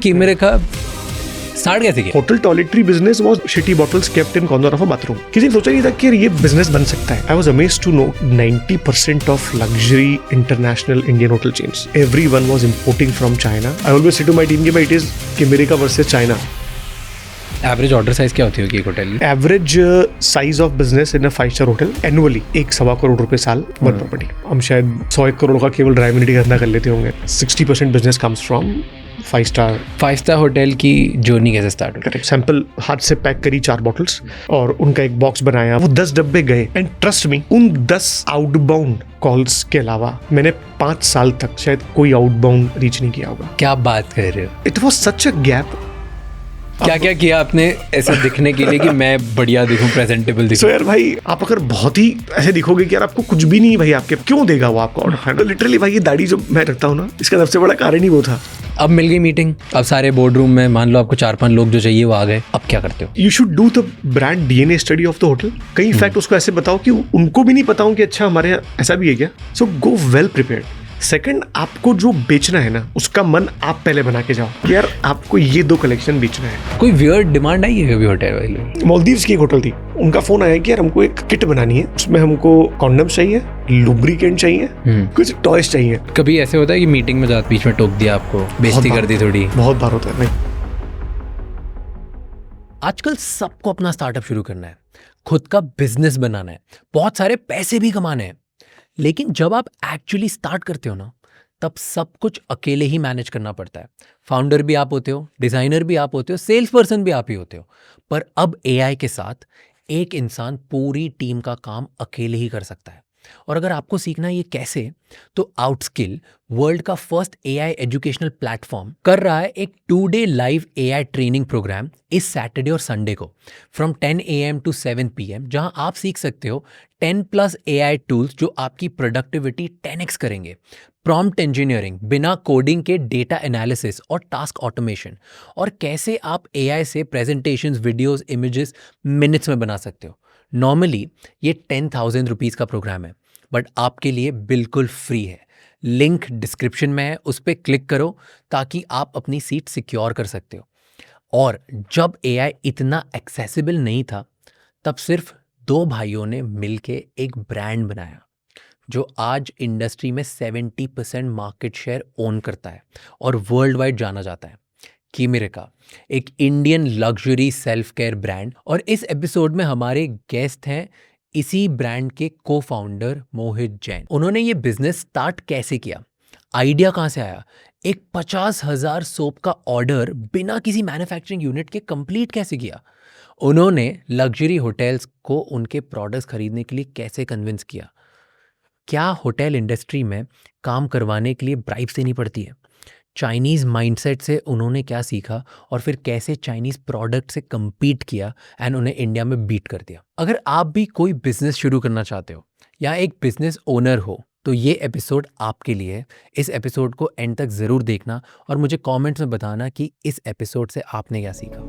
कीमरे का स्टार्ट कैसे किया? Hotel toiletry business was shitty bottles kept in corner of a bathroom. किसी ने सोचा नहीं था कि ये बिजनेस बन सकता है. I was amazed to know 90% of luxury international Indian hotel chains, everyone was importing from China. I always say to my team कि भाई इट इज कीमरे versus China. Average order size क्या होती होगी एक होटल की? Average size of business in a 5-star hotel annually 1.25 crore रुपए साल वन प्रॉपर्टी. हम शायद 100-1 करोड़ का केवल ड्राई इम्यूनिटी का धंधा कर लेते होंगे. 60% business comes from 5-star hotel की जर्नी कैसे स्टार्ट हुई? करेक्ट. सैंपल हाथ से पैक करी 4 बॉटल्स और उनका एक बॉक्स बनाया. वो 10 डब्बे गए एंड ट्रस्ट मी उन 10 आउटबाउंड कॉल्स के अलावा मैंने 5 साल तक शायद कोई आउटबाउंड रीच नहीं किया होगा. क्या बात कर रहे हो? It was such a gap. क्या क्या किया आपने ऐसा दिखने के लिए कि मैं बढ़िया दिखूं, प्रेजेंटेबल दिखूं? So यार भाई आप अगर बहुत ही ऐसे दिखोगे कि यार आपको कुछ भी नहीं भाई, आपके क्यों देगा वो आपको ऑर्डर? लिटरली भाई ये दाढ़ी जो मैं रखता हूँ ना, इसका सबसे बड़ा कारण ही वो था. अब मिल गई मीटिंग, अब सारे बोर्ड रूम में मान लो आपको 4-5 लोग जो चाहिए वो आ गए, अब क्या करते हो? You should do the brand DNA study of the hotel. कई फैक्ट उसको ऐसे बताओ कि उनको भी नहीं पता हो कि अच्छा हमारे यहाँ ऐसा भी है क्या. सो गो वेल प्रिपेयर्ड. सेकंड, आपको जो बेचना है ना उसका मन आप पहले बना के जाओ कि यार आपको ये 2 कलेक्शन बेचना है. कोई वियर्ड डिमांड आई है कभी होटल वाले? मालदीव्स की एक होटल थी, उनका फोन आया कि यार हमको एक किट बनानी है, उसमें हमको कॉन्डम्स चाहिए, लुब्रिकेंट चाहिए, कुछ टॉयज चाहिए. कभी ऐसे होता है कि मीटिंग में जाते बीच में टोक दिया आपको, बेइज्जती कर दी थोड़ी? बहुत बार होता है. नहीं, आजकल सबको अपना स्टार्टअप शुरू करना है, खुद का बिजनेस बनाना है, बहुत सारे पैसे भी कमाने हैं. लेकिन जब आप एक्चुअली स्टार्ट करते हो ना, तब सब कुछ अकेले ही मैनेज करना पड़ता है. फाउंडर भी आप होते हो, डिज़ाइनर भी आप होते हो, सेल्स पर्सन भी आप ही होते हो. पर अब AI के साथ एक इंसान पूरी टीम का काम अकेले ही कर सकता है. और अगर आपको सीखना है ये कैसे, तो आउटस्किल वर्ल्ड का फर्स्ट AI एजुकेशनल प्लेटफॉर्म कर रहा है एक 2-day live AI training programme इस सैटरडे और संडे को फ्रॉम 10 AM to 7 PM, जहां आप सीख सकते हो 10+ AI टूल्स जो आपकी प्रोडक्टिविटी 10x करेंगे. प्रॉम्प्ट इंजीनियरिंग, बिना कोडिंग के डेटा एनालिसिस और टास्क ऑटोमेशन, और कैसे आप AI से प्रेजेंटेशंस, वीडियोस, इमेजेस मिनट्स में बना सकते हो. नॉर्मली ये 10,000 रुपीज़ का प्रोग्राम है, बट आपके लिए बिल्कुल फ्री है. लिंक डिस्क्रिप्शन में है, उस पर क्लिक करो ताकि आप अपनी सीट सिक्योर कर सकते हो. और जब AI इतना एक्सेसिबल नहीं था, तब सिर्फ 2 भाइयों ने मिलके एक ब्रांड बनाया जो आज इंडस्ट्री में 70% मार्केट शेयर ओन करता है और वर्ल्ड वाइड जाना जाता है. कीमरे का एक Indian luxury self care brand. और इस एपिसोड में हमारे गेस्ट हैं इसी ब्रांड के को फाउंडर मोहित जैन. उन्होंने ये बिजनेस स्टार्ट कैसे किया, आइडिया कहाँ से आया, एक 50,000 सोप का ऑर्डर बिना किसी मैन्युफैक्चरिंग यूनिट के कंप्लीट कैसे किया, उन्होंने लग्जरी होटल्स को उनके प्रोडक्ट्स खरीदने के लिए कैसे कन्विंस किया, क्या होटल इंडस्ट्री में काम करवाने के लिए ब्राइब्स देनी पड़ती है, चाइनीज़ माइंडसेट से उन्होंने क्या सीखा, और फिर कैसे चाइनीज़ प्रोडक्ट से compete किया एंड उन्हें इंडिया में बीट कर दिया. अगर आप भी कोई बिजनेस शुरू करना चाहते हो या एक बिजनेस ओनर हो, तो ये एपिसोड आपके लिए है. इस एपिसोड को एंड तक ज़रूर देखना और मुझे कमेंट्स में बताना कि इस एपिसोड से आपने क्या सीखा.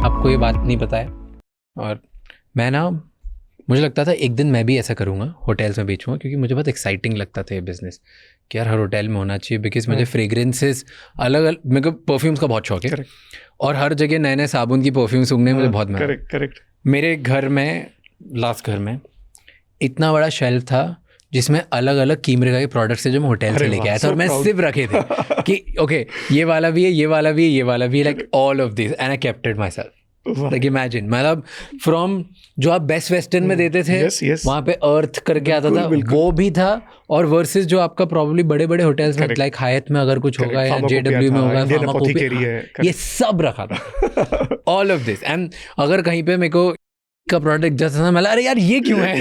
आपको ये बात नहीं पता है, और मैं ना, मुझे लगता था एक दिन मैं भी ऐसा करूँगा, होटल्स में बेचूँगा, क्योंकि मुझे बहुत एक्साइटिंग लगता था ये बिज़नेस कि यार हर होटल में होना चाहिए. बिकॉज मुझे फ्रेग्रेंसेस अलग अलग, मेरे को परफ्यूम्स का बहुत शौक है. और हर जगह नए नए साबुन की परफ्यूम सूंघने मुझे बहुत मजा. करेक्ट. मेरे घर में, लास्ट घर में इतना बड़ा शेल्फ था जिसमें अलग अलग कीमरे का प्रोडक्ट्स है जो मैं होटल से लेके आया था, और मैं सिर्फ रखे थे कि ओके ये वाला भी है, ये वाला भी है, ये वाला भी है, like all of this, and I kept it my self. Like imagine, मतलब फ्रॉम जो आप बेस्ट वेस्टर्न में देते थे, वहाँ पे अर्थ करके आता था, वो भी था. और वर्सेस जो आपका प्रॉब्लली बड़े बड़े होटल्स में, लाइक हायत में अगर कुछ होगा या JW में होगा, ये सब रखा था, ऑल ऑफ दिस. एंड अगर कहीं पे मेरे को का प्रोडक्ट जैसा मैं, अरे यार ये क्यों है,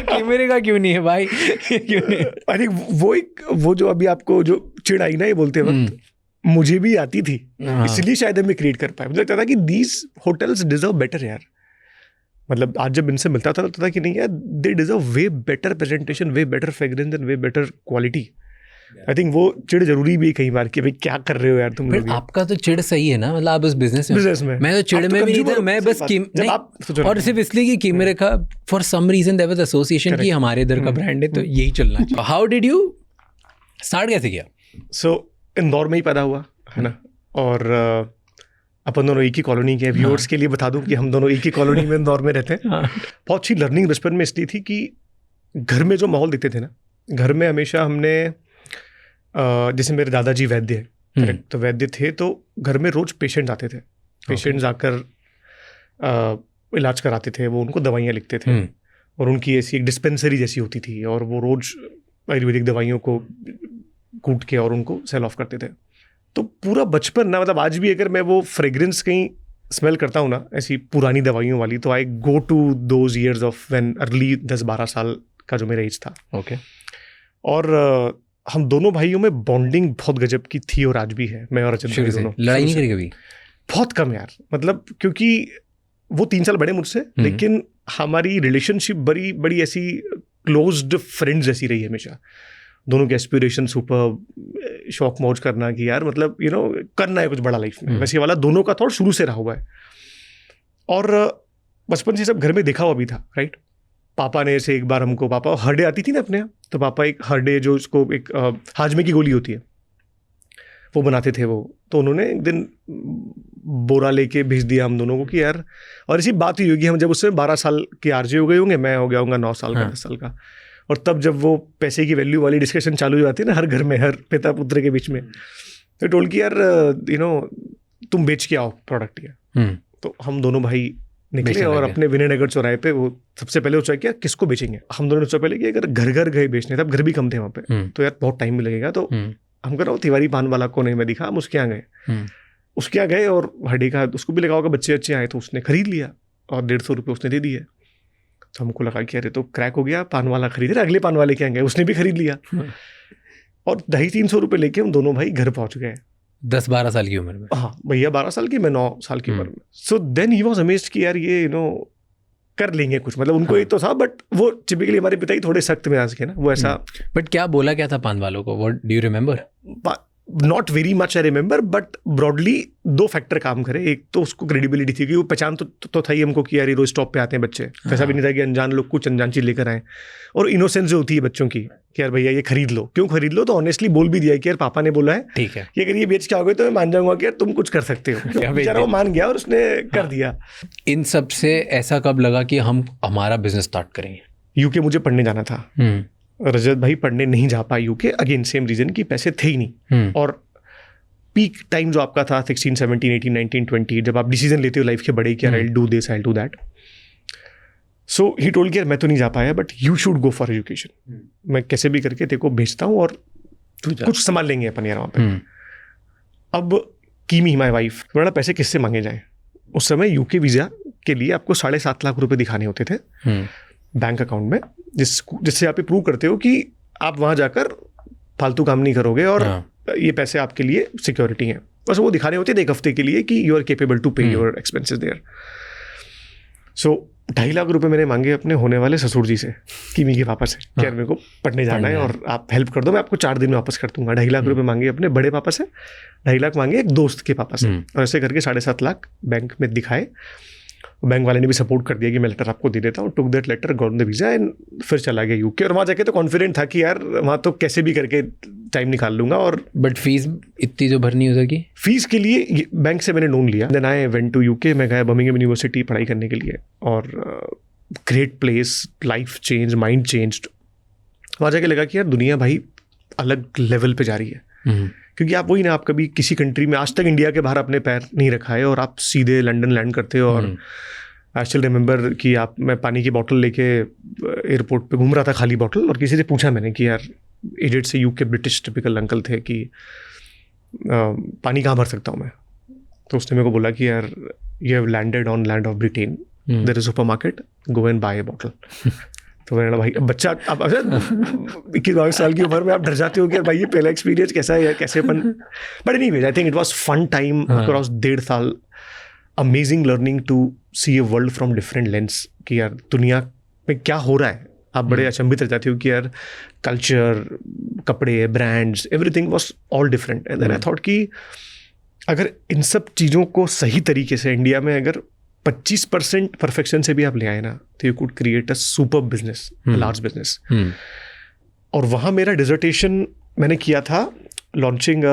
कीमरे का क्यों नहीं है भाई, क्यों नहीं? आई थिंक वो जो अभी आपको जो चिढ़ आई ना ये बोलते वक्त, मुझे भी आती थी, इसलिए शायद हमें क्रिएट कर पाए. मुझे लगता था कि दीज होटल्स डिजर्व बेटर यार. मतलब आज जब इनसे मिलता था तो लगता था कि नहीं यार, they deserve way better presentation, way better fragrance and way better quality. I think वो चिड़ जरूरी भी कई बार कि भाई क्या कर रहे हो यार तुम लोग. आपका तो चिड़ सही है ना, मतलब आप उस बिजनेस में. मैं तो चिड़ में भी नहीं था, मैं बस और सिर्फ इसलिए कि कीमरे का for some reason there was association कि हमारे इधर का ब्रांड है तो यही चलना चाहिए. हाउ डिड यू स्टार्ट कैसे किया? सो इंदौर में ही पैदा हुआ है ना, और अपन दोनों एक ही कॉलोनी के, व्यूअर्स के लिए बता दूं कि हम दोनों एक ही कॉलोनी में इंदौर में रहते हैं। बहुत अच्छी लर्निंग बचपन में इसलिए थी कि घर में जो माहौल दिखते थे ना, घर में हमेशा हमने जैसे मेरे दादाजी वैद्य हैं, करेक्ट, तो वैद्य थे, तो घर में रोज पेशेंट आते थे, पेशेंट्स आकर इलाज कराते थे, वो उनको दवाइयाँ लिखते थे, और उनकी ऐसी एक डिस्पेंसरी जैसी होती थी, और वो रोज आयुर्वेदिक दवाइयों को कूट के और उनको सेल ऑफ करते थे। तो पूरा बचपन ना, मतलब आज भी अगर मैं वो फ्रेग्रेंस कहीं स्मेल करता हूँ ना, ऐसी पुरानी दवाइयों वाली, तो I go to those years of when early 10-12 साल का जो मेरा एज था। ओके। और हम दोनों भाइयों में बॉन्डिंग बहुत गजब की थी, और आज भी है। मैं और अजय दोनों लड़ाई नहीं करी कभी? बहुत कम यार, मतलब क्योंकि वो 3 साल बड़े मुझसे, लेकिन हमारी रिलेशनशिप बड़ी बड़ी ऐसी क्लोज्ड फ्रेंड्स जैसी रही हमेशा। दोनों के एस्पिरेशन सुपर, शौक मौज करना कि यार मतलब करना है कुछ बड़ा लाइफ में, वैसे वाला दोनों का थॉट शुरू से रहा हुआ है। और बचपन से सब घर में देखा हुआ भी था, राइट। पापा ने ऐसे एक बार हमको, पापा हरडे आती थी ना अपने यहाँ, तो पापा एक हरडे जो उसको एक हाजमे की गोली होती है वो बनाते थे वो, तो उन्होंने एक दिन बोरा लेके भेज दिया हम दोनों को कि यार, और ऐसी बात हुई होगी हम जब उससे 12 साल के आरजे हो गए होंगे, मैं हो गया होऊंगा 9 साल का, 10 साल का, और तब जब वो पैसे की वैल्यू वाली डिस्कशन चालू हो जाती है ना हर घर में, हर पिता पुत्र के बीच में, तो टोल कि यार तुम बेच के आओ प्रोडक्ट ये। तो हम दोनों भाई निकले और अपने विनयनगर चौराहे पे वो सबसे पहले सोचा कि किसको बेचेंगे। हम दोनों ने सोचा पहले कि अगर घर घर गए बेचने, तब घर भी कम थे वहाँ पे, तो यार बहुत टाइम भी लगेगा, तो हम कह रहा हूँ तिवारी पान वाला को नहीं मैं दिखा, हम उसके यहाँ गए, उसके यहाँ गए और हड्डी का उसको भी लगा होगा, बच्चे अच्छे आए तो उसने खरीद लिया और 150 रुपये उसने दे दिए। तो हमको लगा कि अरे तो क्रैक हो गया, पान वाला खरीद रहे, अगले पान वाले के यहाँ गए, उसने भी खरीद लिया, और 250-300 रुपये लेके हम दोनों भाई घर पहुंच गए 10-12 साल की उम्र में। हाँ भैया 12 साल की, मैं 9 साल की उम्र में। So then he was amazed कि यार ये कर लेंगे कुछ, मतलब उनको ये तो था, बट वो टिपिकली हमारे पिता ही थोड़े सख्त मिजाज के ना, वो ऐसा। बट क्या बोला क्या था पान वालों को, what do you remember? Not very much I remember, but broadly 2 factor काम करे। एक तो उसको क्रेडिबिलिटी थी कि वो पहचान तो था ही हमको कि यार रोज स्टॉप पे आते हैं बच्चे, ऐसा भी नहीं था कि अनजान लोग कुछ अनजान चीज लेकर आए, और इनोसेंस जो होती है बच्चों की कि यार भैया ये खरीद लो, क्यों खरीद लो, तो ऑनेस्टली बोल भी दिया कि यार पापा ने बोला है, ठीक है, ये अगर ये बेच के आओगे तो मैं मान जाऊंगा कि यार तुम कुछ कर सकते हो। बेचारा वो मान गया और उसने कर दिया। इन सब से ऐसा कब लगा कि हम हमारा बिजनेस स्टार्ट करेंगे? यूके मुझे पढ़ने जाना था, रजत भाई पढ़ने नहीं जा पाए यूके, अगेन सेम रीजन कि पैसे थे ही नहीं, और पीक टाइम जो आपका था 16, 17, 18, 19, 20, जब आप डिसीजन लेते हो लाइफ के बड़े कि I do this, I do that. So he told कि मैं तो नहीं जा पाया, but you should go for education, मैं कैसे भी करके तेरे को भेजता हूँ और कुछ संभाल लेंगे अपन यार वहाँ पे। अब कीमी माई वाइफ, बड़ा पैसे किससे मांगे जाए, उस समय यूके वीजा के लिए आपको 7.5 लाख रुपए दिखाने होते थे बैंक अकाउंट में, जिससे आप प्रूव करते हो कि आप वहाँ जाकर फालतू काम नहीं करोगे और ये पैसे आपके लिए सिक्योरिटी हैं। बस वो दिखाने होते थे 1 हफ्ते के लिए कि यू आर केपेबल टू पे योर एक्सपेंसेस देयर। सो 2.5 लाख रुपए मैंने मांगे अपने होने वाले ससुर जी से, कीमी के पापा से, कि यार मेरे को पढ़ने जाना है और आप हेल्प कर दो, मैं आपको 4 दिन में वापस कर दूंगा। 2.5 लाख रुपए मांगे अपने बड़े पापा से, 2.5 लाख मांगे एक दोस्त के पापा से, और ऐसे करके 7.5 लाख बैंक में दिखाए। बैंक वाले ने भी सपोर्ट कर दिया कि मैं लेटर आपको दे देता हूँ, took that letter, got the visa and फिर चला गया यूके। और वहाँ जाके तो कॉन्फिडेंट था कि यार वहाँ तो कैसे भी करके टाइम निकाल लूंगा। और बट फीस इतनी जो भरनी हो सकी, फीस के लिए बैंक से मैंने लोन लिया। Then I went to UK, मैं गया बर्मिंघम यूनिवर्सिटी पढ़ाई करने के लिए, और great place, life change, mind changed. वहाँ जाके लगा कि यार दुनिया भाई अलग लेवल पे जा रही है, क्योंकि आप वही ना, आप कभी किसी कंट्री में आज तक इंडिया के बाहर अपने पैर नहीं रखा है और आप सीधे लंदन लैंड करते हो। और आई स्टिल रिमेंबर कि मैं पानी की बोतल लेके एयरपोर्ट पे घूम रहा था, खाली बोतल, और किसी से पूछा मैंने कि यार एजेड से यूके ब्रिटिश टिपिकल अंकल थे कि पानी कहाँ भर सकता हूँ मैं। तो उसने मेरे को बोला कि यार you have landed on land of Britain, there is super market, go and buy a bottle. तो मैंने भाई बच्चा, अब 21-22 साल की उम्र में आप डर जाते हो कि भाई ये पहला एक्सपीरियंस कैसा है यार, कैसे अपन। But anyways I think it was fun time across 1.5 साल, amazing learning to see a world from different lens, कि यार दुनिया में क्या हो रहा है। आप बड़े अचंभित रह जाते हो कि यार कल्चर, कपड़े, brands, everything was all different. And then I thought कि अगर इन सब चीज़ों को सही तरीके से इंडिया में अगर 25% परफेक्शन से भी आप ले आए ना, तो you could create a super business, large business. और वहाँ मेरा डिजर्टेशन मैंने किया था launching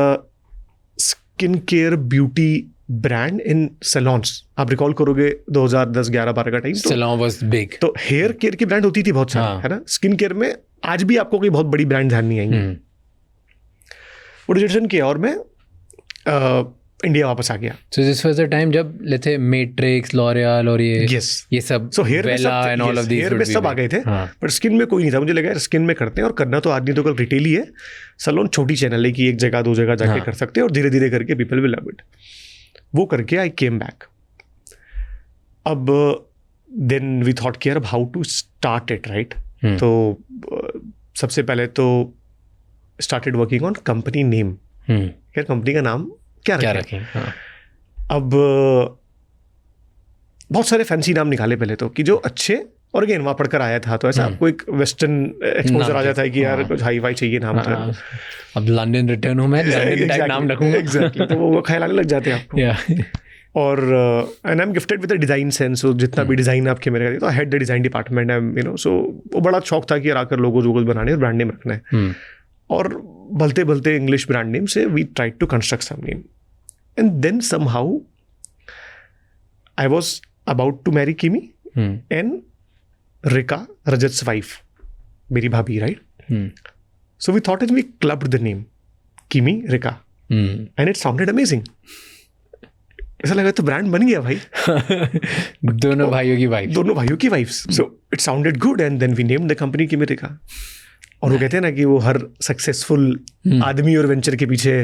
skin care beauty brand इन सैलॉन्स। आप रिकॉल करोगे 2010, 11, 12 का टाइम, सैलॉन वाज बिग। तो हेयर केयर की ब्रांड होती थी बहुत सारी, हाँ। है ना। स्किन केयर में आज भी आपको कोई बहुत बड़ी ब्रांड ध्यान नहीं आएंगी। वो डिसीजन किया और मैं इंडिया वापस आ गया। So this was the time जब लेते थे मैट्रिक्स, लॉरियल और ये सब So हेयर में Wella and all of these hair would में be सब आ big. गए थे, हाँ। पर स्किन में कोई नहीं था। मुझे लगा यार स्किन में करते हैं, और करना तो आज नहीं तो कल रिटेल ही है। सैलून छोटी चैनल है कि एक जगह 2 जगह जाके हाँ। कर सकते हैं, और धीरे धीरे करके पीपल विल लव इट। वो करके आई केम बैक। अब देन वी थॉट कि यार how to start it, right. तो सबसे पहले तो started working on company name. यार कंपनी का नाम क्या रखें। हाँ। अब बहुत सारे फैंसी नाम निकाले पहले तो, कि जो अच्छे, और अगेन वहाँ पढ़कर आया था तो ऐसा आपको एक वेस्टर्न एक्सपोजर आ जाता है कि यार कुछ हाई फाई चाहिए नाम था। अब लंदन रिटर्न हूँ मैं, लंदन टाइप नाम रखूंगा। एग्जैक्टली, तो वो ख्याल आने लग जाते हैं आपको। और and I am gifted with a design sense, so जितना भी डिजाइन आपके मेरे तो I had the design department, you know. So वो बड़ा शौक था कि यार आकर लोगोज वोगोज बनाने और ब्रांड नेम रखना है। और भलते भलते इंग्लिश ब्रांड नेम से we try to construct some name, and then somehow I was about to marry Kimi and Rica, Rajat's wife, मेरी भाभी, right. So we thought we clubbed the name Kimi Rica, and it sounded amazing. ऐसा लगा तो brand बन गया भाई। दोनों भाइयों की wifes. So it sounded good, and then we named the company Kimirica. और वो कहते हैं ना कि वो हर सक्सेसफुल आदमी और वेंचर के पीछे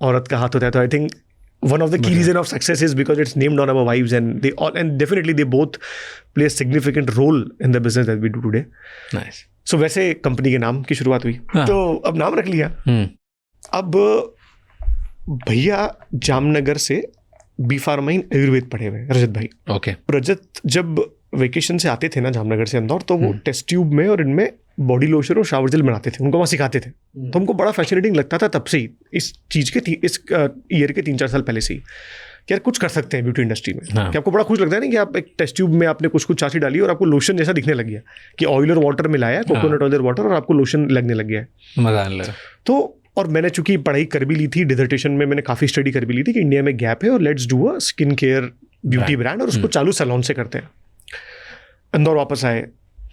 औरत का हाथ होता है। तो I think one of the key reason of success is because it's named on our wives, and they all, and definitely they both play a significant role in the business that we do today. Nice. So वैसे company के नाम की शुरुआत हुई। तो अब नाम रख लिया। अब भैया जामनगर से बी फार्मा इन आयुर्वेद पढ़े हुए रजत भाई। ओके। रजत जब वेकेशन से आते थे ना जामनगर से इंदौर, तो वो टेस्ट ट्यूब में और इनमें बॉडी लोशन और शावर जेल बनाते थे, उनको वहाँ सिखाते थे। तो हमको बड़ा फैसिनेटिंग लगता था तब से ही, इस चीज़ के इस ईयर के 3-4 साल पहले से ही, कि यार कुछ कर सकते हैं ब्यूटी इंडस्ट्री में। कि आपको बड़ा खुश लगता है ना कि आप एक टेस्ट ट्यूब में आपने कुछ चाची डाली और आपको लोशन जैसा दिखने लग गया, कि ऑयल और वाटर मिलाया, कोकोनट ऑयल और वाटर, और आपको लोशन लगने लग गया है। मजा आने लगा। तो और मैंने चूंकि पढ़ाई कर भी ली थी, डिसर्टेशन में मैंने काफ़ी स्टडी कर भी ली थी कि इंडिया में गैप है और let's do a skin care beauty brand, और उसको चालू सैलून से करते हैं। इंदौर वापस आए,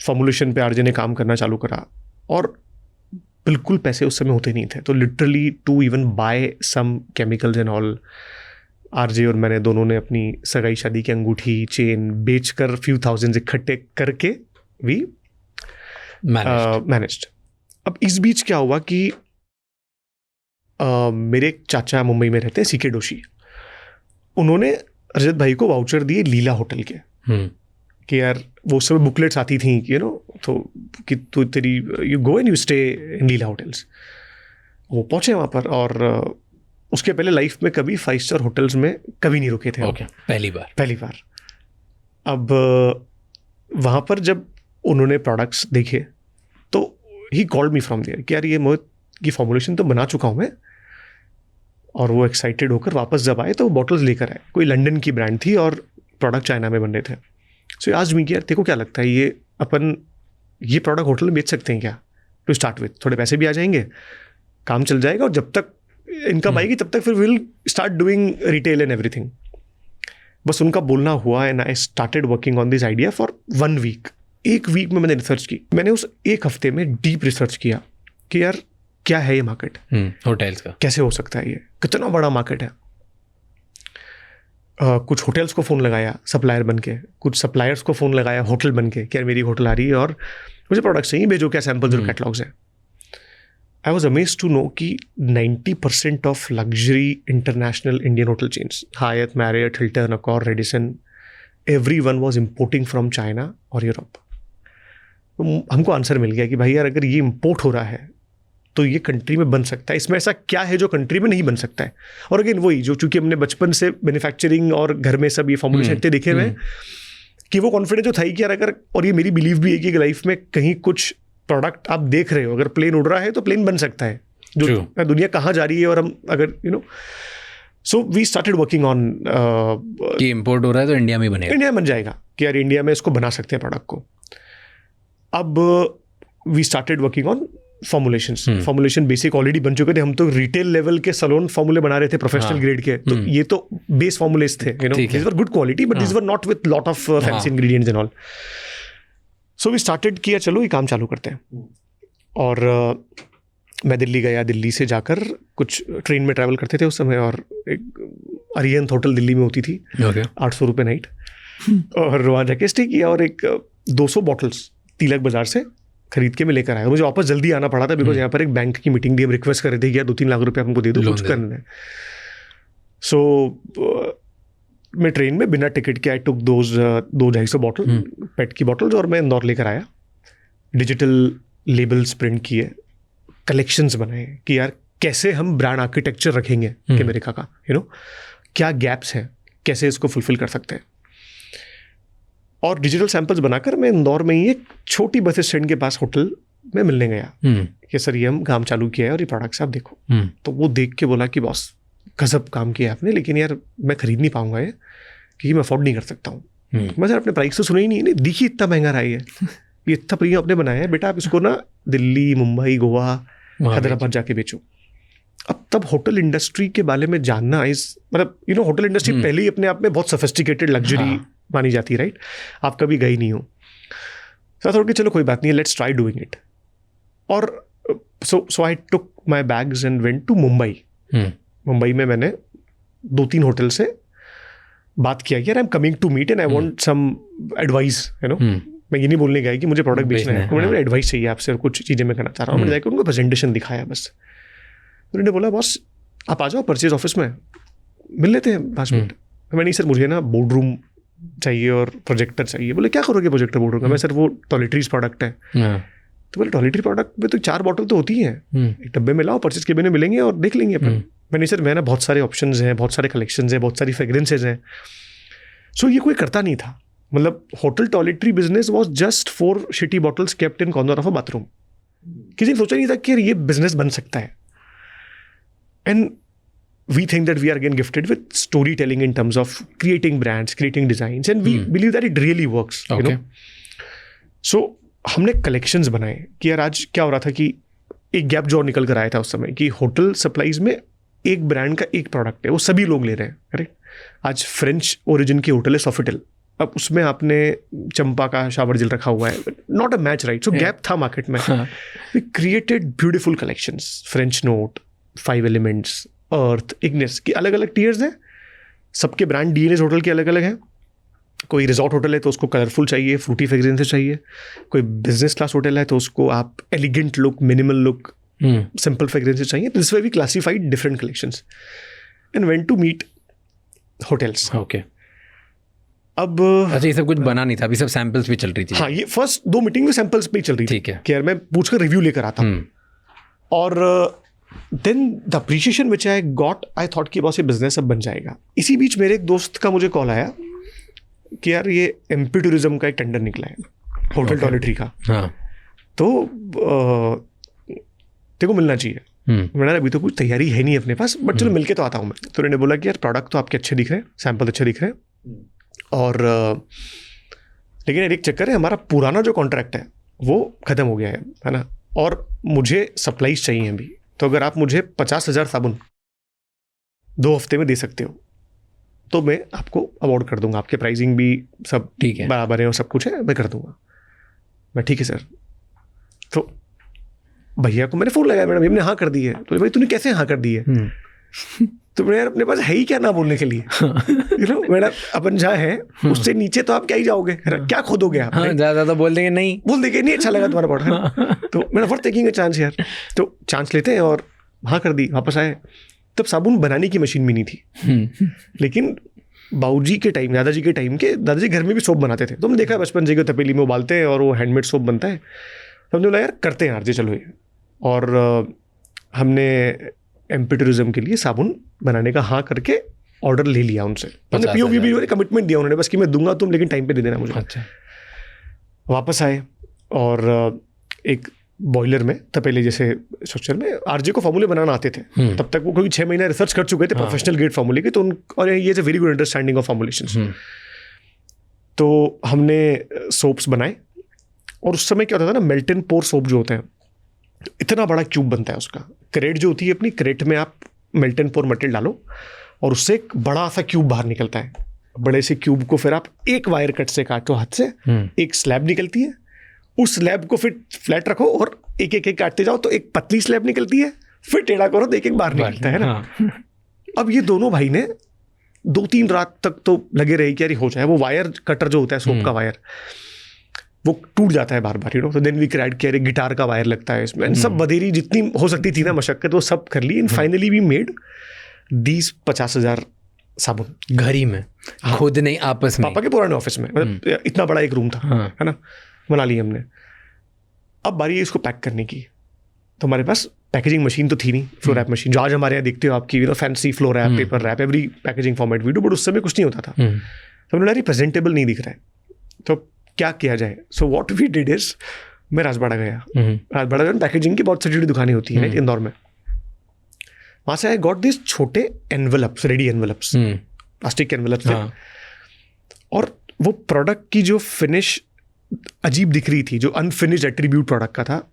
फॉर्मुलेशन पे आरजे ने काम करना चालू करा, और बिल्कुल पैसे उस समय होते नहीं थे। तो literally to even buy some chemicals and all, R J मैंने दोनों ने अपनी सगाई शादी की अंगूठी चेन बेचकर few thousands इकट्ठे करके वी मैनेज्ड। अब इस बीच क्या हुआ कि मेरे एक चाचा मुंबई में रहते हैं, सीके डोशी, उन्होंने रजत भाई को वाउचर दिए लीला होटल के, कि यार वो सब बुकलेट्स आती थी, यू नो, तो कि तू तेरी you go and you stay in Leela hotels. वो पहुंचे वहाँ पर, और उसके पहले लाइफ में कभी 5 स्टार होटल्स में कभी नहीं रुके थे। ओके, पहली बार। अब वहाँ पर जब उन्होंने प्रोडक्ट्स देखे तो he called me from there कि यार ये मोहित की फॉर्मुलेशन तो बना चुका हूँ मैं। और वो एक्साइटेड होकर वापस जब आए तो बॉटल्स लेकर आए, कोई लंदन की ब्रांड थी और प्रोडक्ट चाइना में बन रहे थे। सो आज मी कि यार तेको क्या लगता है, ये अपन ये प्रोडक्ट होटल में बेच सकते हैं क्या, टू स्टार्ट विथ, थोड़े पैसे भी आ जाएंगे, काम चल जाएगा, और जब तक इनकम आएगी तब तक फिर will start doing retail and everything. बस उनका बोलना हुआ, and I started working on this idea for 1 week. 1 week में मैंने रिसर्च की। मैंने उस 1 हफ्ते में डीप रिसर्च किया कि यार क्या है ये मार्केट, होटल्स का कैसे हो सकता है, ये कितना बड़ा मार्केट है। कुछ होटल्स को फ़ोन लगाया सप्लायर बन के, कुछ सप्लायर्स को फ़ोन लगाया होटल बन के, क्या मेरी होटल आ रही है और मुझे प्रोडक्ट चाहिए, भेजो क्या सैम्पल्स और कैटलॉग्स हैं। I was amazed to know कि 90% of luxury international Indian hotel chains, Hyatt, Marriott, Hilton, Accor, Radisson, everyone was importing from China और यूरोप। तो हमको आंसर मिल गया कि भाई यार अगर ये इंपोर्ट हो रहा है तो ये कंट्री में बन सकता है, इसमें ऐसा क्या है जो कंट्री में नहीं बन सकता है। और अगेन वही जो चूंकि हमने बचपन से मैन्युफैक्चरिंग और घर में सब ये फॉर्मुलेशन इतने देखे हुए कि वो कॉन्फिडेंस जो था कि यार अगर, और ये मेरी बिलीव भी है कि लाइफ में कहीं कुछ प्रोडक्ट आप देख रहे हो, अगर प्लेन उड़ रहा है तो प्लेन बन सकता है, जो दुनिया कहाँ जा रही है, और हम अगर you know, so we started working on कि इंपोर्ट हो रहा है तो इंडिया में बनेगा, इंडिया में बन जाएगा, कि यार इंडिया में इसको बना सकते हैं प्रोडक्ट को। अब we started working on formulations, formulation basic already बन चुके थे, हम तो रिटेल लेवल के सलोन फॉर्मूले बना रहे थे प्रोफेशनल ग्रेड के, तो ये तो बेस फॉर्मुलेस थे, you know, these were good quality but these were not with lot of fancy ingredients and all. So we started किया चलो ये काम चालू करते हैं. और मैं दिल्ली गया, दिल्ली से जाकर कुछ ट्रेन में ट्रैवल करते थे उस समय, और एक अरियंत होटल दिल्ली में होती थी, 800 रुपये नाइट, और वहाँ जाके स्टे किया और एक 200 बॉटल्स तिलक बाजार से खरीद के मैं लेकर आया. मुझे वापस जल्दी आना पड़ा था बिकॉज यहाँ पर एक बैंक की मीटिंग थी, हम रिक्वेस्ट कर रहे थे कि 2-3 लाख रुपए हमको दे दो, कुछ करना है. सो मैं ट्रेन में बिना टिकट के आई टुक दोज 200-250 बॉटल पेट की बॉटल्स, और मैं इंदौर लेकर आया. डिजिटल लेबल्स प्रिंट किए, कलेक्शंस बनाए कि यार कैसे हम ब्रांड आर्किटेक्चर रखेंगे कैमेरिका का, यू नो, क्या गैप्स हैं, कैसे इसको फुलफिल कर सकते हैं. और डिजिटल सैंपल्स बनाकर मैं इंदौर में ही एक छोटी बस स्टैंड के पास होटल में मिलने गया कि सर ये हम काम चालू किया है और ये प्रोडक्ट्स आप देखो. तो वो देख के बोला कि बॉस गजब काम किया आपने, लेकिन यार मैं खरीद नहीं पाऊंगा ये, क्योंकि मैं अफोर्ड नहीं कर सकता हूँ. मैं सर अपने प्राइस तो सुना ही नहीं, देखिए इतना महंगा रहा है ये इतना प्रीमियम आपने बनाया है, बेटा आप इसको ना दिल्ली, मुंबई, गोवा, हैदराबाद जाके बेचो. अब तब होटल इंडस्ट्री के बारे में जानना मतलब यू नो, होटल इंडस्ट्री पहले ही अपने आप में बहुत सोफिस्टिकेटेड लग्जरी मानी जाती है, राइट. आप कभी गई नहीं हो. सो थोड़ा कि चलो कोई बात नहीं, लेट्स ट्राई डूइंग इट. और so I took my bags and went to Mumbai. Mumbai में मैंने 2-3 होटल से बात किया कि I am coming to meet and I want some advice, you know. मैं ये नहीं बोलने गया कि मुझे प्रोडक्ट बेचना है, मैंने एडवाइस चाहिए आपसे और कुछ चीज़ें मैं करना चाह रहा हूँ. मैंने जाकर उनको प्रेजेंटेशन दिखाया बस. उन्होंने बोला बॉस आप आ जाओ परचेज ऑफिस में, मिल लेते हैं 5 मिनट. मैं नहीं सर मुझे ना बोर्ड रूम चाहिए और प्रोजेक्टर चाहिए. बोले क्या करोगे प्रोजेक्टर बोर्ड रूम का? मैं सर वो टॉयलेटरीज प्रोडक्ट है. तो बोले टॉयलेटरी प्रोडक्ट में तो 4 बॉटल तो होती हैं, एक डब्बे में लाओ, परचेज केबिन में मिलेंगे और देख लेंगे अपन. मैंने सर मैं ना बहुत सारे ऑप्शंस हैं, बहुत सारे कलेक्शंस हैं, बहुत सारी फ्रेग्रेंसेज हैं. सो ये कोई करता नहीं था. मतलब hotel toiletry business was just 4 shitty bottles kept in corner of a bathroom. किसी ने सोचा नहीं था कि ये बिजनेस बन सकता है. And we think that we are again gifted with storytelling in terms of creating brands, creating designs, and we believe that it really works. You know? So हमने कलेक्शंस बनाए कि यार आज क्या हो रहा था कि एक गैप जो निकल कर आया था उस समय कि होटल सप्लाईज में एक ब्रांड का एक प्रोडक्ट है, वो सभी लोग ले रहे हैं, करेक्ट. आज फ्रेंच ओरिजिन की होटल है सोफिटल, अब उसमें आपने चंपा का शावर जेल रखा हुआ है, not a match, right. So gap था मार्केट में. We created beautiful collections, French note, 5 elements, earth, Ignis की अलग अलग टीयर्स हैं. सबके ब्रांड डीएनएस होटल के अलग अलग हैं. कोई रिजॉर्ट होटल है तो उसको कलरफुल चाहिए, फ्रूटी फ्रेग्रेंसेस चाहिए. कोई बिजनेस क्लास होटल है तो उसको आप elegant look, minimal look, simple fragrances चाहिए. This way we classified different collections and went to meet hotels. Okay. अब अच्छा ये सब कुछ बना नहीं था, अभी सब सैंपल्स भी चल रही थी. हाँ, ये फर्स्ट 2 मीटिंग में सैंपल्स पे ही चल रही थी. ठीक है. कि यार मैं पूछकर रिव्यू लेकर आता हूँ. और then the appreciation which I got, I thought कि बॉस ये बिजनेस अब बन जाएगा. इसी बीच मेरे एक दोस्त का मुझे कॉल आया कि यार ये एमपी टूरिज्म का एक टेंडर निकला है होटल टॉयलेटरी का. तो तेरे को मिलना चाहिए. मैंने अभी तो कुछ तैयारी है नहीं अपने पास, बट चलो मिलके तो आता हूँ मैं. तो उन्होंने बोला कि यार प्रोडक्ट तो आपके अच्छे दिख रहे हैं, सैंपल अच्छे दिख रहे हैं, और लेकिन एक चक्कर है, हमारा पुराना जो कॉन्ट्रैक्ट है वो ख़त्म हो गया है ना, और मुझे सप्लाईज चाहिए अभी. तो अगर आप मुझे 50,000 साबुन 2 हफ्ते में दे सकते हो तो मैं आपको अवॉर्ड कर दूंगा. आपके प्राइसिंग भी सब ठीक है, बराबर है और सब कुछ है, मैं कर दूंगा. मैं ठीक है सर. तो भैया को मैंने फ़ोन लगाया, मैडम हमने हाँ कर दी है. तो भाई तूने कैसे हाँ कर दी है? तो मेरे यार अपने पास है ही क्या ना बोलने के लिए. यू नो, मेरा अपन जहाँ है उससे नीचे तो आप क्या ही जाओगे, क्या खोदोगे आप? ज़्यादा बोल देंगे नहीं अच्छा लगा तुम्हारा प्रोडक्ट. तो मैंने फॉर टेकिंग अ चांस यार. तो चांस लेते हैं और हाँ कर दी. वापस आए तब साबुन बनाने की मशीन भी नहीं थी, लेकिन बाबूजी के टाइम, दादाजी के टाइम के, दादाजी घर में भी सोप बनाते थे. तो हमने देखा बचपन से तपेली में उबालते हैं और वो हैंडमेड सोप बनता है. तो हमने बोला यार करते हैं आरजे, चलो ये. और हमने एमपी टूरिज्म के लिए साबुन बनाने का हाँ करके ऑर्डर ले लिया उनसे. हमने पीओवी भी कमिटमेंट दिया उन्होंने, बस कि मैं दूंगा तुम, लेकिन टाइम पे दे देना मुझे. अच्छा. वापस आए और एक बॉयलर में तपेले जैसे स्ट्रक्चर में आरजे को फार्मूले बनाना आते थे. तब तक वो कोई 6 महीने रिसर्च कर चुके थे प्रोफेशनल ग्रेड फार्मूले के. तो और ये is a very good understanding of फार्मूलेशंस. तो हमने सोप्स बनाए. और उस समय क्या होता था ना, मेल्ट एंड पोर सोप जो होते हैं इतना बड़ा क्यूब बनता है उसका। क्रेट जो होती है अपनी, क्रेट में आप मेल्ट एंड पोर मटेरियल डालो और उससे एक बड़ा सा क्यूब बाहर निकलता है। बड़े से क्यूब को फिर आप एक वायर कट से काटो हाथ से, एक स्लैब निकलती है, उस स्लैब को फिर फ्लैट रखो और एक एक काटते जाओ तो एक पतली स्लैब निकलती है, फिर टेढ़ा करो तो एक एक बाहर निकलता है ना। अब ये दोनों भाई ने 2-3 रात तक तो लगे रहे कि यार हो जाए। वो वायर कटर जो होता है सोप का वायर, वो टूट जाता है बार बार, यू नो। तो देन वी क्राइड कि अरे गिटार का वायर लगता है इसमें, सब बदेरी जितनी हो सकती थी ना मशक्कत, वो सब कर ली। And finally we made these 50,000 साबुन घर ही में, खुद नहीं, आपस में, पापा के पुराने ऑफिस में। मतलब इतना बड़ा एक रूम था, है ना, बना लिया हमने। अब बारी है इसको पैक करने की। तो हमारे पास पैकेजिंग मशीन तो थी नहीं, फ्लो रैप मशीन, जो आज हमारे यहाँ देखते हो आपकी, you know, fancy flow wrap, paper wrap, every packaging format we do, but उस समय कुछ नहीं होता था। तो हमने यार प्रेजेंटेबल नहीं दिख रहा है, तो क्या किया जाए। So what we did is, मैं राजबाड़ा गया। राजबाड़ा में पैकेजिंग की बहुत छोटी दुकानें होती है इंदौर में। वहाँ से आई गॉट दिस छोटे एनवेलप्स, रेडी एनवेलप्स, प्लास्टिक के एनवेलप्स थे। और वो प्रोडक्ट की जो फिनिश अजीब दिख रही थी, जो अनफिनिश्ड एट्रीब्यूट प्रोडक्ट का था,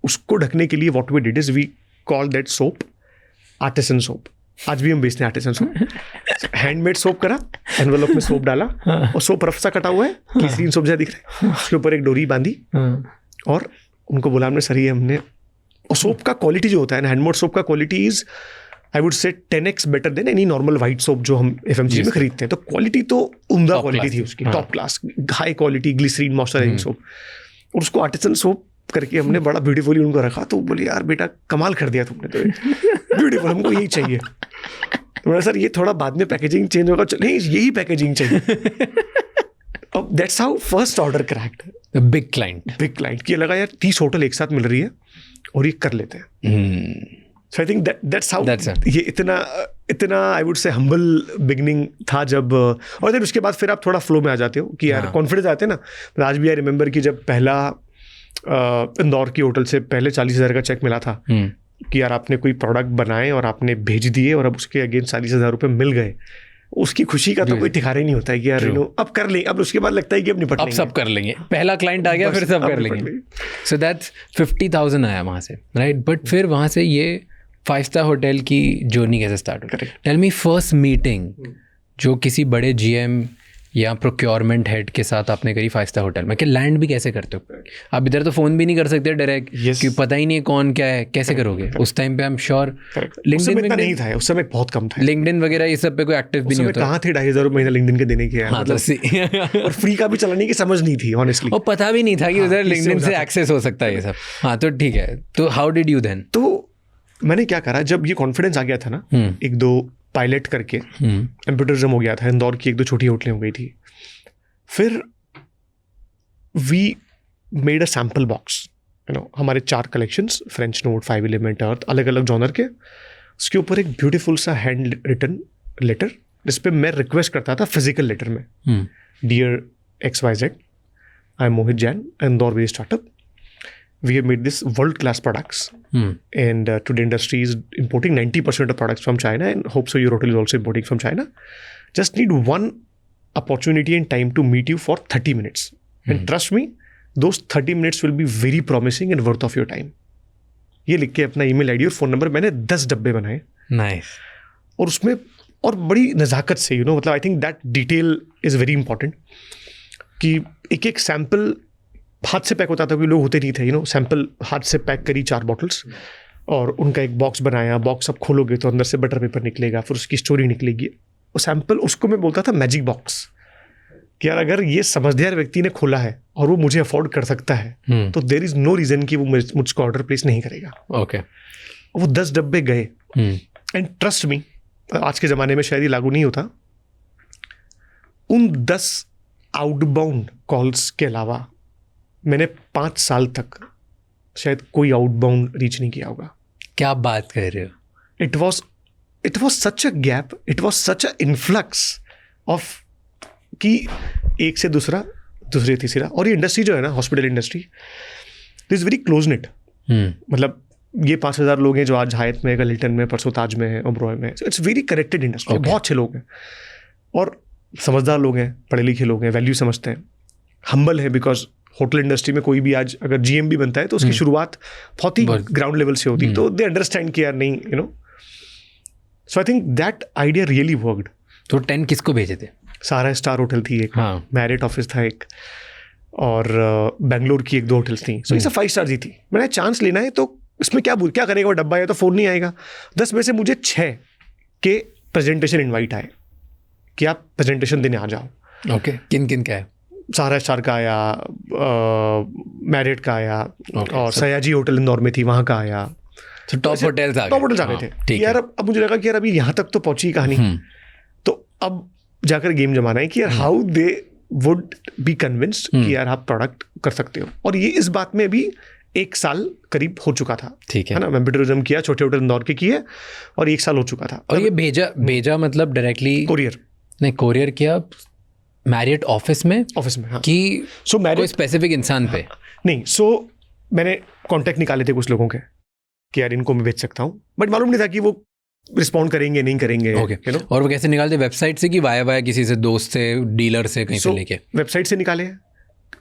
उसको ढकने के लिए what we did is we call that soap artisan soap. आज भी हम बेचते हैं आर्टिसन सोप। हैंडमेड सोप करा, एनवेलप में सोप डाला और सोप रफ सा कटा हुआ है, ग्लिसरीन सोप जैसा दिख रहा है, उसके ऊपर एक डोरी बांधी और उनको बोला हमने, सर ये हमने। और सोप का क्वालिटी जो होता है ना, हैंडमेड सोप का क्वालिटी इज आई वुड से 10x better than any normal white soap जो हम FMCG में खरीदते हैं। तो क्वालिटी तो उम्दा क्वालिटी थी उसकी, top class, high quality glycerine moisturizing soap. और उसको आर्टिसन सोप करके हमने बड़ा ब्यूटीफुली उनको रखा। तो बोले यार बेटा कमाल कर दिया तुमने, तो ब्यूटीफुल, हमको यही चाहिए। तो बोला सर ये थोड़ा बाद में पैकेजिंग चेंज होगा, नहीं यही पैकेजिंग चाहिए। अब that's how first order cracked. Big client की लगा यार 30 होटल एक साथ मिल रही है और ये कर लेते हैं। सो आई थिंक दैट्स हाउ ये इतना आई वुड से हम्बल बिगनिंग था जब। और फिर उसके बाद फिर आप थोड़ा फ्लो में आ जाते हो कि यार कॉन्फिडेंस आते हैं ना। आज भी आई रिमेंबर कि जब पहला इंदौर की होटल से पहले 40,000 का चेक मिला था कि यार आपने कोई प्रोडक्ट बनाए और आपने भेज दिए और अब उसके अगेंस्ट 40,000 रुपये मिल गए, उसकी खुशी का तो कोई ठिकाना नहीं होता है कि यार यू नो अब कर लें। अब उसके बाद लगता है कि अब निपट लेंगे, अब सब कर लेंगे, पहला क्लाइंट आ गया फिर सब कर लेंगे। सो दैट्स 50,000 आया वहाँ से, राइट। बट फिर वहाँ से ये 5-स्टार होटल की जर्नी कैसे स्टार्ट हुई? टेल मी फर्स्ट मीटिंग जो किसी बड़े GM या प्रोक्योरमेंट हेड के साथ आपने करी 5-स्टार होटल में, कि लैंड भी कैसे करते हो आप? इधर तो फोन भी नहीं कर सकते डायरेक्ट, कि पता ही नहीं कौन क्या है, कैसे करोगे? उस टाइम पे आई एम श्योर लिंक्डइन नहीं था, उस समय बहुत कम था। लिंक्डइन वगैरह ये सब पे कोई एक्टिव भी नहीं होता। कहाँ थे 2,500 महीना लिंक्डइन के देने के, मतलब और फ्री का भी चलाने की समझ नहीं थी ऑनेस्टली, और पता भी नहीं था कि उधर लिंक्डइन से एक्सेस हो सकता है ये सब। हाँ तो ठीक है, तो हाउ डिड यू देन? तो मैंने क्या करा, जब ये कॉन्फिडेंस आ गया था ना, 1-2 पायलट करके एम्पिटरिज्म हो गया था, इंदौर की 1-2 छोटी होटलें हो गई थी। फिर we made a sample box, you know, हमारे 4 collections, French note, 5 element, earth, अलग अलग जॉनर के। उसके ऊपर एक ब्यूटीफुल सा हैंड रिटन लेटर, जिसपे मैं रिक्वेस्ट करता था फिजिकल लेटर में, dear XYZ, I am Mohit Jain, Indore based startup, we have made this world class products and today industry is importing 90% of products from China and hope so your hotel is also importing from China. Just need one opportunity and time to meet you for 30 minutes and trust me, those 30 minutes will be very promising and worth of your time. ये लिख के अपना email ID और phone number मैंने 10 डब्बे बनाए। Nice. और उसमें और बड़ी नज़ाकत से, यू नो, मतलब आई think that detail is very important कि एक एक सैम्पल हाथ से पैक होता था, कोई लोग होते नहीं थे, यू नो, सैंपल हाथ से पैक करी 4 बॉटल्स और उनका एक बॉक्स बनाया। बॉक्स आप खोलोगे तो अंदर से बटर पेपर निकलेगा, फिर उसकी स्टोरी निकलेगी। वो सैंपल, उसको मैं बोलता था मैजिक बॉक्स, कि यार अगर ये समझदार व्यक्ति ने खोला है और वो मुझे अफोर्ड कर सकता है तो देयर इज नो रीज़न कि वो मुझको ऑर्डर प्लेस नहीं करेगा। ओके। वो 10 डब्बे गए एंड ट्रस्ट मी, आज के ज़माने में शायद ये लागू नहीं होता, उन 10 आउटबाउंड कॉल्स के अलावा मैंने 5 साल तक शायद कोई आउटबाउंड रीच नहीं किया होगा। क्या बात कर रहे हो? It was such a gap, it was such a influx of कि एक से दूसरा, दूसरे तीसरा। और ये इंडस्ट्री जो है ना, hospital industry, this is very close net. मतलब ये 5,000 लोग हैं जो आज हायत में, हिल्टन में, परसों ताज में है, ओबरॉय में। It's very connected industry. बहुत अच्छे लोग हैं और समझदार लोग हैं, पढ़े लिखे लोग हैं, वैल्यू समझते हैं, हम्बल है, बिकॉज होटल इंडस्ट्री में कोई भी आज अगर जीएम भी बनता है तो उसकी शुरुआत बहुत ही ग्राउंड लेवल से होती है, तो दे अंडरस्टैंड कि यार नहीं, you know. So I think that idea really worked. तो 10 किसको भेजे थे? सारा स्टार होटल थी एक, हाँ. मैरियट ऑफिस था एक, और बेंगलोर की 1-2 होटल्स थी. सो ये सब 5 स्टार ही थी. मैंने चांस लेना है तो इसमें क्या करेगा वो डब्बा, या तो फ़ोन नहीं आएगा. 10 में से मुझे 6 के प्रेजेंटेशन इन्वाइट आए कि आप प्रेजेंटेशन देने आ जाओ. ओके. किन का है? सारा स्टार का आया, मैरियट का आया, और सयाजी होटल इंदौर में थी वहाँ का आया. टॉप होटल्स आ गए थे. यार अब मुझे लगा कि यार अभी यहाँ तक तो पहुंची कहानी, तो अब जाकर गेम जमाना है कि यार how they would be convinced कि यार आप प्रोडक्ट कर सकते हो. और ये इस बात में भी 1 साल करीब हो चुका था. ठीक है ना. मैं टूरिज्म किया, छोटे होटल इंदौर के किए, और 1 साल हो चुका था. और ये भेजा मतलब डायरेक्टली कोरियर? नहीं, कोरियर किया मैरियट ऑफिस में. हाँ. कि कोई स्पेसिफिक इंसान पे नहीं. सो मैंने कॉन्टेक्ट निकाले थे कुछ लोगों के कि यार इनको मैं भेज सकता हूँ, बट मालूम नहीं था कि वो रिस्पॉन्ड करेंगे नहीं करेंगे. Okay. You know? और वो कैसे निकालते? वेबसाइट से कि वाया किसी से, दोस्त से, डीलर से, कहीं से लेके? वेबसाइट से निकाले.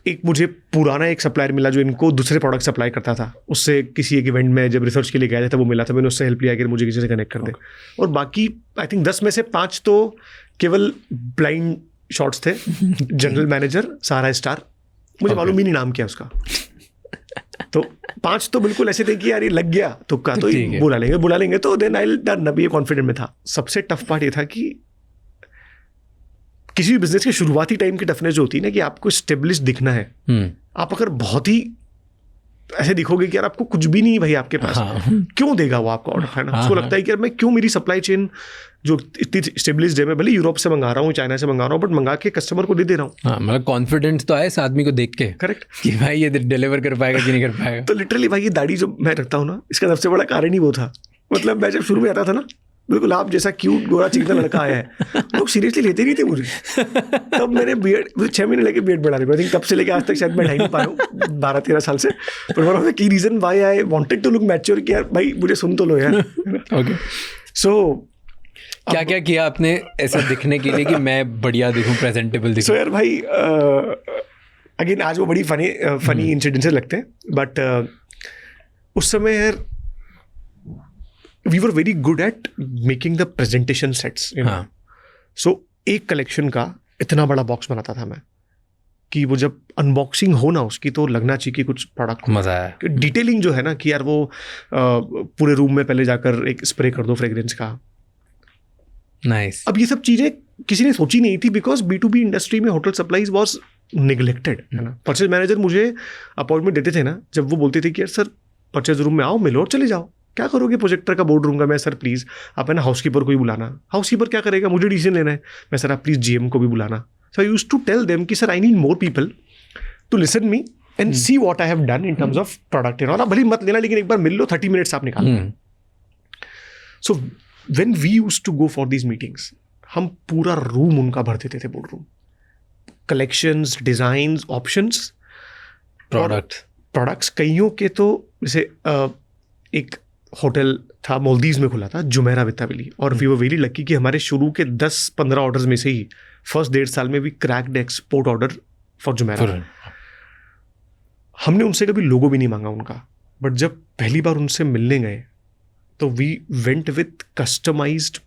एक मुझे पुराना एक सप्लायर मिला जो इनको दूसरे प्रोडक्ट सप्लाई करता था, उससे किसी एक इवेंट में जब रिसर्च के लिए गया था वो मिला था. मैंने उससे हेल्प लिया कि मुझे किसी से कनेक्ट कर दे. और बाकी आई थिंक 10 में से 5 तो केवल ब्लाइंड शॉट्स थे. जनरल मैनेजर सारा स्टार, मुझे मालूम ही नहीं नाम क्या उसका. तो 5 तो बिल्कुल ऐसे थे कि यार ये लग गया तुक्का, तो ये बुला लेंगे तो देन आई विल डन. अभी ये कॉन्फिडेंट में था. सबसे टफ पार्ट ये था कि किसी भी बिजनेस के शुरुआती टाइम की टफनेस जो होती है ना, कि आपको स्टेब्लिश दिखना है. आप अगर बहुत ही ऐसे दिखोगे कि यार आपको कुछ भी नहीं है भाई आपके पास, क्यों देगा वो आपको ऑर्डर, है ना. उसको लगता है कि यार मैं क्यों, मेरी सप्लाई चेन जो इतनी स्टेबलिश्ड है, मैं भले यूरोप से मंगा रहा हूँ, चाइना से मंगा रहा हूँ, बट मंगा के कस्टमर को दे रहा हूँ. मतलब कॉन्फिडेंस तो आए इस आदमी को देख के. करेक्ट. कि भाई ये डिलीवर कर पाएगा कि नहीं कर पाएगा. तो लिटरली भाई ये दाढ़ी जो मैं रखता हूँ ना, इसका सबसे बड़ा कारण ही वो था. मतलब मैं जब शुरू में आता था ना, बिल्कुल आप जैसा क्यूट गोरा चिकना लड़का आया है, लोग सीरियसली लेते नहीं थे मुझे. तब मैंने बियर्ड, मुझे 6 महीने लगे बियर्ड बढ़ाने को. आई थिंक तब से लेके आज तक शायद मैं ढाई नहीं पाया हूँ 12-13 साल से. पर one of the key reason why I wanted to look mature कि यार भाई मुझे सुन तो लो यार. ओके. सो क्या किया आपने ऐसा दिखने के लिए कि मैं बढ़िया दिखूं, प्रेजेंटेबल दिखूं? सो यार भाई अगेन आज वो बड़ी फनी इंसिडेंसेस लगते हैं, बट उस समय यार we were very good at making the presentation sets, you know. So एक कलेक्शन का इतना बड़ा बॉक्स बनाता था मैं कि वो जब अनबॉक्सिंग हो ना उसकी, तो लगना चाहिए कि कुछ प्रोडक्ट मजा आया. डिटेलिंग जो है ना कि यार वो पूरे रूम में पहले जाकर एक स्प्रे कर दो फ्रेग्रेंस का. नाइस. अब ये सब चीज़ें किसी ने सोची नहीं थी, बिकॉज B2B इंडस्ट्री में होटल सप्लाईज वॉज निगलेक्टेड, है ना. परचेज मैनेजर मुझे अपॉइंटमेंट देते थे ना, जब वो बोलते थे कि यार सर परचेज रूम में आओ, मिलो और चले जाओ. क्या करोगे प्रोजेक्टर का बोर्ड रूम का? मैं सर प्लीज़ आप है ना हाउसकीपर को ही बुलाना. हाउसकीपर क्या करेगा, मुझे डिसीजन लेना है. मैं सर आप प्लीज़ GM को भी बुलाना. So I used to tell them कि sir I need more people to listen me and see what I have done in terms of product. और आप भले मत लेना, लेकिन एक बार मिल लो, 30 मिनट्स आप निकालो. So when we used to go for these meetings, हम पूरा रूम उनका भर देते थे, board room. Collections, designs, options, products. कईयों के तो जैसे एक होटल था मोल्दीव्स में खुला था, जुमेरा विद वैली, और वी वर वेरी लकी कि हमारे शुरू के 10-15 ऑर्डर्स में से ही फर्स्ट 1.5 साल में भी cracked export order for Jumeirah. हमने उनसे कभी लोगो भी नहीं मांगा उनका, बट जब पहली बार उनसे मिलने गए तो we went with customised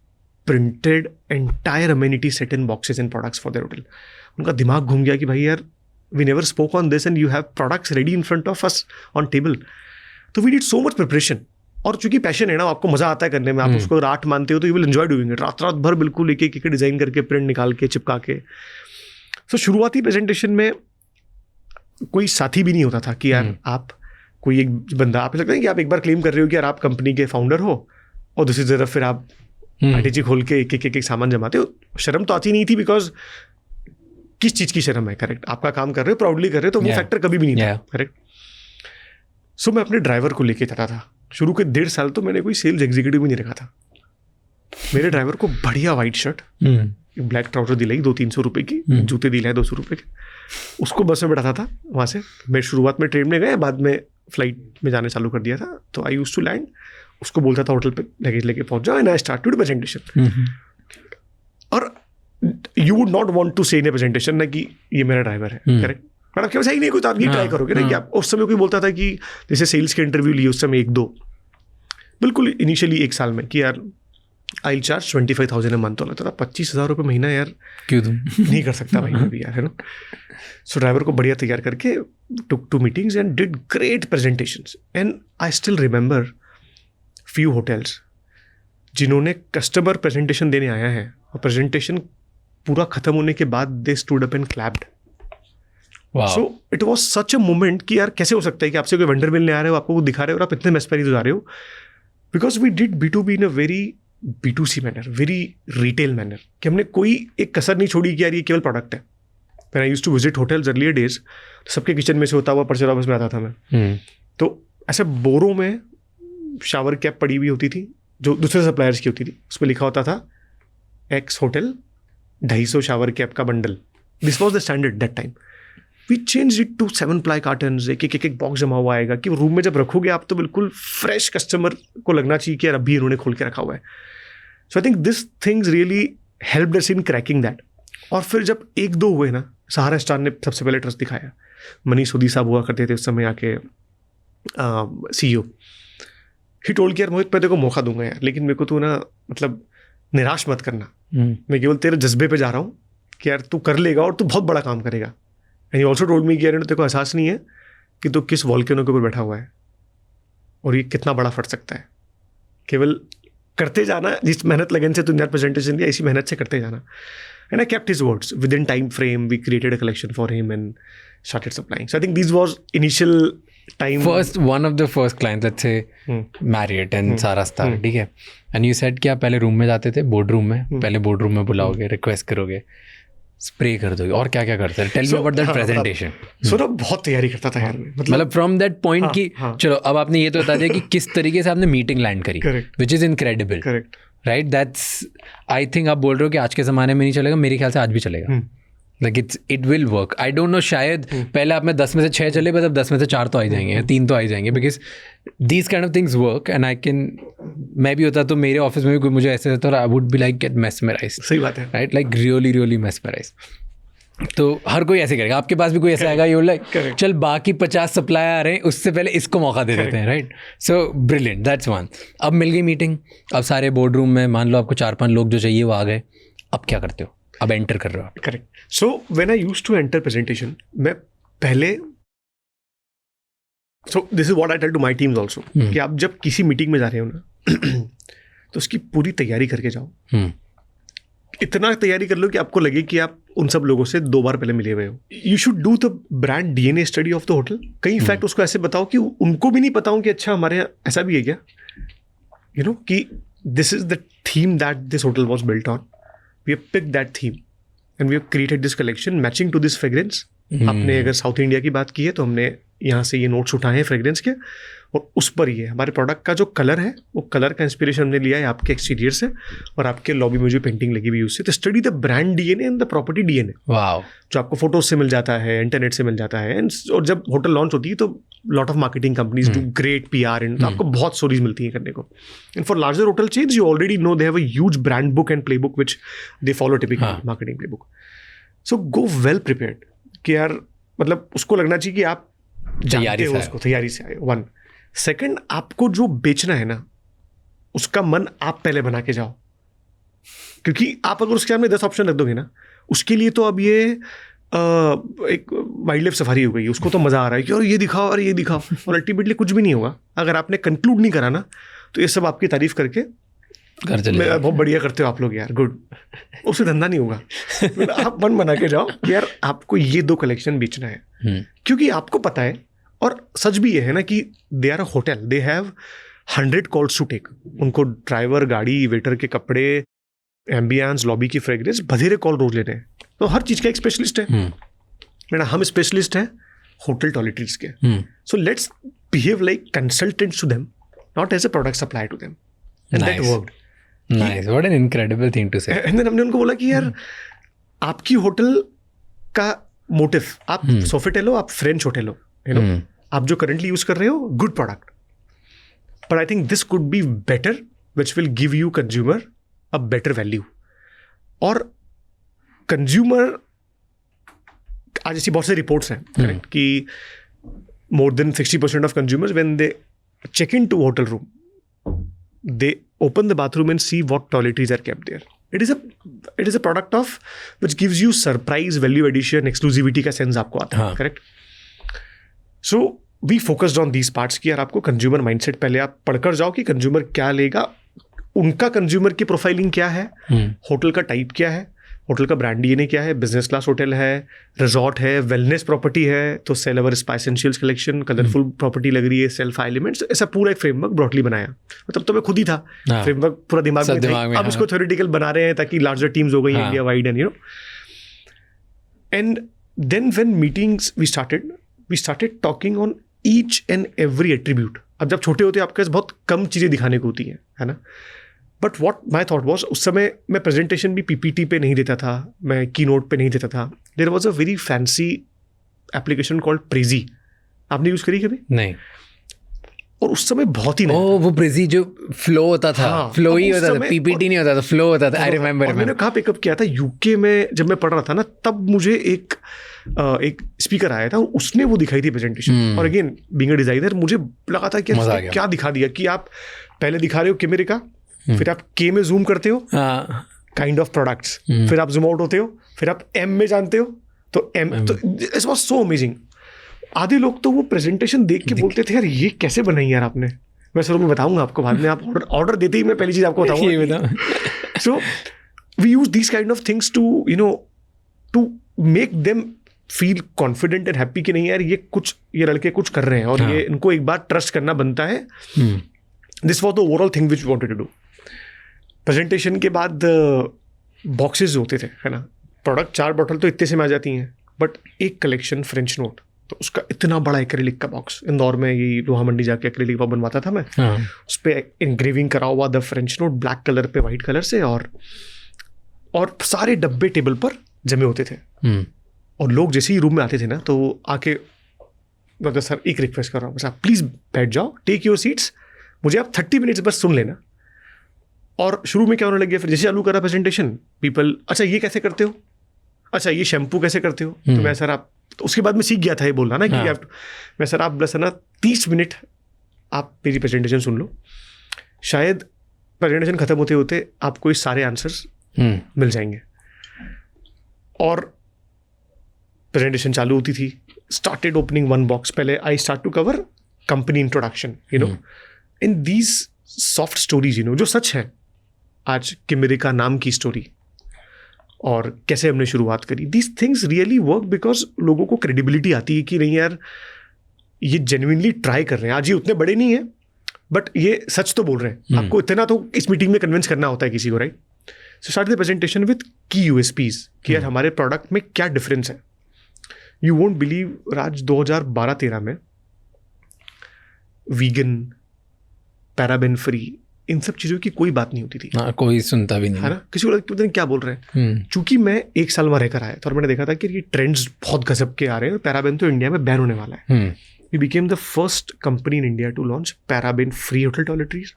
printed entire amenity set in boxes and products for their hotel. उनका दिमाग घूम गया कि भाई यार we never spoke on this and you have products ready in front of us on table. तो we did so much preparation. और चूंकि पैशन है ना, आपको मजा आता है करने में, आप उसको रात मानते हो तो you will enjoy doing it. रात भर बिल्कुल एक डिजाइन करके, प्रिंट निकाल के, चिपका के. सो शुरुआती प्रेजेंटेशन में कोई साथी भी नहीं होता था कि यार आप कोई एक बंदा, आप लगता है कि आप एक बार क्लेम कर रहे हो कि यार आप कंपनी के फाउंडर हो, और दूसरी तरफ फिर आप आईटीजी खोल के एक सामान जमाते हो. शर्म तो आती नहीं थी, बिकॉज किस चीज़ की शर्म है? करेक्ट. आपका काम कर रहे हो, प्राउडली कर रहे हो, तो वो फैक्टर कभी भी नहीं था. करेक्ट. सो मैं अपने ड्राइवर को लेके जाता था. शुरू के 1.5 साल तो मैंने कोई सेल्स एग्जीक्यूटिव भी नहीं रखा था. मेरे ड्राइवर को बढ़िया वाइट शर्ट, ब्लैक ट्राउजर दिलाई 200-300 रुपए की, जूते दिलाए 200 रुपए के, उसको बस में बैठाता था. वहाँ से मैं शुरुआत में ट्रेन में गया, बाद में फ्लाइट में जाने चालू कर दिया था. तो आई यूज्ड टू लैंड, उसको बोलता था होटल पे लगेज लेके पहुंच जाओ, एंड आई स्टार्टेड प्रेजेंटेशन. और you would not want to say in A presentation ना कि ये मेरा ड्राइवर है. करेक्ट. बट आपके पास है ही नहीं कुछ, आप ये ट्राई करोगे ना कि आप उस समय कोई बोलता था कि जैसे सेल्स के इंटरव्यू लिए उस समय 1-2 बिल्कुल इनिशियली 1 साल में कि यार I will charge 25,000 a month, तो लगता था 25,000 रुपये महीना यार क्यों तुम नहीं कर सकता भाई मैं भी यार, है ना. सो ड्राइवर को बढ़िया तैयार करके took 2 meetings and did great presentations. And I still remember few hotels जिन्होंने कस्टमर प्रेजेंटेशन देने आया है और प्रेजेंटेशन पूरा खत्म होने के बाद they stood up and clapped. So it was such a moment कि यार कैसे हो सकता है कि आपसे कोई वेंडर मिलने आ रहे हो, आपको वो दिखा रहे हो और आप इतने मेस्पराइज हो जा रहे हो, because we did B2B in a very B2C manner, very retail manner, कि हमने कोई एक कसर नहीं छोड़ी कि यार ये केवल प्रोडक्ट है. When I used to visit hotels earlier days, सबके किचन में से होता हुआ पर्चर ऑफिस में आता था मैं. तो ऐसे बोरों में शावर कैप पड़ी हुई होती थी जो दूसरे सप्लायर्स की होती थी, उस पर लिखा होता था एक्स होटल 250 शावर कैप का bundle. This was the standard that time. We change it to 7 ply cartons, एक बॉक्स जमा हुआ आएगा कि रूम में जब रखोगे आप तो बिल्कुल फ्रेश कस्टमर को लगना चाहिए कि यार अभी इन्होंने खोल के रखा हुआ है. So I think this things really helped us in cracking that. और फिर जब 1-2 हुए ना, सहारा स्टार ने सबसे पहले ट्रस्ट दिखाया. मनीष सोदी साहब हुआ करते थे उस समय आके CEO. ही टोल्ड कि यार मोहित मैं तेरे को मौका दूंगा यार, लेकिन मेरे को तू ना मतलब निराश मत करना. मैं केवल तेरे जज्बे पे जा रहा हूँ कि यार तू कर लेगा और तू बहुत बड़ा काम करेगा. And he also told me कि यार तेरे को एहसास नहीं है कि तू किस वॉल्केनो के ऊपर बैठा हुआ है और ये कितना बड़ा फट सकता है. केवल करते जाना, जिस मेहनत लगन से तूने प्रेजेंटेशन दिया इसी मेहनत से करते जाना. And I kept his words. Within time frame, we created a collection for him and started supplying. So I think these was initial time. One of the first clients, let's say Marriott and Sara Star, ठीक है. And you said कि आप पहले room में जाते थे, board room में, पहले बोर्ड रूम में बुलाओगे, रिक्वेस्ट करोगे, स्प्रे कर दोगे और क्या क्या करते हैं. Tell me about that presentation. So ना बहुत तैयारी करता था यार. मतलब फ्रॉम दैट पॉइंट कि चलो अब आपने ये तो बता दिया कि किस तरीके से आपने मीटिंग लैंड करी, which is incredible. Correct. Right, that's I think आप बोल रहे हो कि आज के ज़माने में नहीं चलेगा, मेरे ख्याल से आज भी चलेगा. Like it will work. I don't no, शायद पहले आप में 10 में से 6 चले, बस अब 10 में से 4 तो आ जाएंगे, 3 तो आ जाएंगे, because these kind of things work. And I can, मैं भी होता तो मेरे ऑफिस में भी कोई मुझे ऐसे होता और I would be like get mesmerised. सही बात है. Right, like really really mesmerised. तो हर कोई ऐसे करेगा. आपके पास भी कोई ऐसा आएगा, यू लाइक चल बाकी 50 सप्लायर आ रहे हैं, उससे पहले इसको मौका दे देते हैं. Right. So brilliant, that's one. अब मिल गई मीटिंग, अब सारे बोर्ड रूम में मान लो आपको 4-5 लोग जो चाहिए वो आ गए. अब क्या करते हो? अब एंटर कर रहे हो आप. Correct. So when I used to enter presentation, मैं पहले, so this is what I tell to my teams also, कि आप जब किसी मीटिंग में जा रहे हो ना तो उसकी पूरी तैयारी करके जाओ. इतना तैयारी कर लो कि आपको लगे कि आप उन सब लोगों से 2 बार पहले मिले हुए हो. You should do the brand DNA study of the hotel. कई फैक्ट उसको ऐसे बताओ कि उनको भी नहीं पता हो कि अच्छा हमारे यहाँ ऐसा भी है क्या, यू नो, कि this is the theme that this hotel was built on. We have picked that theme and we have created this collection matching to this fragrance. आपने अगर साउथ इंडिया की बात की है तो हमने यहाँ से ये नोट्स उठाए हैं फ्रेग्रेंस के, और उस पर ये हमारे प्रोडक्ट का जो कलर है वो कलर का इंस्पिरेशन हमने लिया है आपके एक्सटीरियर से, और आपके लॉबी में जो पेंटिंग लगी हुई उससे. तो study the brand DNA and the property DNA. Wow. जो आपको फोटोज से मिल जाता है, इंटरनेट से मिल जाता है. एंड और जब होटल लॉन्च होती है तो lot of marketing companies do great PR and आपको बहुत स्टोरीज मिलती हैं करने को. And for larger hotel chains you already know they have a huge brand book and play book which they follow typical marketing play book. So go well prepared कि यार मतलब उसको लगना चाहिए कि आप जानते हो उसको, तैयारी से आए. 1 सेकंड, आपको जो बेचना है ना उसका मन आप पहले बना के जाओ, क्योंकि आप अगर उसके सामने 10 ऑप्शन रख दोगे ना, उसके लिए तो अब ये एक वाइल्ड लाइफ सफारी हो गई, उसको तो मजा आ रहा है कि और ये दिखाओ और ये दिखाओ, और अल्टीमेटली कुछ भी नहीं होगा. अगर आपने कंक्लूड नहीं करा ना तो ये सब आपकी तारीफ करके घर चले, बहुत बढ़िया करते हो आप लोग यार, गुड, उससे धंधा नहीं होगा. आप मन बना के जाओ कि यार आपको ये 2 कलेक्शन बेचना है, क्योंकि आपको पता है, और सच भी ये है ना कि they are a hotel, they have 100 calls to take. उनको ड्राइवर, गाड़ी, वेटर के कपड़े, एम्बियंस, लॉबी की फ्रेग्रेंस, बधेरे कॉल रोज लेने हैं. तो हर चीज़ का एक स्पेशलिस्ट है. मेरा हम स्पेशलिस्ट हैं होटल टॉयलेटरीज के. So let's behave like consultants to them, not as a product supply to them. And that worked. Nice, what an incredible thing to say. And then हमने उनको बोला कि यार आपकी होटल का मोटिव, आप सोफिटेल हो, आप फ्रेंच होटल हो, यू नो, आप जो करंटली यूज कर रहे हो, good product, but I think this could be better which will give you consumer a better value. और कंज्यूमर आज ऐसी बहुत सारी रिपोर्ट्स हैं करेक्ट कि more than 60% of consumers, when they check into a hotel room, they open the bathroom and see what toiletries are kept there. It is a product of which gives you surprise, value addition, exclusivity का sense आपको आता है, correct? So we focused on these parts कि यार आपको consumer mindset पहले आप पढ़कर जाओ कि consumer क्या लेगा, उनका consumer की profiling क्या है, होटल का टाइप क्या है, होटल का ब्रांड डीएनए क्या है, बिजनेस क्लास होटल है, रिजॉर्ट है, वेलनेस प्रॉपर्टी है, तो सेल अवर spa essentials collection, colourful property लग रही है, सेल्फ एलिमेंट्स, ऐसा पूरा एक फ्रेमवर्क ब्रॉडली बनाया। तब तो मैं खुद ही था, फ्रेमवर्क पूरा दिमाग में था, अब इसको थ्योरेटिकल बना रहे हैं ताकि लार्जर टीम्स हो गई India wide and and then when meetings we started talking on each and every attribute. अब जब छोटे होते हैं आपके पास बहुत कम चीज़ें दिखाने को होती हैं, है ना। But what my thought was, उस समय मैं प्रेजेंटेशन भी पीपीटी पे नहीं देता था, मैं की नोट पे नहीं देता था। There was a very fancy application called Prezi. आपने यूज़ करी कभी? नहीं। और उस समय बहुत ही वो प्रेजी जो फ्लो होता था, फ्लो ही होता था, पीपीटी नहीं होता था, फ्लो होता था। I remember. मैंने कहाँ पिकअप किया था, यूके में जब मैं पढ़ रहा था ना, तब मुझे एक स्पीकर आया था, उसने वो दिखाई थी प्रेजेंटेशन। और अगेन बीइंग अ डिजाइनर मुझे लगा था कि क्या दिखा दिया कि आप पहले दिखा रहे हो कैमरे का, फिर आप के में जूम करते हो, काइंड ऑफ प्रोडक्ट्स, फिर आप जूम आउट होते हो, फिर आप एम में जानते हो, तो एम, तो इट वाज सो अमेजिंग। आधे लोग तो वो प्रेजेंटेशन देख के बोलते थे यार ये कैसे बनाई यार आपने। मैं शुरू में बताऊंगा आपको, बाद में आप ऑर्डर देते ही मैं पहली चीज आपको बताऊंगा। So we use this kind of things to to make them feel confident and happy कि नहीं यार ये लड़के कुछ कर रहे हैं और ये इनको एक बार ट्रस्ट करना बनता है। This was the overall thing which we wanted to do. Presentation के बाद बॉक्सेस होते थे, है ना, प्रोडक्ट 4 बॉटल तो इतने से में आ जाती हैं, बट एक कलेक्शन फ्रेंच नोट, तो उसका इतना बड़ा एक्रेलिक का बॉक्स, इंदौर में ये लोहा मंडी जाके एक्रेलिक का बनवाता था मैं, उस पर इनग्रेविंग करा हुआ the French note black colour पे वाइट कलर से, और सारे डब्बे टेबल पर जमे होते थे। और लोग जैसे ही रूम में आते थे ना, तो आके मतलब सर एक रिक्वेस्ट कर रहा हूँ, बस आप प्लीज़ बैठ जाओ, टेक योर सीट्स, मुझे आप 30 मिनट्स बस सुन लेना। और शुरू में क्या होने लग गया, फिर जैसे चालू करा प्रेजेंटेशन, पीपल अच्छा ये कैसे करते हो, अच्छा ये शैम्पू कैसे करते हो, तो मैं सर आप, तो उसके बाद मैं सीख गया था ये बोलना ना कि मैं सर आप बस है ना 30 मिनट आप मेरी प्रेजेंटेशन सुन लो, शायद प्रेजेंटेशन खत्म होते होते आपको ये सारे आंसर्स मिल जाएंगे। और प्रेजेंटेशन चालू होती थी, स्टार्टेड ओपनिंग वन बॉक्स। पहले I start to cover company introduction, in these soft stories, जो सच है, आज किमेरिका नाम की स्टोरी और कैसे हमने शुरुआत करी, these things really work because लोगों को क्रेडिबिलिटी आती है कि नहीं यार ये जेन्युइनली ट्राई कर रहे हैं। आज ये उतने बड़े नहीं है बट ये सच तो बोल रहे हैं। आपको इतना तो इस मीटिंग में कन्विंस करना होता है किसी को, right. So start the presentation with की यूएसपीज कि यार हमारे प्रोडक्ट में क्या डिफरेंस है। यू वोंट बिलीव राज, 2012-13 में वीगन, पैराबेन फ्री, इन सब चीज़ों की कोई बात नहीं होती थी। कोई सुनता भी नहीं, है ना, किसी को लगता नहीं क्या बोल रहे हैं। चूंकि मैं 1 साल वहाँ रहकर आया था और मैंने देखा था कि ये ट्रेंड्स बहुत गजब के आ रहे हैं और पैराबेन तो इंडिया में बैन होने वाला है। We became the first company in India to launch paraben free hotel toiletries,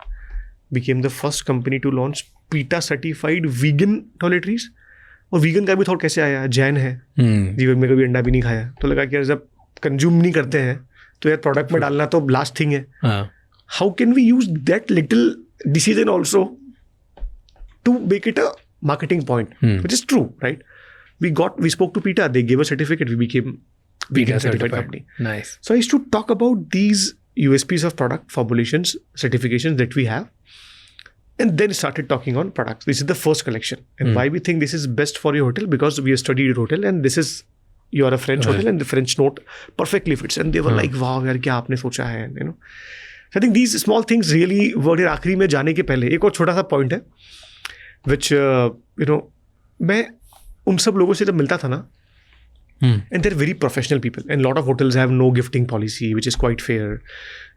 became the first company to launch PETA certified vegan toiletries. और वीगन का भी थॉट कैसे आया, जैन है, जीवन में कभी अंडा भी नहीं खाया, तो लगा कि यार जब कंज्यूम नहीं करते हैं तो यार प्रोडक्ट में डालना तो लास्ट थिंग है। How can we use that little decision also to make it a marketing point, which is true, right? We spoke to PETA, they gave a certificate, we became PETA certified company. Nice. So I used to talk about these USPs of product formulations, certifications that we have, and then started talking on products. This is the first collection, and why we think this is best for your hotel, because we have studied your hotel, and this is, you are a French hotel, and the French note perfectly fits, and they were like, wow यार क्या आपने सोचा है, I think these small things really work. आखिरी में जाने के पहले एक और छोटा सा पॉइंट है which मैं उन सब लोगों से जब मिलता था ना, and they're very professional people, and lot of hotels have no gifting policy which is quite fair,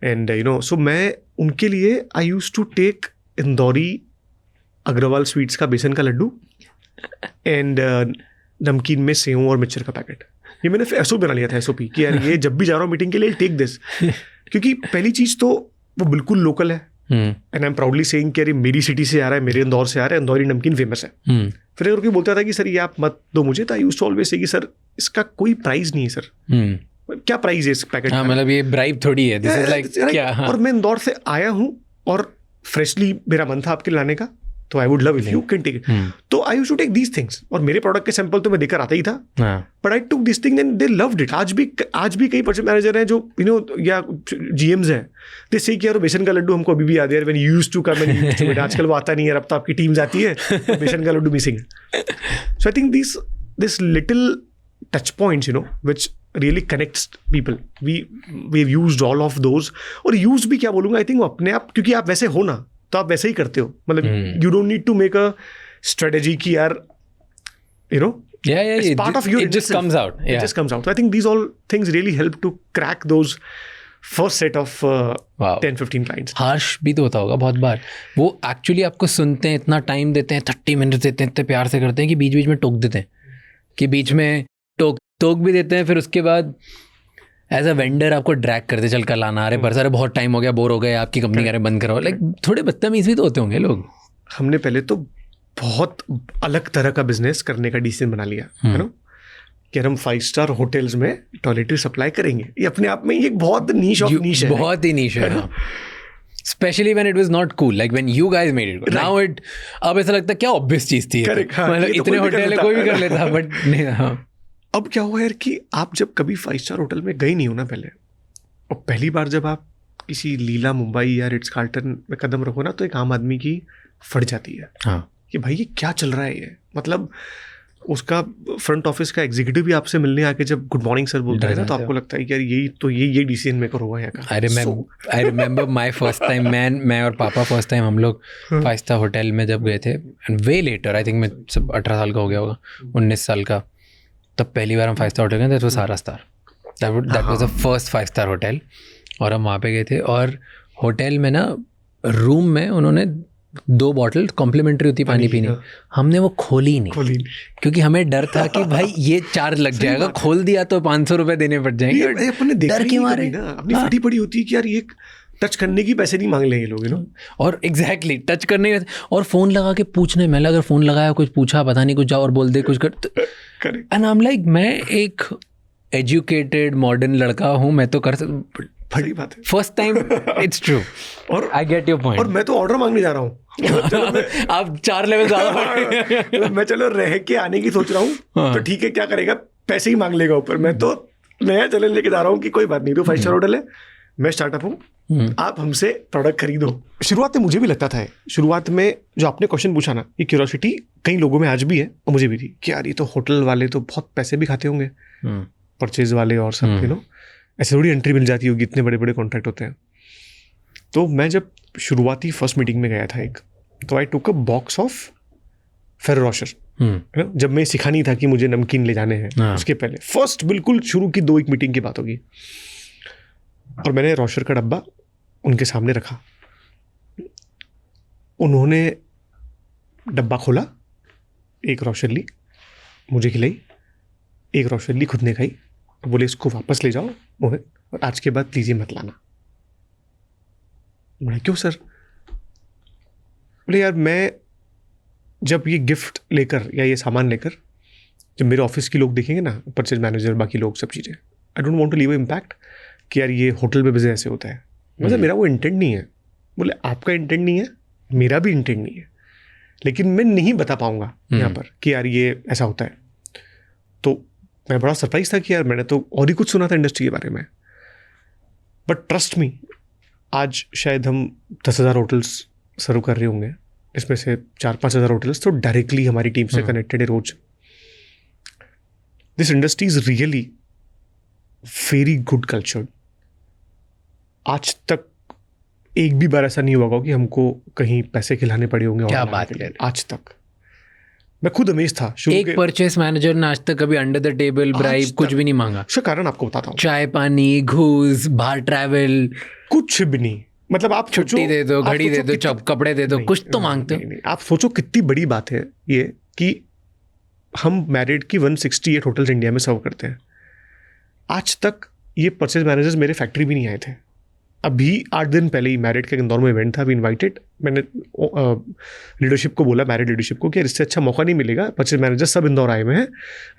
and so मैं उनके लिए I used to take Indori Agrawal sweets का बेसन का लड्डू and नमकीन में सेव और मिक्सचर का पैकेट। ये मैंने एसओपी बना लिया था, एसओपी कि यार ये जब भी जा रहा हूँ मीटिंग के लिए टेक दिस, क्योंकि पहली चीज़ तो वो बिल्कुल लोकल है, and I M proudly saying कि अरे मेरी सिटी से आ रहा है, मेरे इंदौर से आ रहा है, इंदौरी नमकीन फेमस है। फिर अगर कोई बोलता था कि सर ये आप मत दो मुझे, तो I used to always say कि सर इसका कोई प्राइस नहीं है सर, क्या प्राइस है इस पैकेट का? मतलब ये ब्राइब थोड़ी है, दिस इज लाइक क्या? और मैं इंदौर से आया हूँ और फ्रेशली मेरा मन था आपके लाने का, तो I would love if you can take it. तो I used to take these things, और मेरे प्रोडक्ट के सैंपल तो मैं देकर आता ही था, but I took this thing and they loved it. आज भी कई परचेज मैनेजर हैं जो यू नो या जीएम्स हैं, दे से कि यार बेसन का लड्डू हमको अभी भी याद है, when you used to come and आजकल वो आता नहीं है, अब तो आपकी टीम जाती है, तो बेसन का लड्डू मिसिंग है। So I think this little touch points, you know, which really connects people. We've used all of those. और use भी क्या बोलूँगा, I think वो अपने आप, क्योंकि आप वैसे हो ना, तो आप वैसे ही करते हो, मतलब you don't need to make a strategy कि यार, you know, it's part of you. It just comes out. It just comes out. So I think these all things really help to crack those first set of 10-15 clients. Harsh भी तो होता होगा बहुत बार, वो actually आपको सुनते हैं, इतना टाइम देते हैं, 30 मिनट देते हैं, इतने प्यार से करते हैं कि बीच बीच में टोक देते हैं, कि बीच में टोक भी देते हैं, फिर उसके बाद एज अ वेंडर आपको ड्रैग करते, चल कर लाना, अरे पर सर बहुत टाइम हो गया, बोर हो गए, आपकी कंपनी करें बंद करो, लाइक थोड़े बदतमीज भी तो होते होंगे लोग। हमने पहले तो बहुत अलग तरह का बिजनेस करने का डिसीजन बना लिया, है ना, कि हम 5 स्टार होटल्स में टॉयलेटरी सप्लाई करेंगे। ये अपने आप में ये बहुत नीश ऑफ नीश है, बहुत ही नीश है, specially when it was not cool, like when you guys made it, now it, अब ऐसा लगता है क्या ऑब्वियस चीज थी, मतलब इतने होटल है कोई भी कर लेता, बट नहीं। अब क्या हुआ यार कि आप जब कभी 5 स्टार होटल में गए नहीं हो ना पहले, और पहली बार जब आप किसी लीला मुंबई या रिट्स कार्ल्टन में कदम रखो ना, तो एक आम आदमी की फट जाती है। हाँ, कि भाई ये क्या चल रहा है, ये मतलब उसका फ्रंट ऑफिस का एग्जीक्यूटिव भी आपसे मिलने आके जब गुड मॉर्निंग सर बोलता है ना, तो आपको लगता है कि यार यही तो ये डिसीजन मेकर होगा यहाँ का। I remember my first time, मैं और पापा फर्स्ट टाइम हम लोग 5 स्टार होटल में जब गए थे, and way later, I think मैं सब 18 साल का हो गया होगा, 19 साल का, तब पहली बार हम 5 स्टार होटल गए, दैट वाज सारा star, that was the first 5 star hotel. और हम वहाँ पे गए थे, और होटल में ना रूम में उन्होंने 2 बॉटल कॉम्प्लीमेंट्री होती पानी पीने, हमने वो खोली नहीं, क्योंकि हमें डर था कि भाई ये चार्ज लग जाएगा, खोल दिया तो 500 रुपये देने पड़ जाएंगे, अपने डर के मारे अपनी फटी पड़ी होती है कि यार ये टच करने की पैसे नहीं मांग लेंगे लोग, यू नो। और एग्जैक्टली टच करने, और फोन लगा के पूछने में, अगर फोन लगाया कुछ पूछा, पता नहीं कुछ जाओ और बोल दे कुछ कर, एंड आई एम लाइक, मैं एक एजुकेटेड मॉडर्न लड़का हूँ, मैं तो कर सकता, बड़ी बात है, फर्स्ट टाइम, इट्स ट्रू, और आई गेट योर पॉइंट। और मैं तो ऑर्डर मांगने जा रहा हूँ आप 4 लेवल ज्यादा मैं चलो रह के आने की सोच रहा हूँ, तो ठीक है, क्या करेगा, पैसे ही मांग लेगा ऊपर, मैं तो नया चैलेंज लेके जा रहा हूँ कि कोई बात नहीं, तो 5 स्टार होटल है, मैं स्टार्टअप हूँ, आप हमसे प्रोडक्ट खरीदो। शुरुआत में मुझे भी लगता था, शुरुआत में जो आपने क्वेश्चन पूछा ना, ये क्यूरियोसिटी कई लोगों में आज भी है, और मुझे भी थी कि यार ये तो होटल वाले तो बहुत पैसे भी खाते होंगे, परचेज वाले और सब, यू नो, ऐसे थोड़ी एंट्री मिल जाती होगी, इतने बड़े बड़े कॉन्ट्रैक्ट होते हैं। तो मैं जब शुरुआती फर्स्ट मीटिंग में गया था एक, तो I took a box of Ferrero Rocher, जब मैं सिखा नहीं था कि मुझे नमकीन ले जाने हैं, उसके पहले फर्स्ट बिल्कुल शुरू की 2-1 मीटिंग की बात होगी, और मैंने रोशर का डब्बा उनके सामने रखा, उन्होंने डब्बा खोला, एक रोशर ली, मुझे खिलाई, एक रोशर ली, खुद ने खाई, बोले इसको वापस ले जाओ मोहित, और आज के बाद प्लीज ये मत लाना। बोले क्यों सर? बोले यार मैं जब ये गिफ्ट लेकर या ये सामान लेकर जब मेरे ऑफिस के लोग देखेंगे ना, परचेज मैनेजर, बाकी लोग, सब चीज़ें, I don't want to leave impact कि यार ये होटल में बिजनेस ऐसे होता है, मतलब मेरा वो इंटेंट नहीं है। बोले आपका इंटेंट नहीं है, मेरा भी इंटेंट नहीं है, लेकिन मैं नहीं बता पाऊंगा यहाँ पर कि यार ये ऐसा होता है। तो मैं बड़ा सरप्राइज था कि यार मैंने तो और ही कुछ सुना था इंडस्ट्री के बारे में, बट ट्रस्ट मी, आज शायद हम 10,000 होटल्स सर्व कर रहे होंगे, इसमें से 4-5 हज़ार होटल्स तो डायरेक्टली हमारी टीम से कनेक्टेड है रोज। This industry is really very good cultured. आज तक एक भी बार ऐसा नहीं हुआ होगा कि हमको कहीं पैसे खिलाने पड़े होंगे। क्या बात है, आज तक मैं खुद अमेज था। एक परचेस मैनेजर ने आज तक कभी अंडर द टेबल ब्राइब कुछ भी नहीं मांगा। उसका कारण आपको बताता हूँ, चाय पानी, घूस, बाहर ट्रैवल, कुछ भी नहीं। मतलब आप छुट्टी दे दो, घड़ी दे दो, कपड़े दे दो, कुछ तो मांगते हो। आप सोचो कितनी बड़ी बात है ये कि हम मैरिड की 168 होटल्स इंडिया में सर्व करते हैं। आज तक ये परचेज मैनेजर्स मेरे फैक्ट्री भी नहीं आए थे, अभी 8 दिन पहले ही मैरिट का इंदौर में इवेंट था, अभी इन्वाइटेड, मैंने लीडरशिप को बोला, मैरिट लीडरशिप को, कि इससे अच्छा मौका नहीं मिलेगा, परचेज मैनेजर सब इंदौर आए हुए हैं,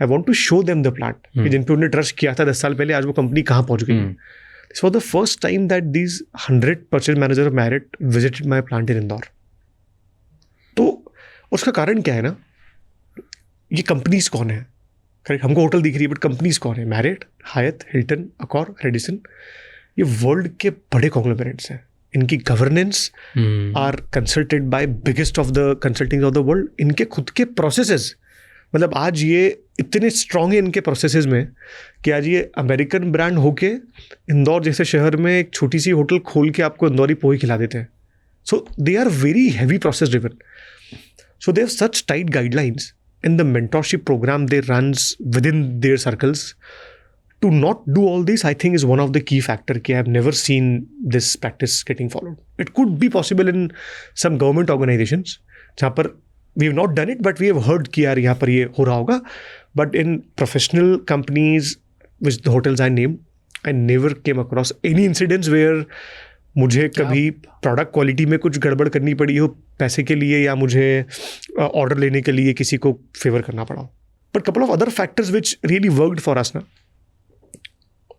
I want to show them the plant, कि जिन पे उन्होंने ट्रस्ट किया था 10 साल पहले, आज वो कंपनी कहाँ पहुंच गई है। This was the first time that these 100 purchase manager of merit visited my plant in Indore. तो उसका कारण क्या है ना, ये कंपनीज कौन है, करेक्ट, हमको होटल दिख रही है, बट कंपनीज कौन है? Marriott, Hyatt, Hilton, Accor, Radisson, ये वर्ल्ड के बड़े कॉन्ग्लोमरेट्स हैं। इनकी governance are consulted by biggest of the consulting of the world. इनके खुद के प्रोसेसेस, मतलब आज ये इतने स्ट्रांग है इनके प्रोसेसेस में कि आज ये अमेरिकन ब्रांड होके इंदौर जैसे शहर में एक छोटी सी होटल खोल के आपको इंदौरी पोहे खिला देते हैं। So they are very heavy process driven, so they have such tight guidelines in the mentorship program they runs within their circles. To not do all this, I think, is one of the key factor कि I have never seen this practice getting followed. It could be possible in some government organizations जहाँ पर we have not done it, but we have heard कि यार यहाँ पर ये हो रहा होगा. But in professional companies, which the hotels I named, I never came across any incidents where मुझे कभी प्रोडक्ट क्वालिटी में कुछ गड़बड़ करनी पड़ी हो पैसे के लिए, या मुझे ऑर्डर लेने के लिए किसी को फेवर करना पड़ा हो. But couple of other factors which really worked for us ना,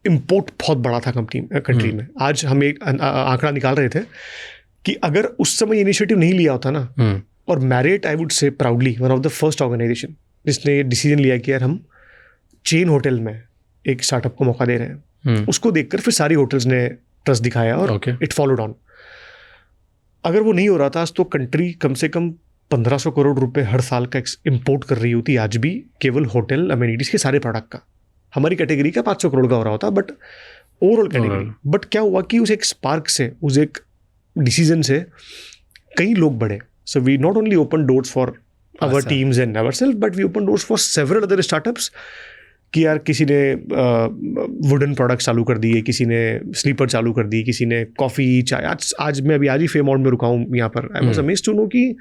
इम्पोर्ट बहुत बड़ा था कंट्री में. आज हम एक आंकड़ा निकाल रहे थे कि अगर उस समय इनिशिएटिव नहीं लिया होता ना, और Marriott I would say proudly one of the first organization जिसने ये डिसीजन लिया कि यार हम चेन होटल में एक स्टार्टअप को मौका दे रहे हैं, उसको देखकर फिर सारी होटल्स ने ट्रस्ट दिखाया और इट फॉलोड ऑन. अगर वो नहीं हो रहा था आज तो कंट्री कम से कम 1500 करोड़ रुपए हर साल का इंपोर्ट कर रही होती आज भी, केवल होटल अमेनिटीज के सारे प्रोडक्ट का. हमारी कैटेगरी का 500 करोड़ का हो रहा होता, बट ओवरऑल कैटेगरी. बट क्या हुआ कि उस एक स्पार्क से, उस एक डिसीजन से कई लोग बढ़े. So we not only open doors for our teams and ourself, but we open doors for several other startups. कि यार किसी ने वुडन प्रोडक्ट चालू कर दिए, किसी ने स्लीपर चालू कर दी, किसी ने कॉफ़ी, चाय. आज मैं अभी आज ही फेमॉन्ट में रुका हूँ यहाँ पर. I was amazed to know कि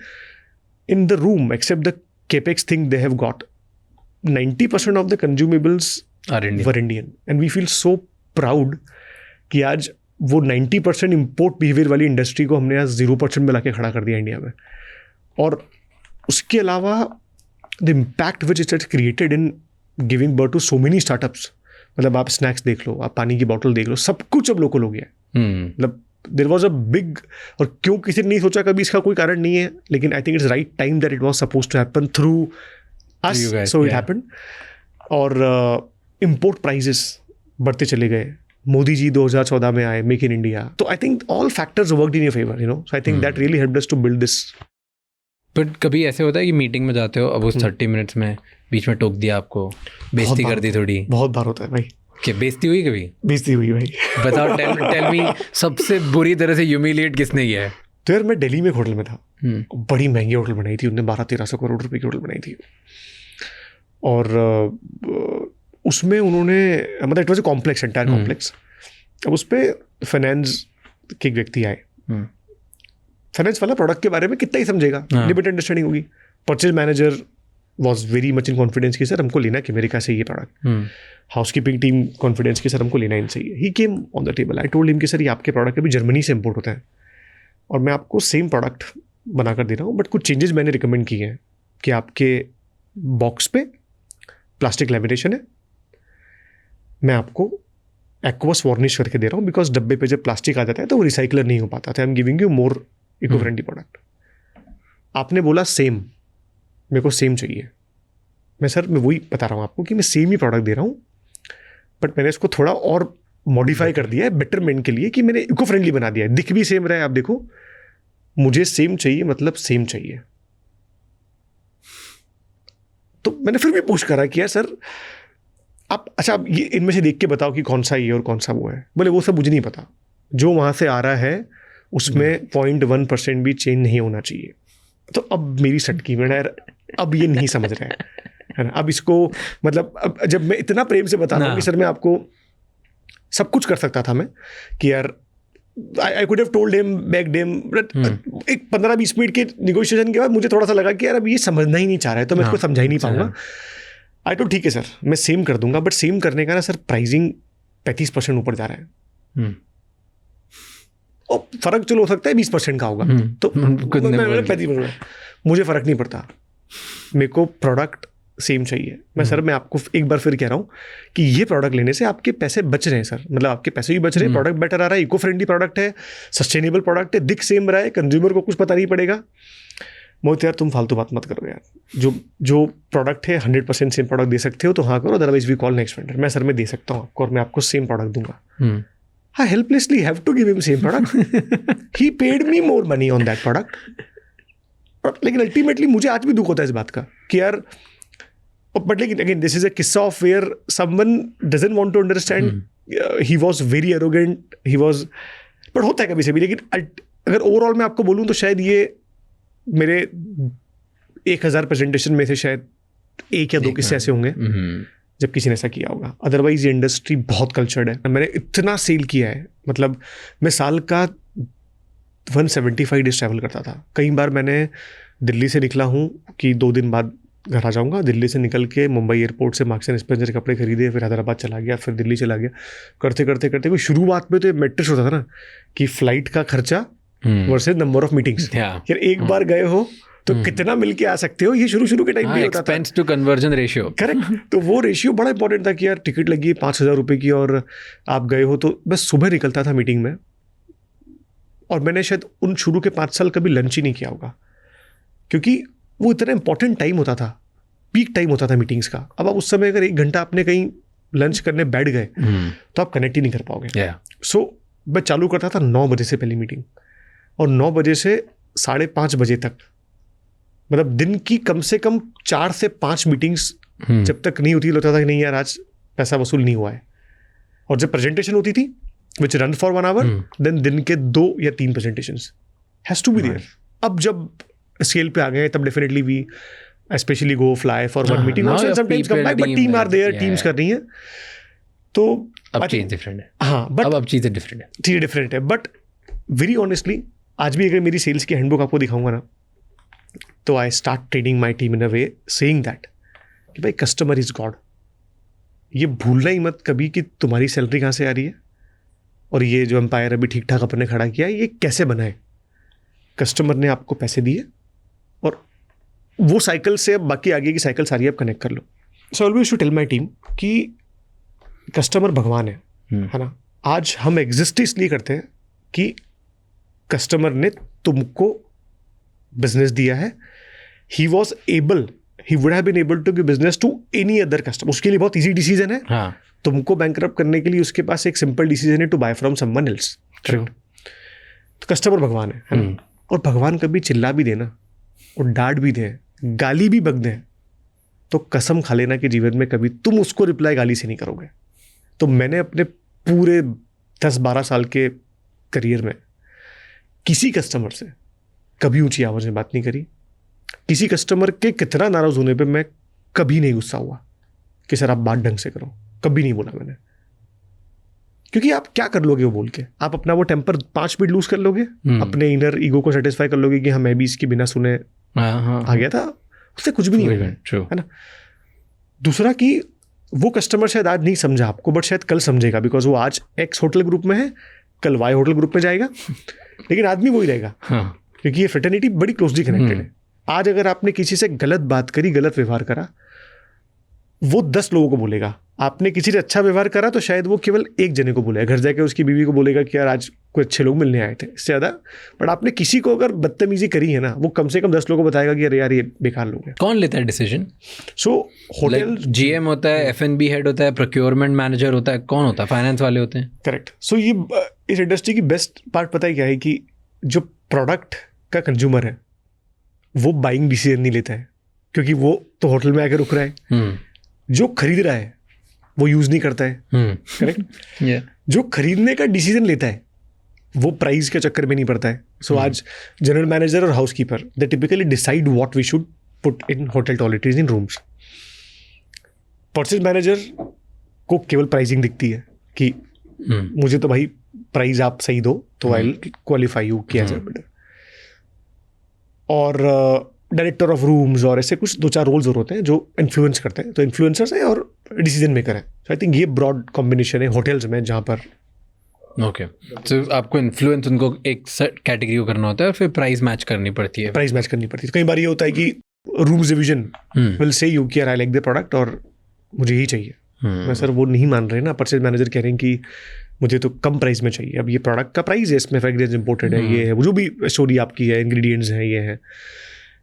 in the room except the capex thing they have got 90% of the consumables were Indian. And we feel so proud कि आज वो 90% इम्पोर्ट बिहेवियर वाली इंडस्ट्री को हमने आज 0% में लाके खड़ा कर दिया इंडिया में. और उसके अलावा the impact which it created in giving birth to so many startups. मतलब आप स्नैक्स देख लो, आप पानी की बॉटल देख लो, सब कुछ अब लोकल हो गया. मतलब देयर वाज अ बिग, और क्यों किसी ने नहीं सोचा कभी, इसका कोई कारण नहीं है, लेकिन I think it's right time that it was supposed to happen through us, so it happened. और इंपोर्ट प्राइसेस बढ़ते चले गए. मोदी जी 2014 में आए, मेक इन इंडिया. तो I think all factors worked in your favour, you know. So I think that really helped us to build this. But कभी ऐसे होता है कि मीटिंग में जाते हो, अब उस 30 मिनट्स में बीच में टोक दिया, आपको बेइज्जती कर दी थोड़ी? बहुत बार होता है भाई. क्या बेइज्जती हुई कभी? बेइज्जती हुई भाई. बताओ, टेल मी, सबसे बुरी तरह से ह्यूमिलिएट किसने किया है? तो यार मैं दिल्ली में एक होटल में था, बड़ी महंगी होटल बनाई थी उन्होंने, 1200-1300 करोड़ रुपए की होटल बनाई थी. और उसमें उन्होंने, मतलब it was a complex, entire complex. अब उस पर फाइनेंस के एक व्यक्ति आए. फाइनेंस वाला प्रोडक्ट के बारे में कितना ही समझेगा, लिमिटेड अंडरस्टैंडिंग होगी. Purchase manager was very much in confidence की सर हमको लेना कि अमेरिका से ये प्रोडक्ट. हाउसकीपिंग टीम कॉन्फिडेंस की सर हमको लेना इनसे ही. He came on the table. I told him कि सर ये आपके प्रोडक्ट अभी जर्मनी से इंपोर्ट होता है और मैं आपको सेम प्रोडक्ट बनाकर दे रहा हूँ, बट कुछ चेंजेस मैंने रिकमेंड किए हैं कि आपके बॉक्स पे प्लास्टिक लैमिनेशन है, मैं आपको एक्वस वार्निश करके दे रहा हूँ, बिकॉज डब्बे पे जब प्लास्टिक आ जाता है तो वो रिसाइकलर नहीं हो पाता था. I am giving you more eco friendly product. आपने बोला सेम, मेरे को सेम चाहिए. मैं वही बता रहा हूँ आपको कि मैं सेम ही प्रोडक्ट दे रहा हूँ, बट मैंने इसको थोड़ा और मॉडिफाई कर दिया है बेटरमेंट के लिए, कि मैंने इको फ्रेंडली बना दिया है. दिख भी सेम रहा है, आप देखो, मुझे सेम चाहिए, मतलब सेम चाहिए. तो मैंने फिर भी पूछ करा कि यार सर आप, अच्छा आप ये इनमें से देख के बताओ कि कौन सा ये और कौन सा वो है. बोले वो सब मुझे नहीं पता, जो वहाँ से आ रहा है उसमें 0.1% भी चेंज नहीं होना चाहिए. तो अब मेरी सटकी में यार, अब ये नहीं समझ रहे है ना. अब इसको, मतलब अब जब मैं इतना प्रेम से बता रहा हूँ कि सर मैं आपको सब कुछ कर सकता था, मैं कि यार I could have told him, bagged him. एक 15-20 मिनट के निगोशिएशन के बाद मुझे थोड़ा सा लगा कि यार अब ये समझना ही नहीं चाह रहा है, तो मैं इसको समझा ही नहीं पाऊंगा. आई तो ठीक है सर, मैं सेम कर दूंगा, बट सेम करने का ना सर प्राइसिंग 35% ऊपर जा रहा है. और फर्क चलो हो सकता है 20% का होगा, तो कुछ नहीं बोल 35%, मुझे फर्क नहीं पड़ता, मेरे को प्रोडक्ट सेम चाहिए। मैं आपको एक बार फिर कह रहा हूँ कि ये प्रोडक्ट लेने से आपके पैसे बच रहे हैं सर, मतलब आपके पैसे भी बच रहे हैं, प्रोडक्ट बेटर आ रहा है, इको फ्रेंडली प्रोडक्ट है, सस्टेनेबल प्रोडक्ट है, दिख सेम रहा है, कंज्यूमर को कुछ पता नहीं पड़ेगा। मोहित यार तुम फालतू बात मत करो यार, जो प्रोडक्ट है 100% सेम प्रोडक्ट दे सकते हो तो हाँ करो, otherwise we call next vendor. मैं सर मैं दे सकता हूँ आपको और मैं आपको सेम प्रोडक्ट दूंगा। I helplessly have to give him same product. He paid me more money on that product. लेकिन अल्टीमेटली मुझे आज भी दुख होता है इस बात का कि यार, बट लेकिन अगेन दिस इज अ किस्सा of where someone doesn't want to understand, he was very arrogant, he was, but होता है कभी से भी। लेकिन अगर ओवरऑल मैं आपको बोलूँ तो शायद ये मेरे 1000 प्रेजेंटेशन में से शायद 1 या 2 किस्से ऐसे होंगे जब किसी ने ऐसा किया होगा। अदरवाइज ये इंडस्ट्री बहुत कल्चर्ड है। मैंने इतना सेल किया है, मतलब मैं साल का 175 डेज ट्रैवल करता था। कई बार मैंने दिल्ली से निकला हूँ कि 2 दिन बाद घर आ जाऊँगा, दिल्ली से निकल के मुंबई एयरपोर्ट से मार्क्स एंड स्पेंसर कपड़े खरीदे, फिर हैदराबाद चला गया, फिर दिल्ली चला गया, करते करते करते कोई शुरुआत में तो मैट्रिक्स होता था ना कि फ्लाइट का खर्चा वर्सेज नंबर ऑफ मीटिंग्स। यार एक बार गए हो तो कितना मिलके आ सकते हो, ये शुरू के टाइम पे होता था। Expense to conversion ratio, correct. तो वो रेशियो बड़ा इंपॉर्टेंट था कि यार टिकट लगी है 5,000 रुपये की और आप गए हो, तो मैं सुबह निकलता था मीटिंग में, और मैंने शायद उन शुरू के 5 साल कभी लंच ही नहीं किया होगा, क्योंकि वो इतना इंपॉर्टेंट टाइम होता था, पीक टाइम होता था मीटिंग्स का। अब आप उस समय अगर 1 घंटा आपने कहीं लंच करने बैठ गए तो आप कनेक्ट ही नहीं कर पाओगे। सो मैं चालू करता था 9 बजे से पहली मीटिंग, और 9 बजे से 5:30 बजे तक, मतलब दिन की कम से कम 4 से 5 मीटिंग्स जब तक नहीं होती, लगता था कि नहीं यार आज पैसा वसूल नहीं हुआ है। और जब प्रेजेंटेशन होती थी which run for 1 hour, then दिन के 2 या 3 presentations has to be there. अब जब स्केल पे आ गए तब definitely we specially go fly for 1 meeting, sometimes come back, but team are there, teams कर रही है। तो अब चीज डिफरेंट है। हाँ, बट अब चीजें डिफरेंट है, चीज़ें डिफरेंट है। बट वेरी ऑनेस्टली आज भी अगर मेरी सेल्स की हैंडबुक आपको दिखाऊंगा ना, तो I start training my team in a way saying that कि भाई कस्टमर इज गॉड। ये भूलना ही मत कभी कि तुम्हारी सैलरी कहाँ से आ रही है, और ये जो एम्पायर अभी ठीक ठाक अपने खड़ा किया है ये कैसे बना है। कस्टमर ने आपको पैसे दिए, और वो साइकिल से अब बाकी आगे की साइकिल सारी आप कनेक्ट कर लो। So always to tell my team कि कस्टमर भगवान है ना। आज हम एग्जिस्ट इसलिए करते हैं कि कस्टमर ने तुमको बिजनेस दिया है, he would have been able to give business to any other customer। उसके लिए बहुत इजी डिसीजन है। हाँ, तुमको बैंकरप्ट करने के लिए उसके पास एक सिंपल डिसीजन है to buy from someone else. तो कस्टमर भगवान है ना? और भगवान कभी चिल्ला भी देना और डांट भी दे, गाली भी बक दे, तो कसम खा लेना कि जीवन में कभी तुम उसको रिप्लाई गाली से नहीं करोगे। तो मैंने अपने पूरे 10-12 साल के करियर में किसी कस्टमर से कभी ऊंची आवाज में बात नहीं करी। किसी कस्टमर के कितना नाराज होने पे मैं कभी नहीं गुस्सा हुआ कि सर आप बात ढंग से करो, कभी नहीं बोला मैंने। क्योंकि आप क्या कर लोगे वो बोल के, आप अपना वो टेम्पर 5 मिनट लूज कर लोगे, अपने इनर ईगो को सेटिस्फाई कर लोगे कि हाँ मैं भी इसके बिना सुने आ गया था, उससे कुछ भी नहीं होगा, है ना। दूसरा कि वो कस्टमर शायद आज नहीं समझा आपको, बट शायद कल समझेगा, बिकॉज वो आज X होटल ग्रुप में है, कल Y होटल ग्रुप में जाएगा, लेकिन आदमी वही रहेगा। क्योंकि ये फ्रेटर्निटी बड़ी क्लोजली कनेक्टेड है। आज अगर आपने किसी से गलत बात करी, गलत व्यवहार करा, वो 10 लोगों को बोलेगा। आपने किसी से अच्छा व्यवहार करा तो शायद वो केवल 1 जने को बोलेगा, घर जाके उसकी बीवी को बोलेगा कि यार आज कोई अच्छे लोग मिलने आए थे, इससे ज़्यादा। बट आपने किसी को अगर बदतमीजी करी है ना, वो कम से कम 10 लोगों को बताएगा कि अरे यार ये बेकार लोग हैं। कौन लेता है डिसीजन? सो होटल GM होता है, F&B हेड होता है, प्रोक्योरमेंट मैनेजर होता है, कौन होता है? फाइनेंस वाले होते हैं। करेक्ट। सो ये इस इंडस्ट्री की बेस्ट पार्ट पता है क्या है, कि जो प्रोडक्ट का कंज्यूमर है वो बाइंग डिसीजन नहीं लेता है, क्योंकि वो तो होटल में आकर रुक रहा है। जो खरीद रहा है वो यूज नहीं करता है। करेक्ट। जो खरीदने का डिसीजन लेता है वो प्राइस के चक्कर में नहीं पड़ता है। सो आज जनरल मैनेजर और housekeeper they typically decide what we should put in hotel toiletries in rooms. Purchase manager को केवल प्राइसिंग दिखती है कि मुझे तो भाई प्राइस आप सही दो तो आई विल क्वालिफाई यू किया जाए। और डायरेक्टर ऑफ रूम्स और ऐसे कुछ 2-4 रोल्स और होते हैं जो इन्फ्लुएंस करते हैं। तो इन्फ्लुएंसर्स हैं और डिसीजन मेकर है। सो आई थिंक ये ब्रॉड कॉम्बिनेशन है होटल्स में, जहाँ पर ओके, तो आपको इन्फ्लुएंस उनको एक कैटेगरी को करना होता है और फिर प्राइस मैच करनी पड़ती है. प्राइस मैच करनी पड़ती है. कई बार ये होता है कि rooms division will say you कि आई लाइक द प्रोडक्ट और मुझे ही चाहिए. मैं सर वो नहीं मान रहे ना, परचेज मैनेजर कह रहे हैं कि मुझे तो कम प्राइस में चाहिए. अब ये प्रोडक्ट का प्राइस है, इसमें फ्रेग्रेंस इंपोर्टेड है, ये है, वो जो भी स्टोरी आपकी है, इंग्रेडिएंट्स हैं, ये है,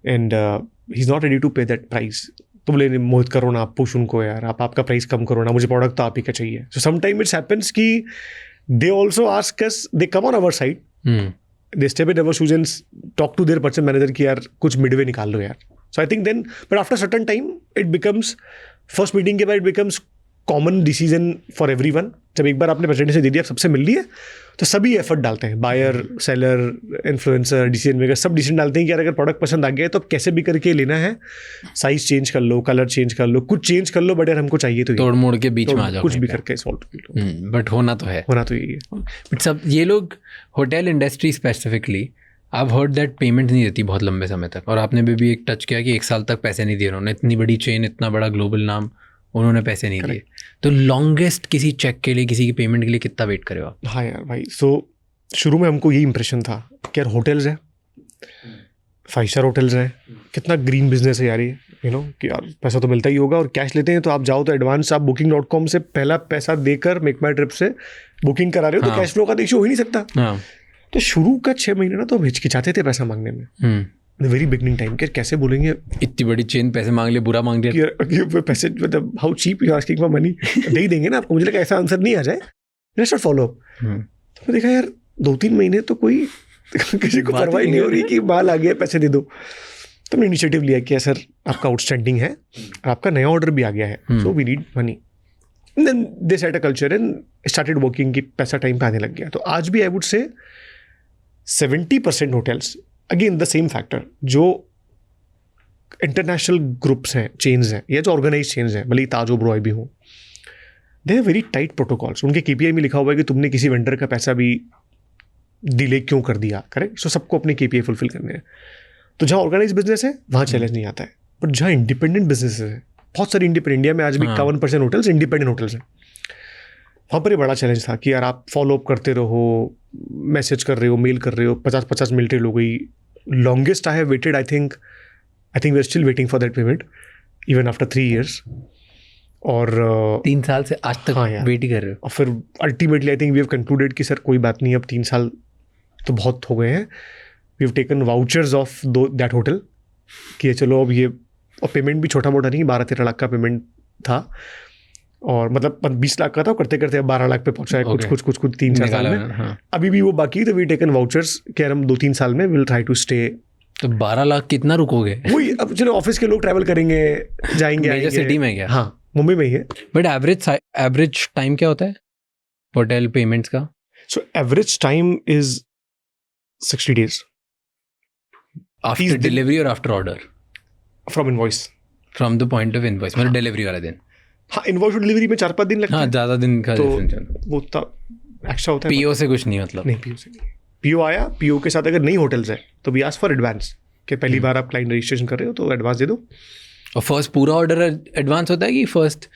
and he is not ready to pay that price. तो बोले मोहित करो ना, आप पुश उनको यार, आप आपका प्राइस कम करो ना, मुझे प्रोडक्ट तो आप ही का चाहिए. So some time it's happens कि they also ask us, they come on our side, they step in our shoes and talk to their purchase manager कि यार कुछ मिडवे निकाल लो यार. So I think then, but after certain time it becomes, first meeting के बाद it becomes common decision for everyone. जब एक बार आपने प्रेजेंटेशन दे दिया, सबसे मिल लिए, तो सभी एफर्ट डालते हैं, buyer, seller, influencer, decision maker, सब डिसीजन डालते हैं कि यार अगर प्रोडक्ट पसंद आ गया तो कैसे भी करके लेना है, साइज चेंज कर लो, कलर चेंज कर लो, कुछ चेंज कर लो, बट यार हमको चाहिए तो तोड़ मोड़ के बीच में आ जाओ, कुछ भी करके सॉल्व कर लो. बट होना तो है, होना तो यही है. बट सब ये लोग hotel industry specifically, I heard that payment नहीं देती बहुत लंबे समय तक. और आपने भी एक टच किया कि 1 साल तक पैसे नहीं दिए उन्होंने. इतनी बड़ी चेन, इतना बड़ा ग्लोबल नाम, उन्होंने पैसे नहीं दिए. तो लॉन्गेस्ट किसी चेक के लिए, किसी की पेमेंट के लिए कितना वेट करे आप? हाँ यार भाई, सो शुरू में हमको यही इंप्रेशन था कि यार होटल्स हैं, 5 स्टार होटल्स हैं, कितना ग्रीन बिजनेस है यार ये, यू नो, कि यार पैसा तो मिलता ही होगा. और कैश लेते हैं तो आप जाओ तो एडवांस, आप booking.com से पहला पैसा देकर मेक माई ट्रिप से बुकिंग करा रहे हो, तो कैश फ्लो का तो इशू हो ही नहीं सकता. तो शुरू का 6 महीने ना तो हम हिचकिचाते थे पैसा मांगने में, वेरी बिगनिंग टाइम के. कैसे बोलेंगे इतनी बड़ी चेन, पैसे मांग लिए, बुरा मांग लिया, कि पैसे, मतलब how cheap you asking for money. दे ही देंगे ना आपको. मुझे लगा ऐसा आंसर नहीं आ जाए, लेट्स नॉट फॉलो. तो मैं देखा यार 2-3 महीने तो कोई किसी को परवाह नहीं हो रही कि माल आ गया, पैसे दे दो. तो हमने इनिशिएटिव लिया कि सर आपका आउटस्टैंडिंग है और आपका नया ऑर्डर भी आ गया है, so we need money. Then they set a culture and started working कि पैसा टाइम पे आने लग गया. तो आज भी आई वुड से 70% hotels, again the same factor, जो इंटरनेशनल ग्रुप्स हैं, चेन्स हैं, या जो ऑर्गेनाइज चेन्स हैं, भले ही ताज ओबरॉय भी हो, they have very tight protocols. उनके KPI में लिखा हुआ है कि तुमने किसी वेंडर का पैसा भी डिले क्यों कर दिया, करेक्ट. सो सबको अपने KPI फुलफिल करने हैं. तो जहाँ ऑर्गेनाइज बिजनेस है वहाँ चैलेंज नहीं आता है. बट जहाँ इंडिपेंडेंट बिजनेस है, बहुत सारी इंडिपेंडेंट, इंडिया में आज भी 51% होटल्स इंडिपेंडेंट होटल्स हैं. वहाँ पर ये बड़ा चैलेंज था कि यार आप फॉलो अप करते रहो, मैसेज कर रहे हो, मेल कर रहे हो, 50-50 मिनट हो गई. Longest I have waited, I think we are still waiting for that payment even after 3 years. और 3 साल से आज तक वेट ही कर रहे हो. और फिर ultimately I think we have concluded कि सर कोई बात नहीं, अब 3 साल तो बहुत हो गए हैं. We have taken vouchers of that hotel कि चलो अब ये, और पेमेंट भी छोटा मोटा नहीं, 12-13 लाख का पेमेंट था. और मतलब 20 लाख का था, करते करते अब 12 लाख पे पहुंचा है. कुछ 3-4 साल में. अभी भी वो बाकी, तो वी टेकन वाउचर्स कि हम 2-3 साल में विल ट्राई टू स्टे. तो 12 लाख कितना रुकोगे? वही, अब चलो ऑफिस के लोग ट्रैवल करेंगे, जाएंगे, मेजर सिटी में क्या? हाँ, मुंबई में ही है. बट एवरेज टाइम क्या होता है होटल पेमेंट्स का? So average time is 60 days. After delivery और after order? From invoice. From the point of invoice, मतलब डिलीवरी वाला दिन. हाँ, इनवॉइस डिलीवरी में 4-5 दिन लगते हैं. हाँ, ज़्यादा दिन का तो डिफरेंस. वो एक्स्ट्रा होता है. PO से कुछ नहीं, मतलब नहीं, PO से नहीं. PO आया, PO के साथ अगर नई होटल्स है तो वी आस्क फॉर एडवांस, कि पहली बार आप क्लाइंट रजिस्ट्रेशन कर रहे हो तो एडवांस दे दो. और फर्स्ट पूरा ऑर्डर एडवांस होता है कि फर्स्ट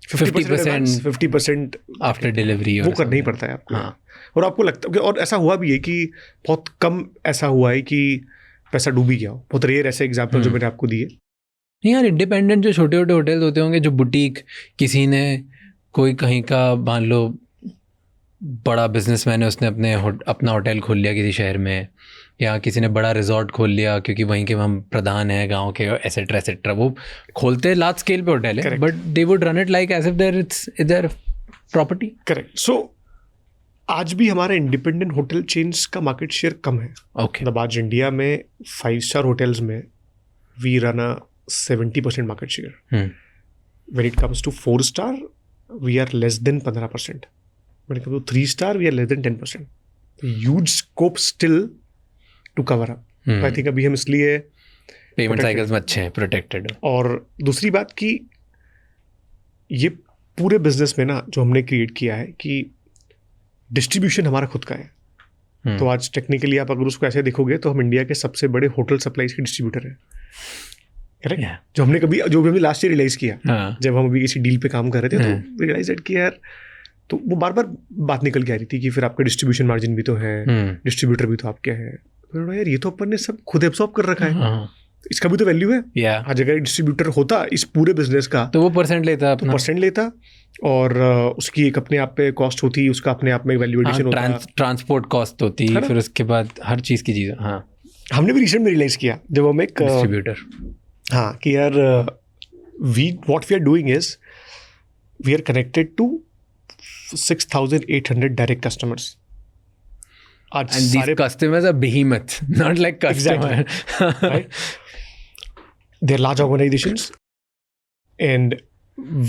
50% आफ्टर डिलीवरी? वो करना ही पड़ता है आपको. हाँ. और आपको लगता है, और ऐसा हुआ भी है कि बहुत कम ऐसा हुआ है कि पैसा डूब ही गया हो. बहुत रेयर ऐसे एग्जाम्पल जो मैंने आपको दिए. नहीं यार, इंडिपेंडेंट जो छोटे छोटे होटल्स होते होंगे, जो बुटीक, किसी ने कोई कहीं का, मान लो बड़ा बिजनेसमैन है, उसने अपना होटल खोल लिया किसी शहर में, या किसी ने बड़ा रिजॉर्ट खोल लिया क्योंकि वहीं के हम प्रधान हैं गांव के, एसेट्रा एसेट्रा. वो खोलते लार्ज स्केल पे होटल है, but they would run it like as if it's their property. Correct. So आज भी हमारा इंडिपेंडेंट होटल चेन्स का मार्केट शेयर कम है. ओके. मतलब आज इंडिया में 5 स्टार होटल्स में we run a 70% market share. When it comes to 4 star we are less than 15%. When it comes to 3 star we are less than 10%. Huge scope still to cover up. I think अभी हम इसलिए payment cycles में अच्छे हैं, protected. और दूसरी बात कि ये पूरे बिजनेस में ना जो हमने क्रिएट किया है कि डिस्ट्रीब्यूशन हमारा खुद का है. तो आज टेक्निकली आप अगर उसको ऐसे देखोगे तो हम इंडिया के सबसे बड़े होटल सप्लाईज के डिस्ट्रीब्यूटर हैं. करेक्ट. जो भी हमने लास्ट ईयर रियलाइज किया, जब हम अभी किसी डील पे काम कर रहे थे, तो रियलाइज कि यार तो वो बार बार बात निकल के आ रही थी कि फिर आपका डिस्ट्रीब्यूशन मार्जिन भी तो है, डिस्ट्रीब्यूटर भी तो आपके हैं। तो यार ये तो अपन ने सब खुद एब्सॉर्ब कर रखा है, इसका भी तो वैल्यू है। आज अगर डिस्ट्रीब्यूटर होता इस पूरे बिजनेस का तो वो परसेंट लेता अपना, परसेंट लेता, और उसकी एक अपने आप पे कॉस्ट होती, उसका अपने आप में वैल्यू एडिशन होता, ट्रांसपोर्ट कॉस्ट होती, फिर उसके बाद हर चीज़ की चीज़। हाँ, हमने भी रिसेंट में रियलाइज किया जब हम एक डिस्ट्रीब्यूटर, हाँ, कि यार what we are doing is we are connected to 6,800 direct customers. आज and these customers are behemoth, not like customer. Right? They're large organizations, and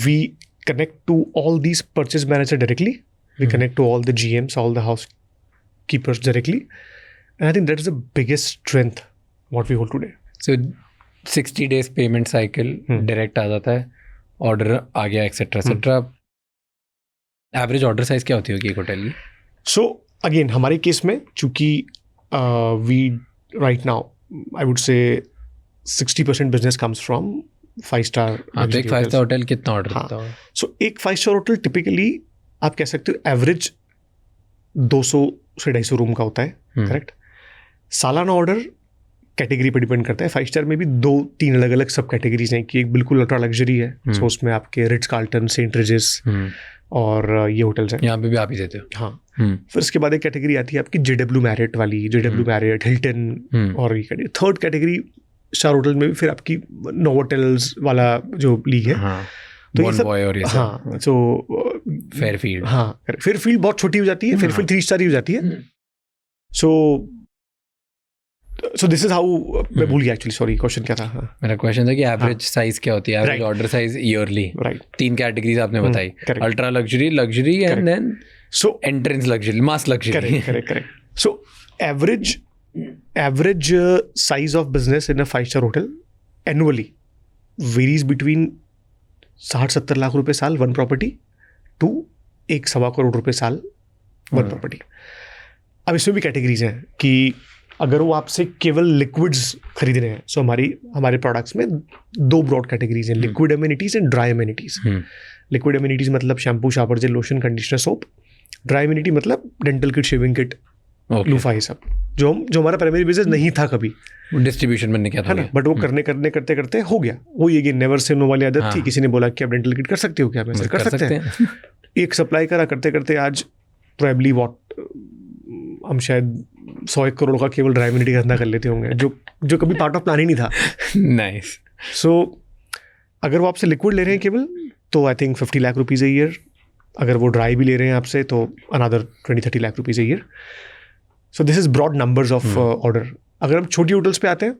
we connect to all these purchase managers directly. We connect to all the GMs, all the housekeepers directly, and I think that is the biggest strength what we hold today. So 60 days payment cycle direct आ जाता है, order आ गया, etc etc. Average order size क्या होती होगी एक hotel की? So again, हमारे case में चूंकि we right now I would say 60% business comes from 5-star. हाँ, तो एक 5-star होटल कितना ऑर्डर करता है? सो एक 5-star होटल टिपिकली आप कह सकते हो एवरेज 200 से 250 रूम का होता है, करेक्ट? सालाना ऑर्डर कैटेगरी पे डिपेंड करता है। 5-star में भी 2-3 अलग अलग सब कैटेगरीज हैं कि एक बिल्कुल अल्ट्रा लग्जरी है, सो उसमें आपके रिट्स कार्ल्टन, सेंट रेजिस और ये होटल्स हैं। यहाँ पे भी आप ही देते हो? हाँ। फिर उसके बाद एक कैटेगरी आती है आपकी JW मैरियट वाली, JW मैरियट, हिल्टन, और ये थर्ड कैटेगरी स्टार होटल में भी फिर आपकी नोवोटेल्स वाला जो लीग है। हाँ, तो ये सब, और ये सब। हाँ, सो फेयरफील्ड, हाँ, फेयरफील्ड बहुत छोटी हो जाती है, फेयरफील्ड 3-star ही हो जाती है। सो दिस इज हाउ, मैं भूल गया एक्चुअली, सॉरी क्वेश्चन क्या था? हाँ, मेरा क्वेश्चन था कि एवरेज साइज क्या होती है, average order size yearly? Right, 3 categories आपने बताई, ultra luxury, luxury and then so entrance luxury, mass luxury. Correct. So average size of business in a 5-star hotel annually varies between 60-70 lakh रुपए साल one property to 1.25 crore रुपए साल one property. अब इसमें भी categories हैं कि अगर वो आपसे केवल लिक्विड्स खरीद रहे हैं, सो हमारे प्रोडक्ट्स में 2 ब्रॉड कैटेगरीज हैं, liquid amenities and dry amenities. Liquid amenities मतलब shampoo, shower gel, lotion, conditioner, soap. Dry amenity मतलब dental kit, shaving kit, loofah, ये सब जो हमारा प्राइमरी बिजनेस नहीं था कभी, डिस्ट्रीब्यूशन में क्या था ना, बट वो करते करते हो गया। वो ये नेवर से नो वाली आदत थी। किसी ने बोला कि आप डेंटल किट कर सकते हो क्या? मैं कर सकते हैं। एक सप्लाई करा, करते करते आज प्रोबेबली हम शायद 100-1 करोड़ का केवल ड्राई एमिनिटी का धंधा कर लेते होंगे, जो कभी पार्ट ऑफ प्लान ही नहीं था। नाइस। सो अगर वो आपसे लिक्विड ले रहे हैं केवल, तो I think 50 lakh rupees a year। अगर वो ड्राई भी ले रहे हैं आपसे, तो another 20-30 lakh rupees a year। So this is broad numbers of order. अगर हम छोटी होटल्स पे आते हैं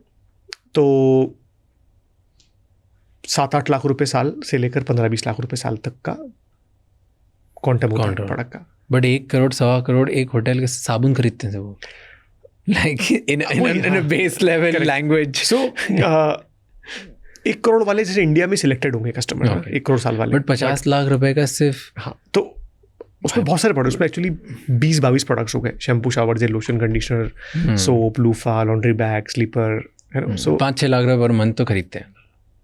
तो 7-8 लाख रुपए साल से लेकर 15-20 लाख रुपए साल तक का क्वांटम होता है प्रोडक्ट का। बट 1 करोड़ 1.25 करोड़ एक होटल के साबुन खरीदते हैं वो, like in a base level language. So 1 crore वाले जैसे इंडिया में सिलेक्टेड होंगे कस्टमर, 1 करोड़ साल वाले। बट 50 लाख रुपए का सिर्फ, हाँ, तो उसमें बहुत सारे प्रोडक्ट्स, उसमें एक्चुअली 20-22 प्रोडक्ट्स हो गए। Shampoo, shower gel, lotion, conditioner, soap, loofah, laundry bag, slipper, है ना। सो 5-6 लाख रुपए पर मंथ तो खरीदते हैं।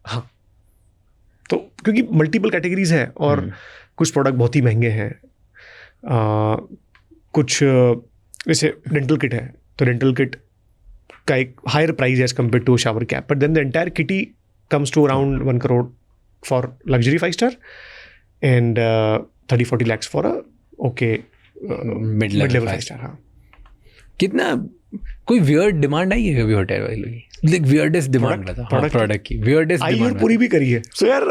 हाँ, तो क्योंकि मल्टीपल कैटेगरीज हैं और कुछ प्रोडक्ट बहुत ही महंगे हैं। कुछ जैसे डेंटल किट है, तो डेंटल किट का एक higher price as compare to shower cap, but then the entire kitty comes to around 1 crore for luxury 5-star and 30-40 lakhs for a mid level 5-star। हाँ, कितना कोई वियर्ड डिमांड आई है कभी hotel वालों की? लाइक वियर्डेस्ट डिमांड बता product की, weirdest आई और पूरी भी करी है। सो यार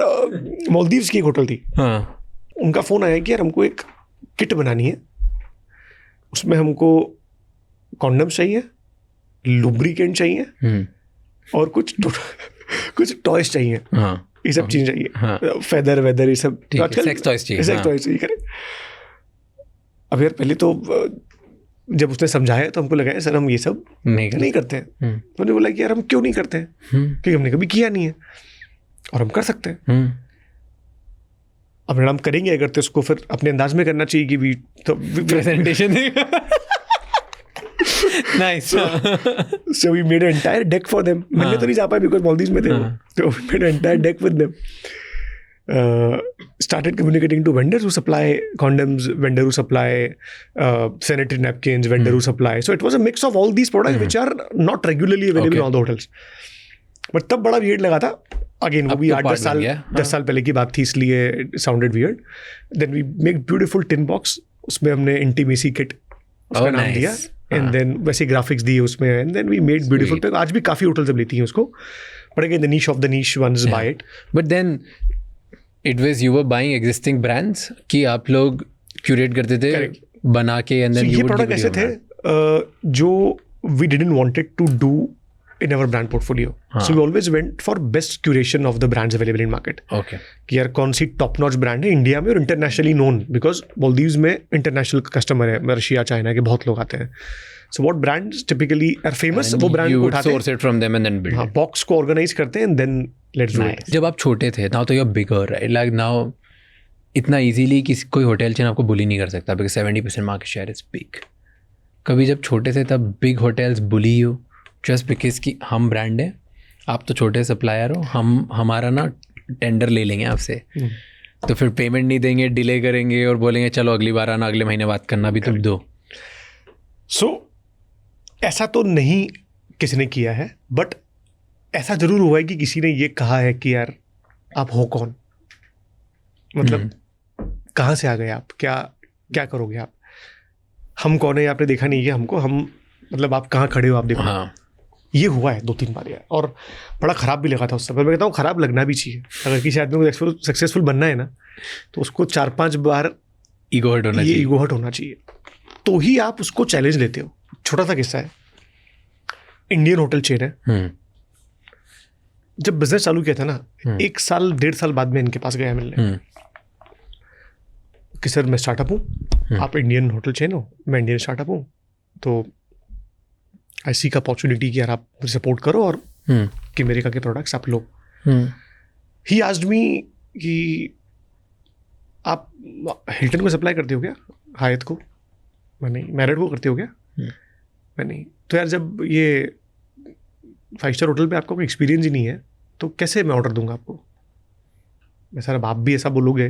मालदीव्स की एक होटल थी, हाँ, उनका फोन आया कि यार हमको एक किट बनानी है, उसमें हमको कॉन्डम्स चाहिए, लुब्रिकेंट चाहिए और कुछ टॉयज चाहिए। हाँ, ये सब चीज़ चाहिए, फेदर वेदर, ये सब सेक्स टॉयज चाहिए। करेक्ट। अब यार पहले तो जब उसने समझाया तो हमको लगा सर हम ये सब नहीं करते हैं। तो उन्होंने बोला कि यार हम क्यों नहीं करते हैं, क्योंकि हमने कभी किया नहीं है और हम कर सकते हैं। अब हम करेंगे अगर, तो उसको फिर अपने अंदाज में करना चाहिए कि वी तो presentation. Nice. So we made entire deck for them. मिलने तो नहीं जा पाए बिकॉज मालदीव्स में थे वो, तो we made entire deck with them started communicating to vendors who supply condoms, vendor who supply sanitary napkins, vendor who supply. So it was a mix of all these products which are not regularly available in all the hotels. But तब बड़ा weird लगा था. Again, वो भी 8-10 साल पहले की बात थी, इसलिए it sounded weird. Then we make beautiful tin box. उसमें हमने intimacy kit उसका नाम दिया. And then वैसे graphics दिए उसमें. And then we made beautiful. आज भी काफ़ी hotels अब लेती हैं उसको. But again, the niche of the niche ones buy it. But then it was you were buying existing brands कि आप लोग curate करते थे बना के and then you would give it to your brand. जो we didn't wanted to do in our brand portfolio. So we always went for best curation of the brands available in market. Okay. कि यार कौन सी top notch brand है India में और internationally known, because Maldives में international customer है, Russia China के बहुत लोग आते हैं. So what brands typically are famous, वो ब्रांड को उठाते हैं, source it from them and then build. हाँ, बॉक्स को ऑर्गेनाइज करते हैं and then let's do it. जब आप छोटे थे, now तो you're bigger, right? Like now इतना इजीली किसी कोई होटल चेन आपको बुली नहीं कर सकता because 70% market share is big. कभी जब छोटे थे तब big hotels bully you just because कि हम ब्रांड है, आप तो छोटे सप्लायर हो, हम हमारा ना टेंडर ले लेंगे आपसे, तो फिर पेमेंट नहीं देंगे, डिले करेंगे और बोलेंगे चलो अगली बार आना, अगले महीने बात करना, भी तुम दो. सो ऐसा तो नहीं किसी ने किया है, बट ऐसा जरूर हुआ है कि किसी ने ये कहा है कि यार आप हो कौन, मतलब कहाँ से आ गए आप, क्या क्या करोगे आप, हम कौन है आपने देखा नहीं है हमको, हम मतलब आप कहाँ खड़े हो आप देखो. हाँ, ये हुआ है 2-3 बार यार, और बड़ा ख़राब भी लगा था उस समय. मैं कहता हूँ ख़राब लगना भी चाहिए. अगर किसी आदमी को सक्सेसफुल बनना है ना, तो उसको 4-5 बार ईगो हर्ट होना चाहिए. ईगो हर्ट होना चाहिए, तो ही आप उसको चैलेंज लेते हो. छोटा सा किस्सा है, इंडियन होटल चेन है, जब बिजनेस चालू किया था ना, 1 साल 1.5 साल बाद में इनके पास गया मिलने कि सर मैं स्टार्टअप हूँ, आप इंडियन होटल चेन हो, मैं इंडियन स्टार्टअप हूँ, तो ऐसी का अपॉर्चुनिटी कि यार आप मुझे सपोर्ट करो और कि अमेरिका के प्रोडक्ट्स आप लो. ही आस्क्ड मी कि आप हिल्टन को सप्लाई करते हो क्या, हायत को, मैं नहीं, मैरिट को करते हो क्या, मैं नहीं. तो यार जब ये 5 स्टार होटल पे आपका कोई एक्सपीरियंस ही नहीं है तो कैसे मैं ऑर्डर दूंगा आपको. मैं सर अब आप भी ऐसा बोलोगे,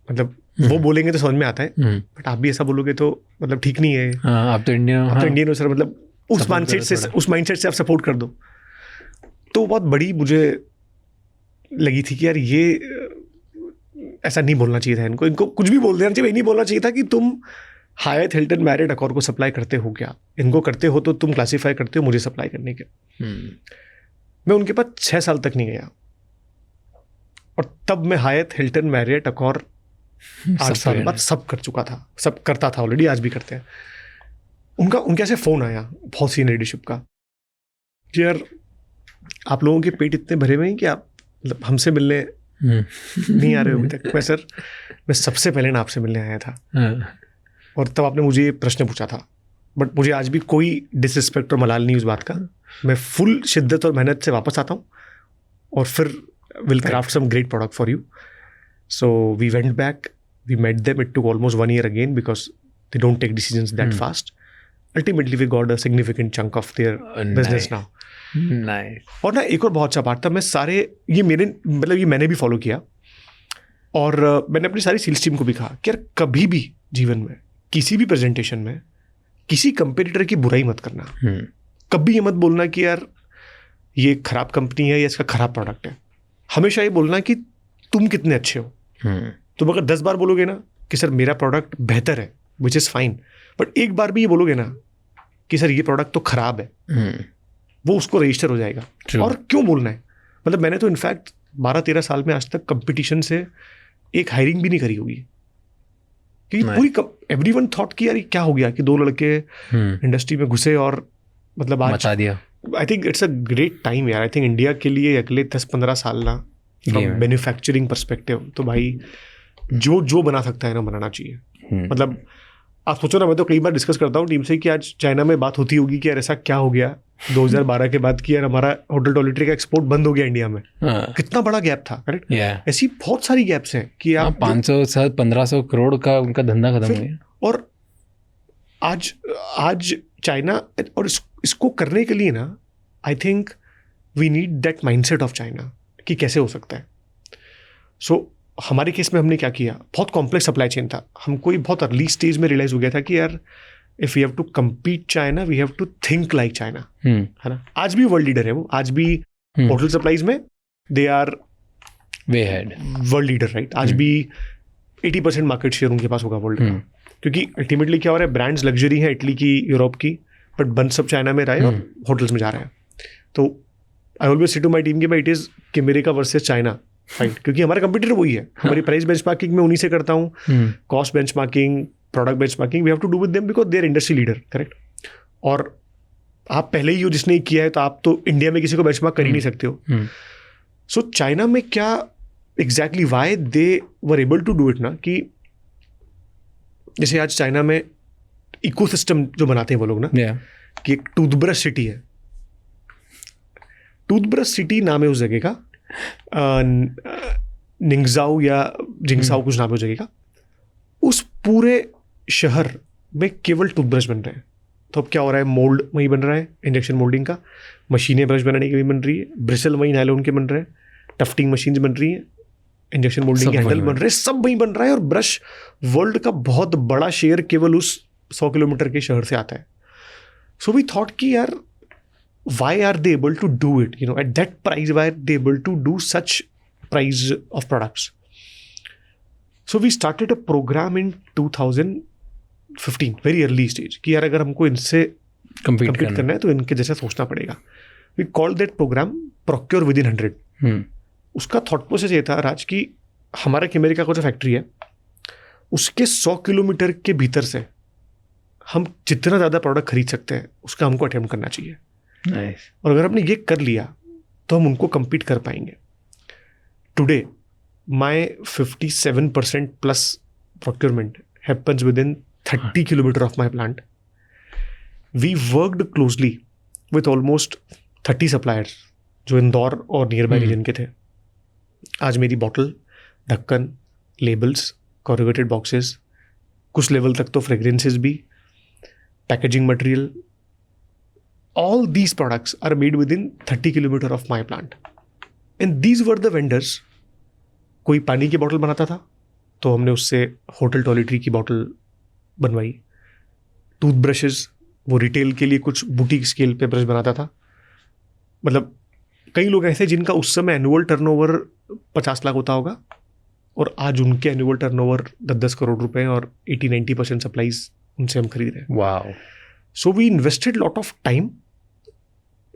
मतलब वो बोलेंगे तो समझ में आता है, बट आप भी ऐसा बोलोगे तो मतलब ठीक नहीं है. आप तो इंडियन हो सर, मतलब उस माइंडसेट से आप सपोर्ट कर दो. तो बहुत बड़ी मुझे लगी थी कि यार ये ऐसा नहीं बोलना चाहिए था, इनको कुछ भी बोल देना चाहिए. नहीं बोलना चाहिए था कि तुम हायत, हिल्टन, मैरिट, अकॉर को सप्लाई करते हो क्या, इनको करते हो तो तुम क्लासीफाई करते हो मुझे सप्लाई करने के. मैं उनके पास 6 साल तक नहीं गया, और तब मैं हायत, हिल्टन, मैरिट, अकॉर 8 साल बाद सब कर चुका था, सब करता था ऑलरेडी, आज भी करते हैं. उनके ऐसे फ़ोन आया बहुत सीनियर लीडरशिप का कि यार आप लोगों के पेट इतने भरे हुए हैं कि आप मतलब हमसे मिलने नहीं आ रहे हो अभी तक. मैं सर मैं सबसे पहले ना आपसे मिलने आया था, और तब आपने मुझे ये प्रश्न पूछा था, बट मुझे आज भी कोई डिसरिस्पेक्ट और मलाल नहीं उस बात का. मैं फुल शिद्दत और मेहनत से वापस आता हूँ और फिर will craft some great product for you. So we went back, we met them, it took almost 1 year again because they don't take decisions that fast. Ultimately we got a significant chunk of their business now. Nice. और ना एक और बहुत अच्छा part था, मैं सारे ये मेरे मतलब ये मैंने भी फॉलो किया, और मैंने अपनी सारी सेल्स टीम को भी कहा कि यार कभी भी जीवन में किसी भी प्रेजेंटेशन में किसी कंपेटिटर की बुराई मत करना. कभी ये मत बोलना कि यार ये खराब कंपनी है या इसका खराब प्रोडक्ट है. हमेशा ये बोलना कि तुम कितने अच्छे हो. तुम अगर 10 बार बोलोगे ना कि सर मेरा प्रोडक्ट बेहतर है, विच इज़ फाइन, बट एक बार भी ये बोलोगे ना कि सर ये प्रोडक्ट तो खराब है, वो उसको रजिस्टर हो जाएगा. और क्यों बोलना है, मतलब मैंने तो इनफैक्ट 12-13 साल में आज तक कंपटीशन से एक हायरिंग भी नहीं करी होगी, क्योंकि पूरी एवरीवन थॉट कि यार ये क्या हो गया कि 2 लड़के इंडस्ट्री में घुसे और मतलब आज मचा दिया. I think it's a great time यार. आई थिंक इंडिया के लिए अगले 10-15 साल ना फ्रॉम मैन्युफैक्चरिंग परस्पेक्टिव तो भाई जो बना सकता है ना बनाना चाहिए. मतलब आप सोचो ना, मैं तो कई बार डिस्कस करता हूँ टीम से कि आज चाइना में बात होती होगी कि यार ऐसा क्या हो गया 2012 के बाद कि यार हमारा होटल टॉयलेटरी का एक्सपोर्ट बंद हो गया इंडिया में. कितना बड़ा गैप था, करेक्ट. ऐसी बहुत सारी गैप्स हैं कि आप 500-1500 करोड़ का उनका धंधा खत्म हो गया. और आज चाइना, और इसको करने के लिए ना I think we need that mindset of China कि कैसे हो सकता है. सो हमारे केस में हमने क्या किया, बहुत कॉम्प्लेक्स सप्लाई चेन था, हमको ये बहुत अर्ली स्टेज में रियलाइज हो गया था कि यार if we have to compete China we have to think like China, है ना. आज भी वर्ल्ड लीडर है वो, आज भी होटल सप्लाईज में they are way ahead, world leader, right. आज भी 80% मार्केट शेयर उनके पास होगा वर्ल्ड का, क्योंकि अल्टीमेटली क्या हो रहा है, ब्रांड्स लग्जरी है इटली की, यूरोप की, बट बन सब चाइना में रहा है और होटल्स में जा रहे हैं. तो I always say to my team कि भाई it is America versus China fight, क्योंकि हमारा कंप्यूटर वही है. हमारी प्राइस बेंचमार्किंग में उन्हीं से करता हूँ, cost benchmarking, product benchmarking, we have to do with them because they are industry leader, correct. और आप पहले ही हो जिसने किया है, तो आप तो इंडिया में किसी को बेंचमार्क कर ही नहीं सकते हो. सो चाइना में क्या exactly why they were able to do it ना, कि जैसे आज चाइना में इकोसिस्टम जो बनाते हैं वो लोग ना, कि एक टूथब्रश सिटी है, टूथब्रश सिटी नाम है उस जगह का, निंगजाओ या जिंगसाओ कुछ नाम है उस जगह का. उस पूरे शहर में केवल टूथब्रश बन रहे हैं. तो अब क्या हो रहा है, मोल्ड वहीं बन रहा है, इंजेक्शन मोल्डिंग का, मशीनें ब्रश बनाने की भी बन रही है, ब्रिसल वहीं नायलॉन के बन रहे हैं, टफ्टिंग मशीन्स बन रही हैं, इंजेक्शन मोल्डिंग के हैंडल बन रहे हैं, सब वहीं बन रहा है. और ब्रश वर्ल्ड का बहुत बड़ा शेयर केवल उस 100 किलोमीटर के शहर से आता है. सो वी थॉट कि यार why are they able to do it, you know, at that price, why are they able to do such price of products? So we started a program in 2015, very early stage, कि यार अगर हमको इनसे compete करना है तो इनके जैसा सोचना पड़ेगा. We called that program Procure Within 100. उसका थॉट प्रोसेस ये था राज, कि हमारा अमेरिका का जो फैक्ट्री है उसके 100 किलोमीटर के भीतर से हम जितना ज़्यादा प्रोडक्ट खरीद सकते हैं उसका हमको अटेम्प्ट करना चाहिए. Nice. और अगर हमने ये कर लिया तो हम उनको compete कर पाएंगे. Today my 57% plus procurement happens within 30 kilometer of my plant. We worked closely with almost 30 suppliers जो इंदौर और नियर बाई रीजन के थे. आज मेरी बॉटल, ढक्कन, लेबल्स, कॉर्रुगेटेड बॉक्सेस, कुछ लेवल तक तो फ्रेग्रेंसेस भी, packaging material, all these products are made within 30 kilometer of my plant. And these were the vendors. कोई पानी की बॉटल बनाता था तो हमने उससे होटल टॉयलेटरी की बॉटल बनवाई. टूथब्रशेस, वो रिटेल के लिए कुछ बुटीक स्केल पे ब्रश बनाता था. मतलब कई लोग ऐसे जिनका उस समय एनुअल टर्नओवर 50 लाख होता होगा और आज उनके एनुअल टर्नओवर 10-10 करोड़ रुपए और 80-90% सप्लाईज उनसे हम खरीद रहे हैं. Wow. So we invested lot of time,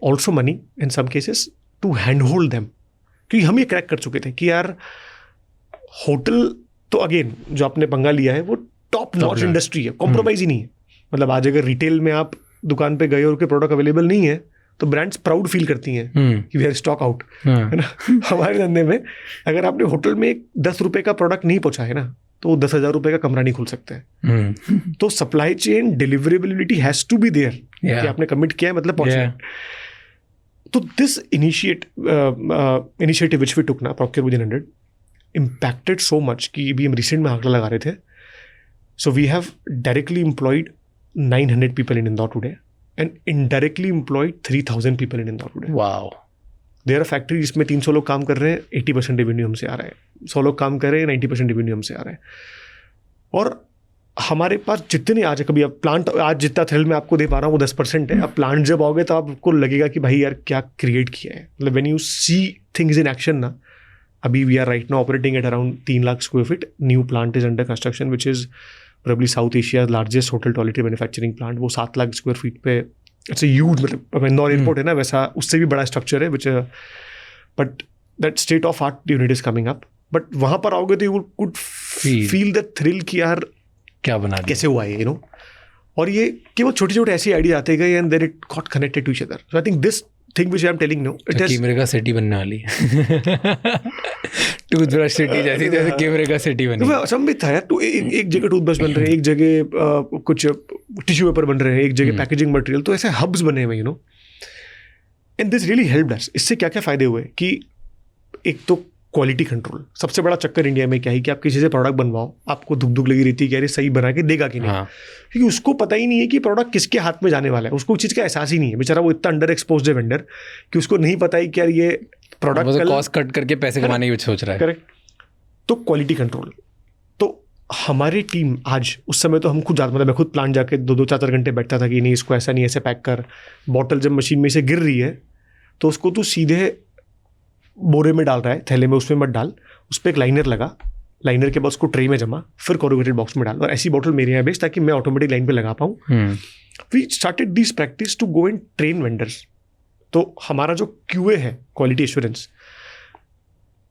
also money in some cases, to handhold them. क्योंकि हम ये क्रैक कर चुके थे कि यार होटल तो अगेन जो आपने पंगा लिया है वो टॉप नॉच इंडस्ट्री है, कॉम्प्रोमाइज ही नहीं है. मतलब आज अगर रिटेल में आप दुकान पे गए और कोई प्रोडक्ट अवेलेबल नहीं है तो ब्रांड्स प्राउड फील करती हैं कि वी आर स्टॉक आउट, है ना. हमारे धंधे में अगर आपने होटल में 10 रुपए का प्रोडक्ट नहीं पहुंचा है ना तो वो 10,000 रुपए का कमरा नहीं खुल सकता है. तो supply chain deliverability has to be there, कि आपने कमिट किया है मतलब पहुंचना. तो this initiative which we took ना, Procure Within 100, impacted so much कि अभी हम रिसेंट में आंकड़ा लगा रहे थे. So we have directly employed 900 people in Indore today and indirectly employed 3,000 people in Indore today. Wow. There are factory जिसमें 300 लोग काम कर रहे हैं, 80% रेवेन्यू हमसे आ रहा है. 100 लोग काम कर रहे हैं, 90% रेवेन्यू हमसे आ रहा है. और हमारे पास जितने आज कभी अब प्लांट, आज जितना थ्रिल मैं आपको दे पा रहा हूँ वो 10% है. अब प्लांट जब आओगे तो आपको लगेगा कि भाई यार क्या क्रिएट किया है. मतलब when you see things in action ना, अभी we are right now operating at around 3 lakh square feet. New plant is under construction which is probably South Asia largest hotel toiletry manufacturing plant. वो 7 lakh square feet पे, it's a huge, मतलब Indore airport है ना वैसा, उससे भी बड़ा स्ट्रक्चर है which, but that state of art unit is coming up. But वहाँ पर आओगे तो you could feel the thrill कि यार क्या बना कैसे हुआ है, यू नो. और ये कि वो छोटे छोटे ऐसे आइडिया आते गए and then it got connected to each other. So I think this thing which I am telling no, it is कैमरे का सिटी बनने वाली है. टूथब्रश सिटी जैसी, जैसे कैमरे का सिटी बनी. असंभित था यार. तो एक जगह टूथब्रश बन रहे हैं, एक जगह कुछ टिश्यू पेपर बन रहे हैं, एक जगह पैकेजिंग मटेरियल. तो ऐसे हब्स बने हुए, you know. And this really helped अस. इससे क्या क्या फायदे हुए कि एक तो क्वालिटी कंट्रोल. सबसे बड़ा चक्कर इंडिया में क्या है कि आप किसी से प्रोडक्ट बनवाओ, आपको धुक धुक लगी रहती है कि अरे सही बना के देगा कि नहीं. क्योंकि उसको पता ही नहीं है कि प्रोडक्ट किसके हाथ में जाने वाला है. उसको उस चीज़ का एहसास ही नहीं है. बेचारा वो इतना अंडर एक्सपोज्ड है वेंडर कि उसको नहीं पता है कि यार ये प्रोडक्ट कॉस्ट कट करके पैसे कमाने की सोच रहा है. करेक्ट. तो क्वालिटी कंट्रोल, तो हमारी टीम आज, उस समय तो हम खुद जाते, मतलब मैं खुद प्लांट जाके 2-4 घंटे बैठता था कि नहीं इसको ऐसा नहीं ऐसे पैक कर, बॉटल जब मशीन में से गिर रही है तो उसको तू सीधे बोरे में डाल रहा है, थैले में, उसमें मत डाल, उस पर एक लाइनर लगा, लाइनर के बाद उसको ट्रे में जमा, फिर कोरुगेटेड बॉक्स में डाल, और ऐसी बॉटल मेरे यहाँ बेच ताकि मैं ऑटोमेटिक लाइन पे लगा पाऊँ। We started this practice to go and train vendors. तो हमारा जो QA है, क्वालिटी एश्योरेंस,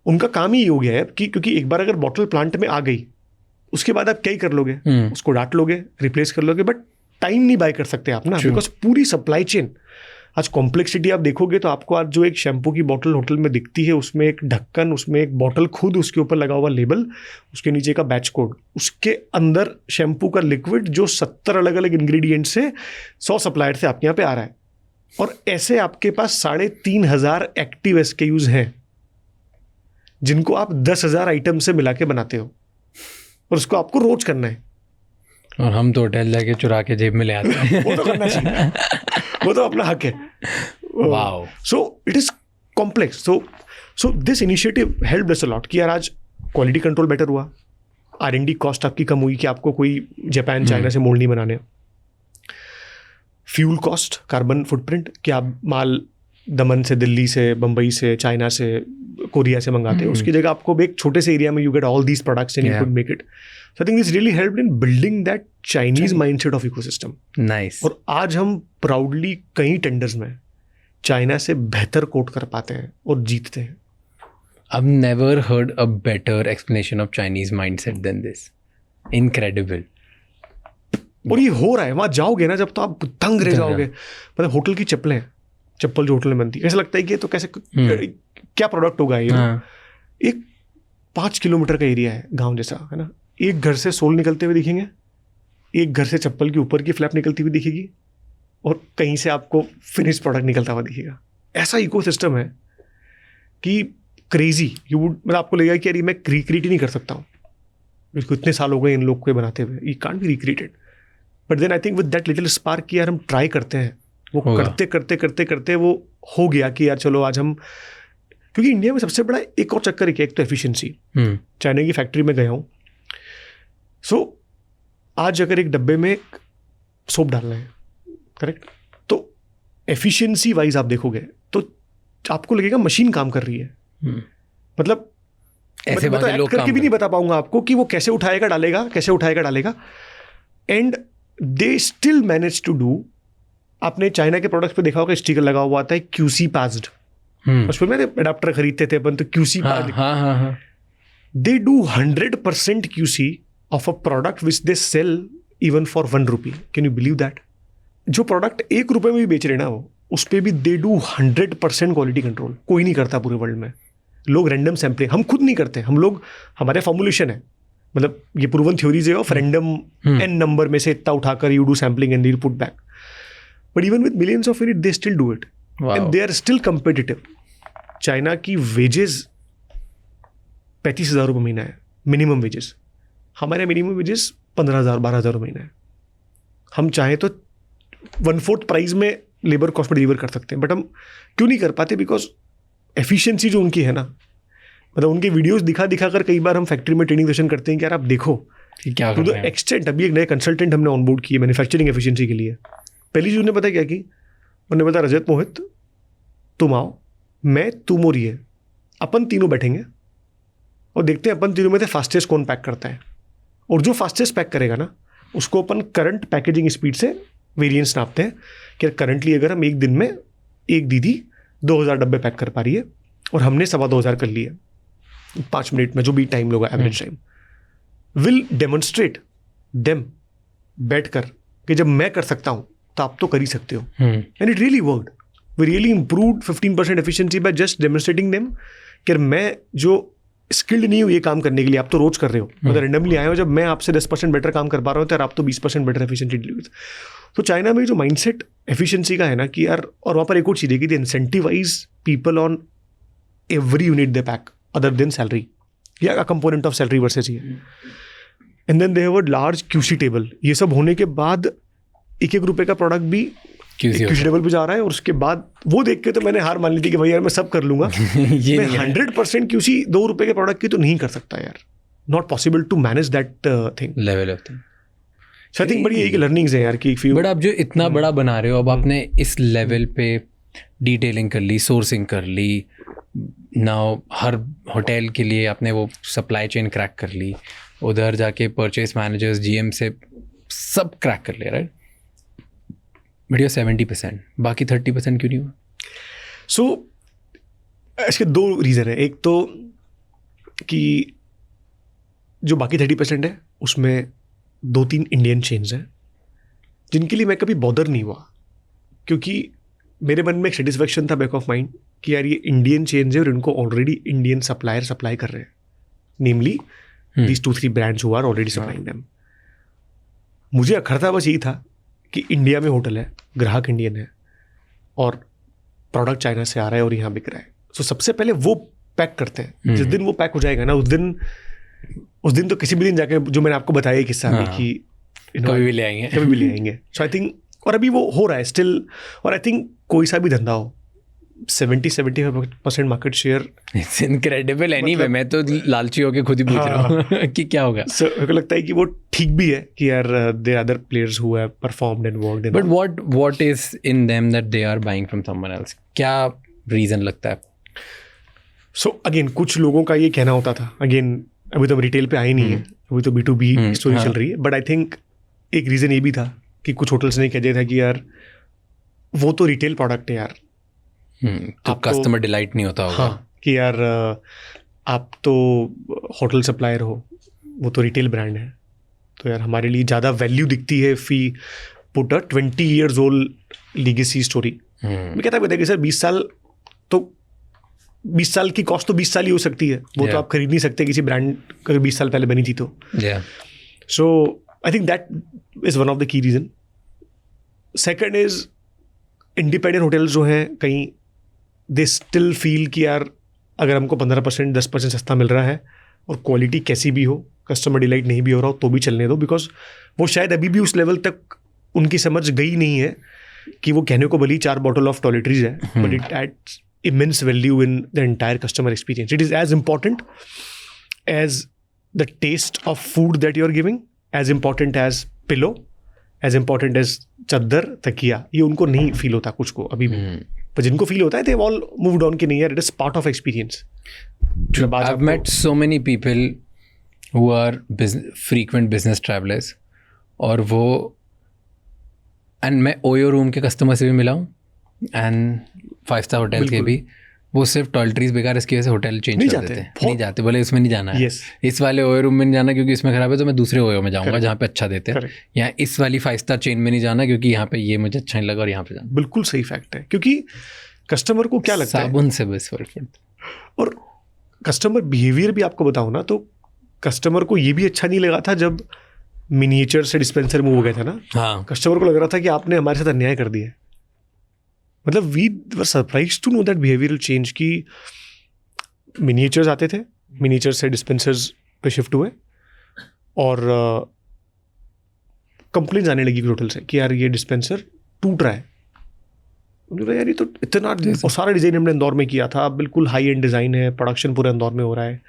उनका काम ही हो गया है कि क्योंकि एक बार अगर बॉटल प्लांट में आ गई उसके बाद आप क्या ही कर लोगे, उसको डांट लोगे, रिप्लेस कर लोगे, बट टाइम नहीं बाय कर सकते आप ना, बिकॉज पूरी सप्लाई चेन आज कॉम्प्लेक्सिटी आप देखोगे तो आपको आज जो एक शैम्पू की बॉटल होटल में दिखती है, उसमें एक ढक्कन, उसमें एक बॉटल खुद, उसके ऊपर लगा हुआ लेबल, उसके नीचे का बैच कोड, उसके अंदर शैम्पू का लिक्विड जो 70 अलग अलग इंग्रेडिएंट से 100 सप्लायर से आपके यहाँ पे आ रहा है, और ऐसे आपके पास 3,500 एक्टिव SKUs हैं जिनको आप 10,000 आइटम से मिला के बनाते हो, और उसको आपको रोज करना है। और हम तो होटल जाके चुरा के जेब में ले आते हैं। वो तो करना चाहिए, वो तो अपना हक है। Wow. So it is complex. So this initiative helped us a lot कि यार आज क्वालिटी कंट्रोल बेटर हुआ, R&D कॉस्ट आपकी कम हुई कि आपको कोई जापान चाइना से मोल्ड नहीं बनाने, फ्यूल कॉस्ट, कार्बन फुटप्रिंट कि आप माल दमन से, दिल्ली से, बंबई से, चाइना से, कोरिया से मंगाते हैं, उसकी जगह आपको एक छोटे से एरिया में you get all these products and you could make it. So I think this really helped in building that Chinese mindset of ecosystem. Nice. और आज हम प्राउडली कई टेंडर्स में चाइना से बेहतर कोट कर पाते हैं और जीतते हैं। I've never heard a better explanation of Chinese mindset than this. Incredible. और ये हो रहा है, वहां जाओगे ना जब तो आप दंग रह जाओगे। मतलब होटल की चप्पल जो होटल में बनती है, ऐसा लगता है कि ये तो कैसे क्या प्रोडक्ट होगा ये। एक 5 किलोमीटर का एरिया है, गांव जैसा है ना, एक घर से सोल निकलते हुए दिखेंगे, एक घर से चप्पल के ऊपर की फ्लैप निकलती हुई दिखेगी, और कहीं से आपको फिनिश प्रोडक्ट निकलता हुआ दिखेगा। ऐसा इकोसिस्टम है कि क्रेजी, यू वुड, मतलब आपको लगेगा कि यार मैं रिक्रिएट ही नहीं कर सकता हूँ, इसको इतने साल हो गए इन लोग को बनाते हुए, ये can't be recreated. But then I think with that little spark कि यार हम ट्राई करते हैं, वो करते करते करते करते वो हो गया कि यार चलो आज हम, क्योंकि इंडिया में सबसे बड़ा एक और चक्कर एक तो एफिशिएंसी। चाइना की फैक्ट्री में गया हूँ, सो आज अगर एक डब्बे में सोप डालना है, करेक्ट, तो एफिशिएंसी वाइज आप देखोगे तो आपको लगेगा मशीन काम कर रही है। मतलब ऐसे मैं तो एक्ट करके भी नहीं बता पाऊंगा आपको कि वो कैसे उठाएगा डालेगा, and they still manage to do. आपने चाइना के प्रोडक्ट्स पे देखा होगा स्टिकर लगा हुआ आता है QC पास्ड, उसमें मैंने अडाप्टर खरीदते थे अपन, तो QC passed. They do 100% QC of a product which they sell even for 1 rupee. Can you believe that? जो प्रोडक्ट 1 रुपए में भी बेच रहे ना वो, उस पर भी दे डू 100% क्वालिटी कंट्रोल। कोई नहीं करता पूरे वर्ल्ड में। लोग रैंडम सैम्पलिंग, हम खुद नहीं करते, हम लोग, हमारे फॉर्मुलेशन है, मतलब ये प्रूवन थ्योरीज है ऑफ रैंडम n नंबर में से इतना उठाकर you do sampling and you put back. But even with millions of unit they still do it and they are still competitive. China की वेजेस 35,000 रुपये महीना है मिनिमम वेजेस, हमारे मिनिमम वेजेस 15,000 12,000 महीना है। हम चाहें तो 1/4 प्राइस में लेबर कॉस्ट पर डिलीवर कर सकते हैं, बट हम क्यों नहीं कर पाते? बिकॉज एफिशिएंसी जो उनकी है ना, मतलब उनके वीडियोस दिखा कर कई बार हम फैक्ट्री में ट्रेनिंग सेशन करते हैं कि यार आप देखो क्या टू द एक्सटेंट। अभी एक नए कंसल्टेंट हमने ऑनबोर्ड किए मैन्युफैक्चरिंग एफिशिएंसी के लिए। पहली चीज उन्होंने पता क्या की, उन्होंने बताया रजत मोहित तुम आओ, मैं तुम और ये अपन तीनों बैठेंगे और देखते हैं अपन तीनों में से फास्टेस्ट कौन पैक करता है, और जो फास्टेस्ट पैक करेगा ना उसको अपन करंट पैकेजिंग स्पीड से वेरिएंस नापते हैं कि करंटली अगर हम एक दिन में एक दीदी 2,000 डब्बे पैक कर पा रही है और हमने 2,500 कर लिए 5 मिनट में, जो भी टाइम लोग average time, will demonstrate them बैठ कर कि जब मैं कर सकता हूँ तो आप तो कर ही सकते हो। And it really worked. We really improved 15% efficiency by just demonstrating them कि मैं जो स्किल्ड नहीं हूँ ये काम करने के लिए, आप तो रोज कर रहे हो, मतलब रैंडमली आए हो, जब मैं आपसे 10% बेटर काम कर पा रहा हूँ तो आप तो 20% बेटर एफिशिएंसी डिलीवर। तो चाइना में जो माइंडसेट एफिशिएंसी का है ना कि यार, और वहाँ पर एक और चीज़ है कि they incentivise people on every unit they pack other than salary, या a component of salary versus ये। And then they have a large QC table. ये सब होने के बाद 1-1 रुपये का प्रोडक्ट भी QC लेवल पे जा रहा है, और उसके बाद वो देख के तो मैंने हार मान ली थी कि भाई यार मैं सब कर लूंगा। ये मैं 100% QC ₹2 के प्रोडक्ट की तो नहीं कर सकता यार, not possible to manage that thing. Level of thing. So I think बड़ी यही लर्निंग्स है यार कि बट आप जो इतना बड़ा बना रहे हो, अब आपने इस लेवल पे डिटेलिंग कर ली, सोर्सिंग कर ली, नाउ हर होटल के लिए आपने वो सप्लाई चेन क्रैक कर ली, उधर जाके परचेज मैनेजर्स GM से सब क्रैक कर लिया, राइट? बट ये 70%, बाकी 30% क्यों नहीं हुआ? सो इसके 2 रीज़न है। एक तो कि जो बाकी 30% है उसमें 2-3 इंडियन चेन्स हैं जिनके लिए मैं कभी बॉदर नहीं हुआ, क्योंकि मेरे मन में एक सेटिस्फैक्शन था बैक ऑफ माइंड कि यार ये इंडियन चेन्स है और इनको ऑलरेडी इंडियन सप्लायर सप्लाई कर रहे हैं, namely these 2-3 brands who are already supplying them. मुझे अखरता बस यही था कि इंडिया में होटल है, ग्राहक इंडियन है और प्रोडक्ट चाइना से आ रहा है और यहाँ बिक रहा है। सो सबसे पहले वो पैक करते हैं। जिस दिन वो पैक हो जाएगा ना, उस दिन तो किसी भी दिन जाके, जो मैंने आपको बताया किस्सा में कि कभी भी ले आएंगे। सो आई थिंक, और अभी वो हो रहा है स्टिल। और आई थिंक कोई सा भी धंधा हो, 70-75% market share, it's incredible. Anyway मैं तो लालची होके खुद ही पूछ रहा हूँ कि क्या होगा। सो मेरे को लगता है कि वो ठीक भी है कि यार there other players who have performed and worked in. But what is in them that they are buying from someone else? क्या रीजन लगता है? सो अगेन कुछ लोगों का ये कहना होता था, अगेन अभी तो रिटेल पे आई नहीं है, अभी तो B2B स्टोरी चल रही है, बट आई थिंक एक रीज़न ये भी था कि कुछ होटल्स ने कह दिया था कि यार वो तो रिटेल प्रोडक्ट है यार, तो कस्टमर डिलाइट नहीं होता होगा। हाँ, कि यार आप तो होटल सप्लायर हो, वो तो रिटेल ब्रांड है, तो यार हमारे लिए ज़्यादा वैल्यू दिखती है फी put a 20 years old legacy story. मैं कहता है कि सर 20 साल तो 20 साल की कॉस्ट तो 20 साल ही हो सकती है, वो तो आप खरीद नहीं सकते किसी ब्रांड अगर 20 साल पहले बनी थी तो। So I think that is one of the key reason. Second is independent hotels जो हैं कहीं, दे स्टिल फील कि यार अगर हमको 15% 10% सस्ता मिल रहा है और क्वालिटी कैसी भी हो, कस्टमर डिलाइट नहीं भी हो रहा हो, तो भी चलने दो, बिकॉज वो शायद अभी भी उस लेवल तक उनकी समझ गई नहीं है कि वो कहने को भली 4 बॉटल ऑफ टॉयलेटरीज है, but it adds immense value in the entire customer experience. It is as important as the taste of food that you are giving, as important as pillow, as important as चादर तकिया। ये उनको नहीं feel होता कुछ को अभी भी, पर जिनको फील होता है they all moved on कि नहीं यार, it is part of experience. I've met so many people who are frequent business travelers, और वो मैं ओयो रूम के कस्टमर से भी मिला हूँ एंड 5-star होटल के भी। वो सिर्फ टॉयलेटरीज बेकार, इसकी वजह से होटल चेंज कर देते हैं, नहीं जाते, बोले इसमें नहीं जाना है, इस वाले ओयो रूम में नहीं जाना क्योंकि इसमें खराब है, तो मैं दूसरे ओयो में जाऊंगा जहाँ पे अच्छा देते हैं, या इस वाली 5-star चेन में नहीं जाना क्योंकि यहाँ पे ये मुझे अच्छा नहीं लगा और यहाँ पे जाना। बिल्कुल सही फैक्ट है, क्योंकि कस्टमर को क्या लगता है, साबुन से बस फर्क पड़ता। और कस्टमर बिहेवियर भी आपको बताऊँ ना, तो कस्टमर को ये भी अच्छा नहीं लगा था जब मिनिएचर से डिस्पेंसर मूव हो गया था ना। हाँ, कस्टमर को लग रहा था कि आपने हमारे साथ अन्याय कर दिया है। मतलब we were surprised to know that behavioural change की मिनिएचर्स आते थे, मिनिएचर से डिस्पेंसर्स पे शिफ्ट हुए और कंप्लेंट्स आने लगी होटल से कि यार ये डिस्पेंसर टूट रहा है। उन्होंने कहा यार ये तो इतना, और सारा डिज़ाइन हमने इंदौर में किया था, बिल्कुल हाई एंड डिज़ाइन है, प्रोडक्शन पूरा इंदौर में हो रहा है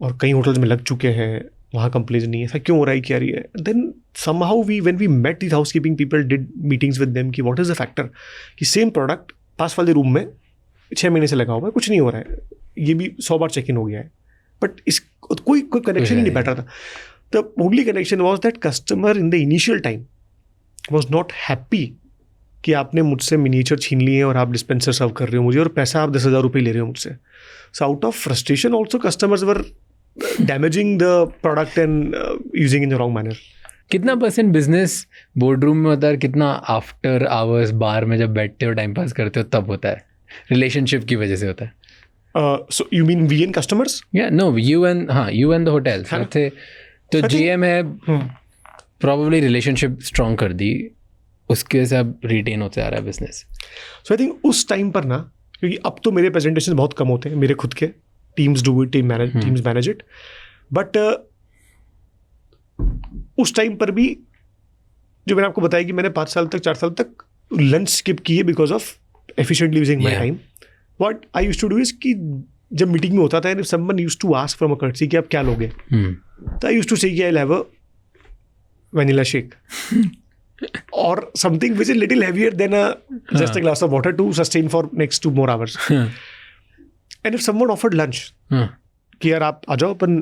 और कई होटल्स में लग चुके हैं, वहाँ कंप्लेंट नहीं है, ऐसा क्यों हो रहा है, क्या रही है। Then somehow when we met these housekeeping people, did meetings with them कि व्हाट इज द फैक्टर कि सेम प्रोडक्ट पास वाले रूम में 6 महीने से लगा हुआ है, कुछ नहीं हो रहा है, ये भी 100 बार चेक इन हो गया है, बट इस कोई कनेक्शन ही नहीं बैठ रहा था। The only connection was that customer in the initial time was not happy कि आपने मुझसे मिनिएचर छीन लिए हैं और आप डिस्पेंसर सर्व कर रहे हो मुझे और पैसा आप 10,000 रुपये ले रहे हो मुझसे। So out of frustration also customers were damaging the product and using in the wrong manner. कितना % बिजनेस बोर्ड रूम में होता है, कितना आफ्टर आवर्स बार में जब बैठते हो टाइम पास करते हो तब होता है, रिलेशनशिप की वजह से होता है? So you mean we and customers? Yeah, no, you and the hotels थे, तो GM है probably relationship strong कर दी, उसके वजह से अब रिटेन होते आ रहा है बिजनेस। So I think उस टाइम पर ना, क्योंकि अब तो मेरे प्रेजेंटेशन बहुत कम होते हैं मेरे खुद के, teams do it, teams manage it, but उस टाइम पर भी जो मैंने आपको बताया कि मैंने 5 साल तक 4 साल तक लंच स्किप की है because of efficiently using my Yeah. Time. What I used to do is कि जब मीटिंग में होता था and someone used to ask from a courtesy कि आप क्या लोगे, तो आई यूज्ड टू से कि I will have a vanilla shake or something which is little heavier than a just a glass of water to sustain for next 2 more hours. And if someone offered lunch कि यार आप आ जाओ अपन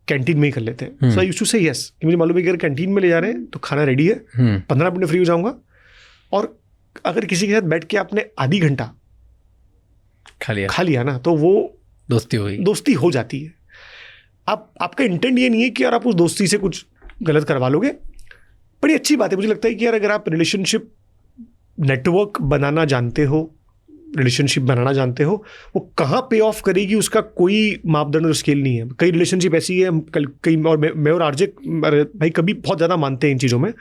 canteen में ही कर लेते हैं, so I used to say yes कि मुझे मालूम है कि अगर कैंटीन में ले जा रहे हैं तो खाना रेडी है, 15 मिनट में फ्री हो जाऊंगा. और अगर किसी के साथ बैठ के आपने आधी घंटा खा लिया ना तो वो दोस्ती हो जाती है. आपका इंटेंट ये नहीं है कि यार आप उस दोस्ती से कुछ गलत करवा लोगे. बड़ी अच्छी बात है. मुझे लगता है कि यार अगर आप रिलेशनशिप नेटवर्क बनाना जानते हो, रिलेशनशिप बनाना जानते हो, वो कहाँ पे ऑफ करेगी उसका कोई मापदंड और स्केल नहीं है. कई रिलेशनशिप ऐसी है, कई और मैं और आरजे भाई कभी बहुत ज़्यादा मानते हैं इन चीज़ों में.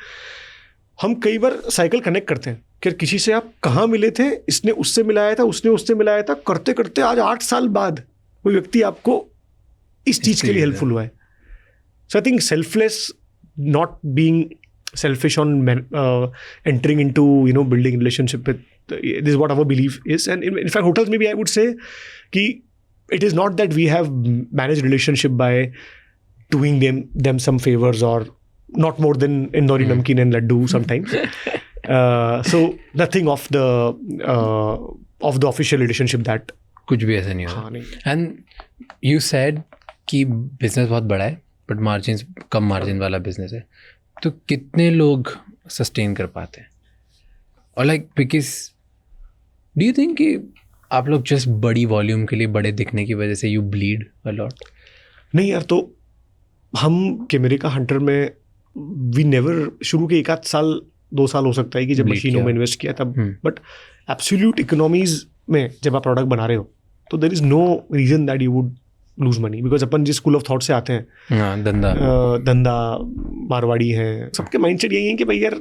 हम कई बार साइकिल कनेक्ट करते हैं कि किसी से आप कहाँ मिले थे, इसने उससे मिलाया था, उसने उससे मिलाया था, करते करते आज 8 साल बाद कोई व्यक्ति आपको इस चीज़ के लिए हेल्पफुल हुआ है. So I think selfless, not being selfish on entering into building relationship with, this is what our belief is. And in fact hotels maybe I would say ki it is not that we have managed relationship by doing them some favors or not more than indori namkeen and laddu sometimes. So nothing of the official relationship that कुछ भी ऐसा नहीं होता. And you said कि business बहुत बड़ा है but margin come margin वाला बिजनेस है, तो कितने लोग सस्टेन कर पाते हैं? और like because do you think कि आप लोग जस्ट बड़ी वॉल्यूम के लिए, बड़े दिखने की वजह से यू ब्लीड अ लॉट? नहीं यार, तो हम कैमरे का हंटर में वी नेवर, शुरू के 1 आध साल 2 साल हो सकता है कि जब मशीनों में इन्वेस्ट किया तब, बट एब्सोल्यूट इकोनॉमीज में जब आप प्रोडक्ट बना रहे हो तो there is no reason that you would lose money. Because अपन जिस स्कूल ऑफ थॉट से आते हैं, धंधा मारवाड़ी है, सबके माइंडसेट यही है कि भाई यार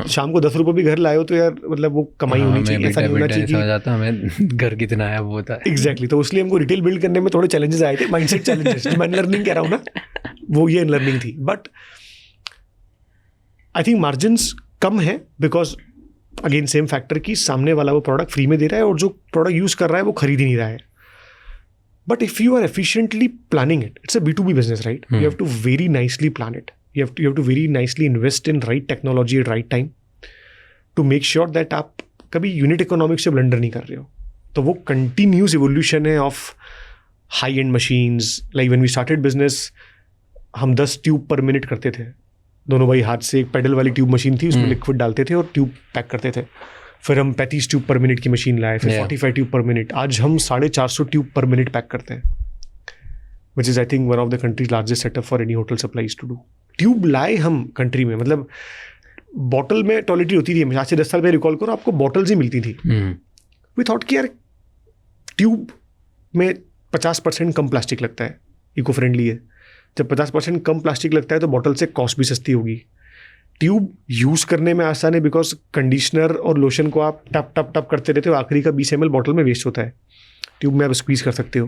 शाम को 10 रुपये भी घर लाए हो तो यार मतलब वो कमाई होनी चाहिए, ऐसा नहीं होना चाहिए. समझ आता हमें घर कितना है वो होता है. एग्जैक्टली. तो इसलिए हमको रिटेल बिल्ड करने में थोड़े चैलेंजेस आए थे, माइंडसेट चैलेंजेस. जो मैं लर्निंग कह रहा हूँ ना, वो ये लर्निंग थी. बट आई थिंक मार्जिन्स कम है बिकॉज अगेन सेम फैक्टर कि सामने वाला वो प्रोडक्ट फ्री में दे रहा है और जो प्रोडक्ट यूज कर रहा है वो खरीद ही नहीं रहा है. But if you are efficiently planning it, it's a B2B business, right? You have to very nicely plan it. You have to very nicely invest in right technology at right time to make sure that आप कभी unit economics से blunder नहीं कर रहे हो. तो वो continuous evolution है of high end machines. Like when we started business, हम 10 ट्यूब पर मिनट करते थे दोनों भाई हाथ से. एक पेडल वाली ट्यूब मशीन थी, उसमें लिक्विड डालते थे और ट्यूब पैक करते थे. फिर हम 35 ट्यूब पर मिनट की मशीन लाए, फिर 45 ट्यूब पर मिनट. आज हम 450 ट्यूब पर मिनट पैक करते हैं, which is I think one of the country's largest setup for any hotel supplies to do. Tube लाए हम कंट्री में, मतलब बॉटल में टॉयलेटरी होती थी. आज से 10 साल पहले रिकॉल करो, आपको बॉटल्स ही मिलती थी. वी थॉट कि यार ट्यूब में 50% कम प्लास्टिक लगता है, इको फ्रेंडली है. जब 50% कम प्लास्टिक लगता है तो बॉटल से कॉस्ट भी सस्ती होगी. ट्यूब यूज़ करने में आसान है बिकॉज कंडीशनर और लोशन को आप टप टप टप करते रहते हो, आखिरी का 20 ml बॉटल में वेस्ट होता है. ट्यूब में आप स्क्वीज कर सकते हो.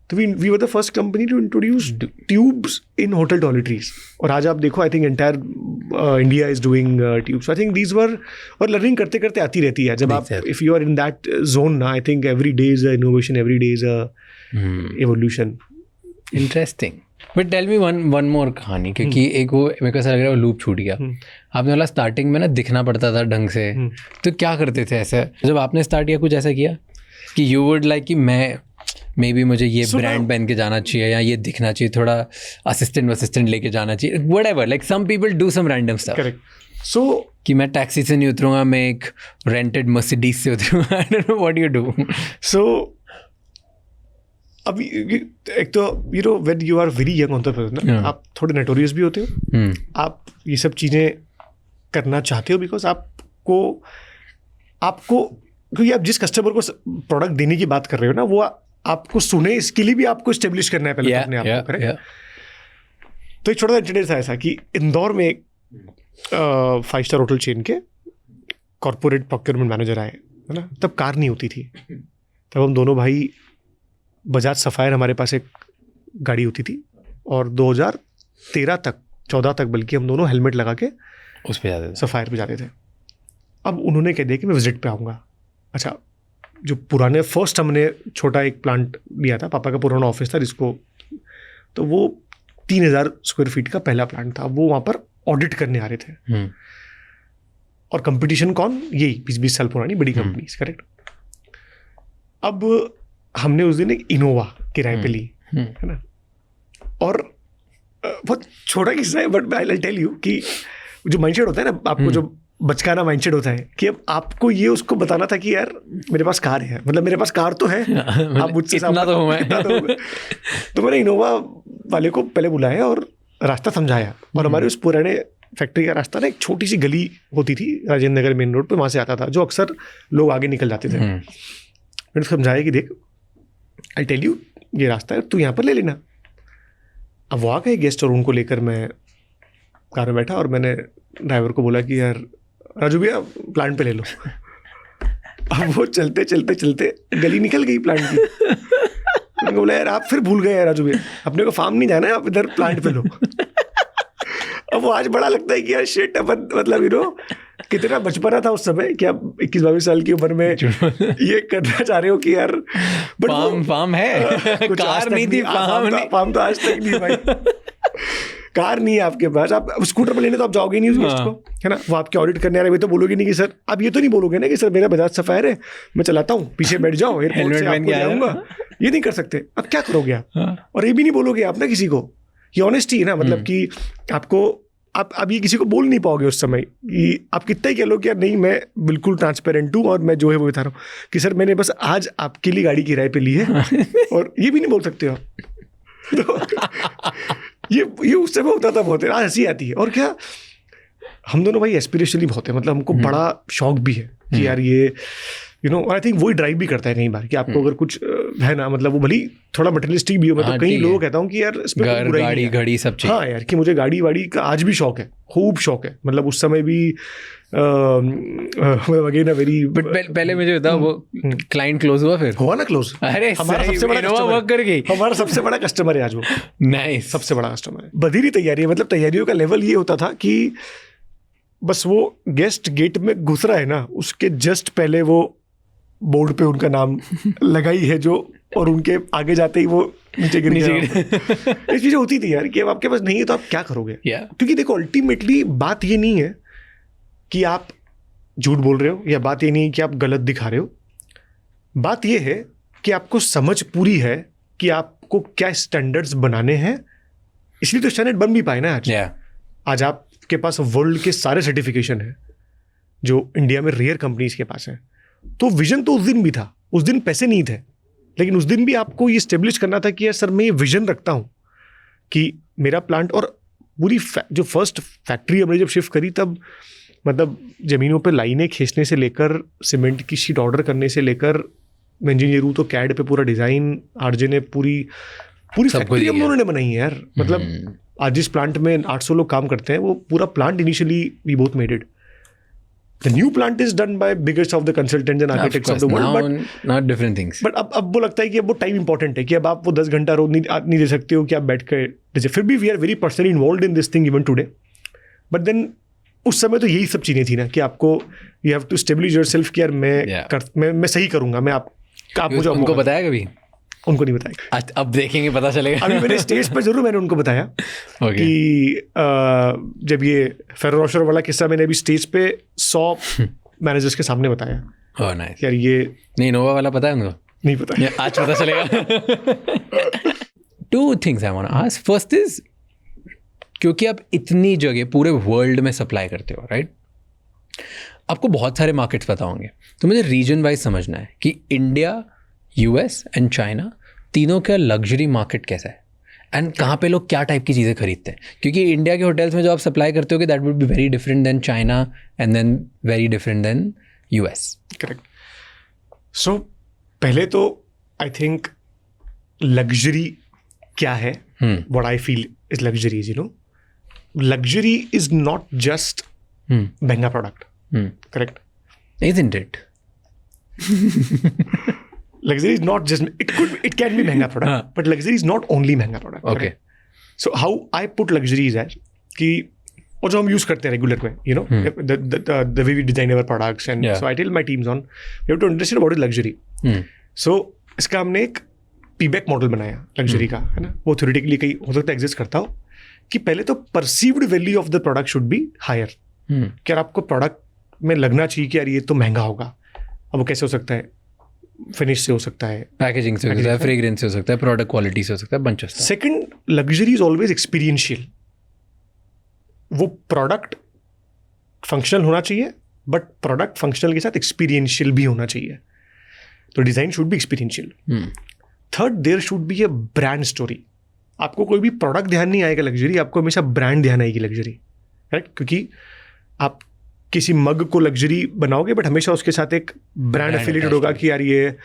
तो we were the first company to introduce tubes in hotel toiletries. और आज आप देखो, I think entire India is doing tubes. I think these were, और लर्निंग करते करते आती रहती है. जब आप if you are in that zone ना, I think every day is a innovation, every day is a evolution. Interesting. But tell me one more कहानी, क्योंकि एक वो मेरे को ऐसा लग रहा है वो लूप छूट गया. आपने बोला स्टार्टिंग में ना दिखना पड़ता था ढंग से, तो क्या करते थे ऐसे जब आपने स्टार्ट किया? कुछ ऐसा किया कि यू वुड लाइक कि मैं मे बी मुझे ये ब्रांड पहन के जाना चाहिए या ये दिखना चाहिए, थोड़ा असिस्टेंट लेके जाना चाहिए, whatever. Like some people do some random stuff. Correct. So कि मैं टैक्सी से नहीं उतरूंगा, मैं एक रेंटेड मर्सिडीज से उतरूंगा. I don't know what you do. So अभी एक तो when you are very young entrepreneur, आप थोड़े नोटोरियस भी होते हो. आप ये सब चीज़ें करना चाहते हो बिकॉज आपको क्योंकि आप जिस कस्टमर को प्रोडक्ट देने की बात कर रहे हो ना, वो आपको सुने, इसके लिए भी आपको एस्टेब्लिश करना है पहले अपने आप को. करेक्ट. तो एक छोटा सा इंसिडेंट था ऐसा कि इंदौर में एक 5 स्टार होटल चेन के कॉर्पोरेट प्रोक्योरमेंट मैनेजर आए, है ना. तब कार नहीं होती थी. तब हम दोनों भाई, बजाज सफ़ायर हमारे पास एक गाड़ी होती थी, और 2013 तक 14 तक बल्कि हम दोनों हेलमेट लगा के उस पे जाते थे, सफ़ायर पे जाते थे. अब उन्होंने कह दिया कि मैं विजिट पे आऊँगा। अच्छा, जो पुराने फर्स्ट हमने छोटा एक प्लांट लिया था, पापा का पुराना ऑफिस था जिसको, तो वो 3000 स्क्वायर फीट का पहला प्लांट था। वो वहाँ पर ऑडिट करने आ रहे थे। और कंपटीशन कौन? यही 20-20 साल पुरानी बड़ी कंपनी, करेक्ट। अब हमने उस दिन एक इनोवा किराए पे ली, है ना। और बहुत छोटा किस्सा है, but I will tell you कि जो माइंडसेट होता है ना, आपको जो बचकाना माइंडसेट होता है कि अब आपको ये उसको बताना था कि यार मेरे पास कार है, मतलब मेरे पास कार तो है, आप मुझसे इतना तो हूं मैं। तो मैंने इनोवा वाले को पहले बुलाया और रास्ता समझाया। और हमारे उस पुराने फैक्ट्री का रास्ता ना एक छोटी सी गली होती थी राजेंद्र नगर मेन रोड पे, वहाँ से आता था, जो अक्सर लोग आगे निकल जाते थे। मैंने समझाया कि देख, आई टेल यू ये रास्ता है, तू यहाँ पर ले लेना। अब वो आ गए गेस्ट और उनको लेकर मैं कार में बैठा और मैंने ड्राइवर को बोला कि यार राजू भैया प्लांट पे ले लो। अब वो चलते चलते चलते गली निकल गई प्लांट की। मैंने बोला यार आप फिर भूल गए यार राजू भैया, अपने को फार्म नहीं जाना है, आप इधर प्लांट पे लो। अब वो आज बड़ा लगता है कि यार शिट, अपन मतलब यू नो कितना बचपना था उस समय कि आप 21-22 साल की उम्र में ये करना चाह रहे हो कि यार बट फार्म है, कार नहीं थी, फार्म तो आज तक नहीं भाई। कार नहीं है आपके पास, आप स्कूटर पर लेने तो आप जाओगे नहीं उस गेस्ट को, है ना। वो आपके ऑडिट करने आ रहे, तो बोलोगे नहीं कि सर, आप ये तो नहीं बोलोगे ना कि सर मेरा बजाज सफायर है, मैं चलाता हूँ, पीछे बैठ जाओ, एयरपोर्ट से आपको ले आऊंगा। ये नहीं कर सकते। अब क्या करोगे आप? और ये भी नहीं बोलोगे आप ना किसी को, ये ऑनेस्टी है ना, मतलब कि आपको आप ये किसी को बोल नहीं पाओगे उस समय कि आप कितना ही कह लो कि यार नहीं मैं बिल्कुल ट्रांसपेरेंट हूँ और मैं जो है वो बता रहा हूँ कि सर मैंने बस आज आपके लिए गाड़ी किराए पे ली है। और ये भी नहीं बोल सकते हो आप। तो ये उस समय होता था बहुत, आज हंसी आती है। और क्या, हम दोनों भाई एस्पिरेशनली बहुत है, मतलब हमको बड़ा शौक भी है कि यार ये यू नो, आई थिंक वही ड्राइव भी करता है कई बार कि आपको अगर कुछ है ना, मतलब वो भली थोड़ा मटेरियलिस्टिक भी हो। मैं तो कई लोगों कहता हूँ कि यार इसमें गाड़ी घड़ी सब चाहिए। हाँ यार, कि मुझे गाड़ी वाड़ी का आज भी शौक है, खूब शौक है। मतलब उस समय भी अगेन वेरी, बट पहले मुझे बताओ वो क्लाइंट क्लोज हुआ फिर? हुआ ना क्लोज। अरे हमारा सबसे बड़ा कस्टमर वर्क कर गई, हमारा सबसे बड़ा कस्टमर है आज वो। नाइस, सबसे बड़ा कस्टमर है। बधीरी तैयारी है, मतलब तैयारियों का लेवल ये होता था कि बस वो गेस्ट गेट में घुस रहा है ना, उसके जस्ट पहले वो बोर्ड पे उनका नाम लगाई है जो, और उनके आगे जाते ही वो नीचे गिर गया। ये चीजें होती थी यार कि अब आपके पास नहीं है तो आप क्या करोगे। क्योंकि देखो अल्टीमेटली बात ये नहीं है कि आप झूठ बोल रहे हो, या बात ये नहीं है कि आप गलत दिखा रहे हो। बात ये है कि आपको समझ पूरी है कि आपको क्या स्टैंडर्ड्स बनाने हैं, इसलिए तो स्टैंडर्ड बन भी पाए ना आज। आज आपके पास वर्ल्ड के सारे सर्टिफिकेशन है जो इंडिया में रेयर कंपनीज के पास है। तो विजन तो उस दिन भी था, उस दिन पैसे नहीं थे, लेकिन उस दिन भी आपको ये स्टेब्लिश करना था कि यार सर मैं ये विजन रखता हूँ कि मेरा प्लांट, और पूरी जो फर्स्ट फैक्ट्री हमने जब शिफ्ट करी तब मतलब ज़मीनों पे लाइनें खींचने से लेकर सीमेंट की शीट ऑर्डर करने से लेकर, मैं इंजीनियर हूँ तो कैड पे पूरा डिज़ाइन आरजे ने पूरी फैक्ट्री हम लोगों ने बनाई है यार। मतलब आज जिस प्लांट में 800 लोग काम करते हैं, वो पूरा plant initially we both made it. The new plant is done by biggest of the consultants and architects of the world, but not different things. But अब वो लगता है कि अब वो टाइम इंपॉर्टेंट है कि अब आप वो 10 घंटा रोज नहीं दे सकते हो कि आप बैठ कर। फिर भी we are very personally involve in this thing even today. But then उस समय तो यही सब चीज़ें थी ना कि आपको you have to establish yourself कि यार मैं सही करूंगा, मैं आप मुझे उनको बताया कभी? उनको नहीं बताया। अब देखेंगे, पता चलेगा। अभी मैंने स्टेज पर जरूर मैंने उनको बताया कि जब ये फेरो रोशर वाला किस्सा मैंने अभी स्टेज पे 100 मैनेजर्स के सामने बताया। Oh nice. यार ये नहीं, नोवा वाला पता है उनको? नहीं पता, आज पता चलेगा। 2 things I want to ask. First is, क्योंकि आप इतनी जगह पूरे वर्ल्ड में सप्लाई करते हो, राइट? आपको बहुत सारे मार्केट्स पता होंगे, तो मुझे रीजन वाइज समझना है कि इंडिया, यूएस एंड चाइना तीनों का लग्जरी मार्केट कैसा है, एंड कहाँ पे लोग क्या टाइप की चीज़ें खरीदते हैं। क्योंकि इंडिया के होटल्स में जो आप सप्लाई करते हो, that would be very different than China and then very different than US. Correct. So पहले तो आई थिंक लग्जरी क्या है, what I feel is luxury is, you know, luxury is not just महंगा प्रोडक्ट। Correct, isn't it? Luxury is not just, it can be महंगा product, but luxury is not only महंगा product. Okay. So how I put luxury is as कि और जो हम use करते हैं रेगुलर में, you know, the way we design our products and so I tell my teams on you have to understand what is luxury. So इसका हमने एक पीबैक मॉडल बनाया लग्जरी का, है ना. वो थ्योरेटिकली कहीं हो सकता है एग्जिस्ट करता हो कि पहले तो perceived value of the product should be higher. कि यार आपको प्रोडक्ट में लगना चाहिए कि यार ये तो महंगा होगा. अब वो कैसे हो सकता है? फिनिश से हो सकता है, पैकेजिंग से हो सकता है, फ्रेग्रेंस से हो सकता है, प्रोडक्ट क्वालिटी से हो सकता है, bunch of stuff. Second, luxury is always experiential. वो प्रोडक्ट फंक्शनल होना चाहिए बट प्रोडक्ट फंक्शनल के साथ एक्सपीरियंशियल भी होना चाहिए. तो design should be experiential. Third, there should be a brand story. आपको कोई भी प्रोडक्ट ध्यान नहीं आएगा लग्जरी, आपको हमेशा ब्रांड ध्यान आएगी लग्जरी, राइट. क्योंकि आप किसी मग को लग्जरी बनाओगे बट हमेशा उसके साथ एक ब्रांड एफिलिएटेड होगा कि यार ये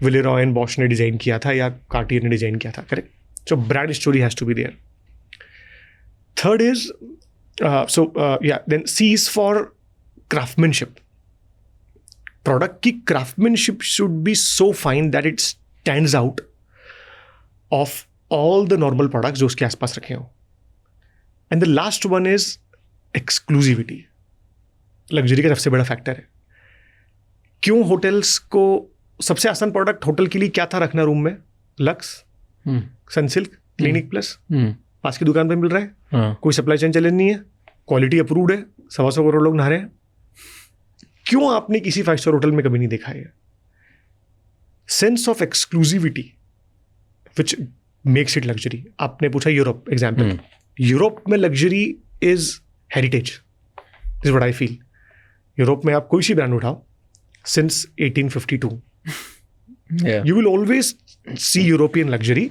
विलेरॉय एंड बॉश ने डिजाइन किया था या कार्टियर ने डिजाइन किया था, correct. So brand story has to be there. Third is then C is for craftsmanship. Product की craftsmanship should be so fine that it stands out of all the normal products जो उसके आसपास रखे हों. And the last one is exclusivity. Luxury का सबसे बड़ा factor है. क्यों होटल्स को सबसे आसान प्रोडक्ट होटल के लिए क्या था रखना रूम में? लक्स, सनसिल्क, क्लिनिक प्लस, पास की दुकान पे मिल रहा है. कोई सप्लाई चेन चैलेंज नहीं है, क्वालिटी अप्रूव्ड है, 125 करोड़ लोग नहा रहे हैं. क्यों आपने किसी 5 स्टार होटल में कभी नहीं देखा है? Sense of exclusivity which makes it luxury. आपने पूछा यूरोप एग्जाम्पल. यूरोप में luxury is heritage, is what I feel. Europe में आप कोई सी ब्रांड उठाओ since 1852, you will always see European luxury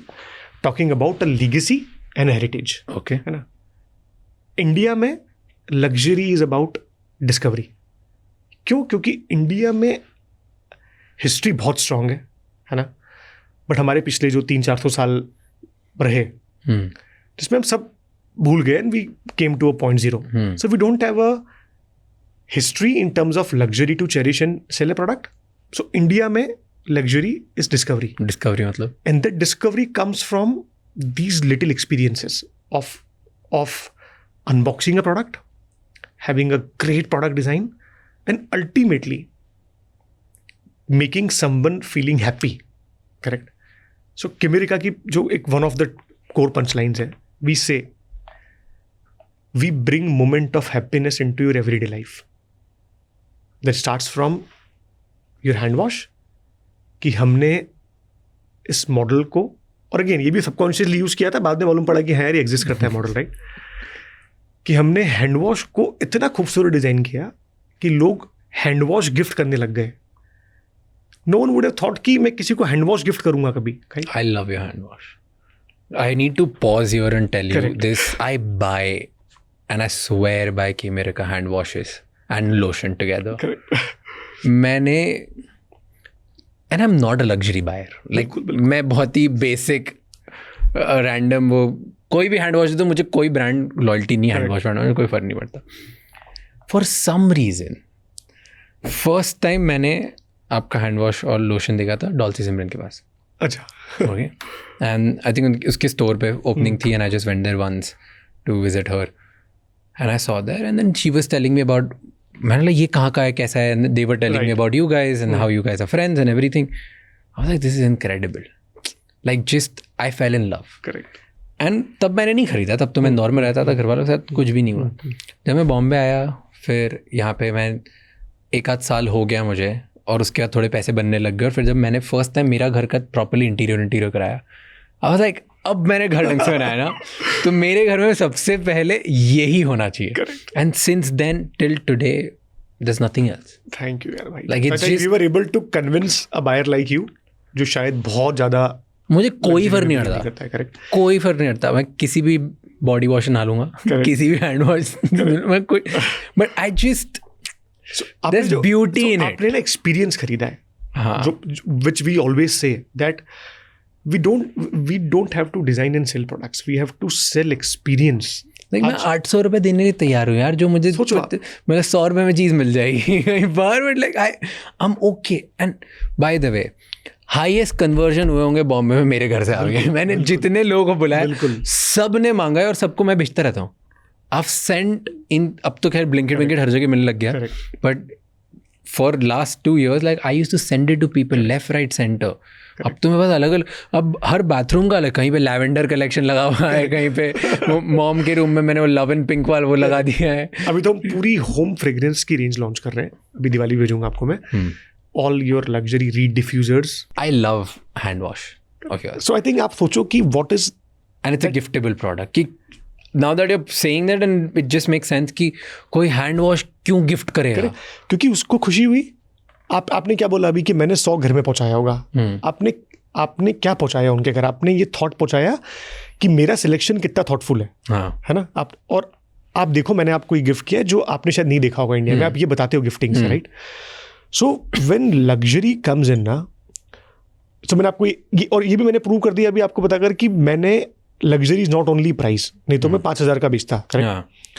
talking about a legacy and a heritage. Okay. है ना. India में लग्जरी इज अबाउट डिस्कवरी. क्यों? क्योंकि इंडिया में हिस्ट्री बहुत स्ट्रांग है ना. बट हमारे पिछले जो 300-400 साल रहे जिसमें हम सब भूल गए and we came to a point zero. So we don't have a history in terms of luxury to cherish and sell a product. So India में luxury is discovery. मतलब? And that discovery comes from these little experiences of unboxing a product, having a great product design, and ultimately making someone feeling happy. Correct? So Kimerica की जो एक one of the core punchlines है, we say we bring moment of happiness into your everyday life. That starts from your hand wash. कि हमने इस model को, और again ये भी सबकॉन्शियसली यूज किया था, बाद में मालूम पड़ा कि हाँ यार एग्जिस्ट करता है मॉडल, राइट. कि हमने हैंड वॉश को इतना खूबसूरत डिजाइन किया कि लोग हैंड वॉश गिफ्ट करने लग गए. No one would have thought कि मैं किसी को हैंड वॉश गिफ्ट करूंगा कभी. I love your hand wash. I need to pause here and tell you this. I buy and I swear by कि मेरे का hand washes and lotion together. मैंने and I am not a luxury buyer. Like मैं बहुत ही basic random वो कोई भी hand wash तो मुझे कोई ब्रांड लॉयल्टी नहीं. हैंड वॉश ब्रांड कोई फ़र्क नहीं पड़ता. For some reason first time मैंने आपका हैंड वॉश और लोशन देखा था डॉल्सी सिमरन के पास. अच्छा. ओके. एंड आई थिंक उसके स्टोर पे ओपनिंग थी and I just went there once to visit her and I saw there and then she was telling me about. मैंने बोला ये कहाँ का है, कैसा है. And they were telling me about you guys and how you guys are friends and everything. I was like, this is incredible. Like just I fell in love. Correct. And तब मैंने नहीं खरीदा, तब तो मैं नॉर्मल रहता था, घर वालों के साथ कुछ भी नहीं हुआ. जब मैं बॉम्बे आया फिर यहाँ पे मैं 1-8 साल हो गया मुझे, और उसके बाद थोड़े पैसे बनने लग गए. और फिर जब मैंने फर्स्ट टाइम मेरा घर का प्रॉपरली इंटीरियर कराया, I was like, अब मैंने घर ढंग से बनाया ना तो मेरे घर में सबसे पहले यही होना चाहिए. And since then till today there's nothing else. Thank you यार भाई. Like it's just we were able to convince a buyer like you जो शायद बहुत ज़्यादा मुझे कोई फर्क नहीं पड़ता. करेक्ट. कोई फर्क नहीं पड़ता. मैं किसी भी बॉडी वॉश नहा लूंगा, किसी भी हैंड वॉश मैं कोई, but I just there's beauty in it. आपने ना एक्सपीरियंस खरीदा है. हाँ. जो which we always say that we don't have to design and sell products. We have to sell experience. Like मैं 800 रुपये देने के लिए तैयार हूँ यार. जो मुझे मतलब 100 रुपये में चीज़ मिल जाएगी कहीं पर. But like I'm okay. And by the way, highest conversion हुए होंगे बॉम्बे में मेरे घर से आ गए. मैंने जितने लोगों को बुलाया सब ने मांगा है और सबको मैं भेजता रहता हूँ. I've sent in, अब तो खैर ब्लिंकिट हर जगह मिलने लग गया, Correct. but for last 2 years like I used to send it to people left right center. अब तो मेरे पास अलग अलग, अब हर बाथरूम का अलग, कहीं पे लैवेंडर कलेक्शन लगा हुआ है, कहीं पे मॉम के रूम में मैंने वो लव एंड पिंक वाला वो लगा दिया है. अभी तो हम पूरी होम फ्रेग्रेंस की रेंज लॉन्च कर रहे हैं, अभी दिवाली भेजूंगा आपको मैं. All your luxury read diffusers. I love hand wash of yours. So I think आप सोचो कि what is, And it's a giftable product. कि now that you're saying that and it just makes sense कि कोई hand wash क्यों gift करेगा. क्योंकि उसको खुशी हुई. आपने क्या बोला अभी कि मैंने 100 घर में पहुंचाया होगा. आपने क्या पहुंचाया उनके घर? आपने ये थॉट पहुंचाया कि मेरा सिलेक्शन कितना थॉटफुल है. हाँ. है ना. आप देखो, मैंने आपको ये गिफ्ट किया जो आपने शायद नहीं देखा होगा इंडिया में. आप ये बताते हो गिफ्टिंग से, right? So when luxury comes in ना, तो मैंने आपको और ये भी मैंने प्रूव कर दिया अभी आपको बताकर कि मैंने luxury is not only price. नहीं तो मैं 5,000 का बेचता, correct,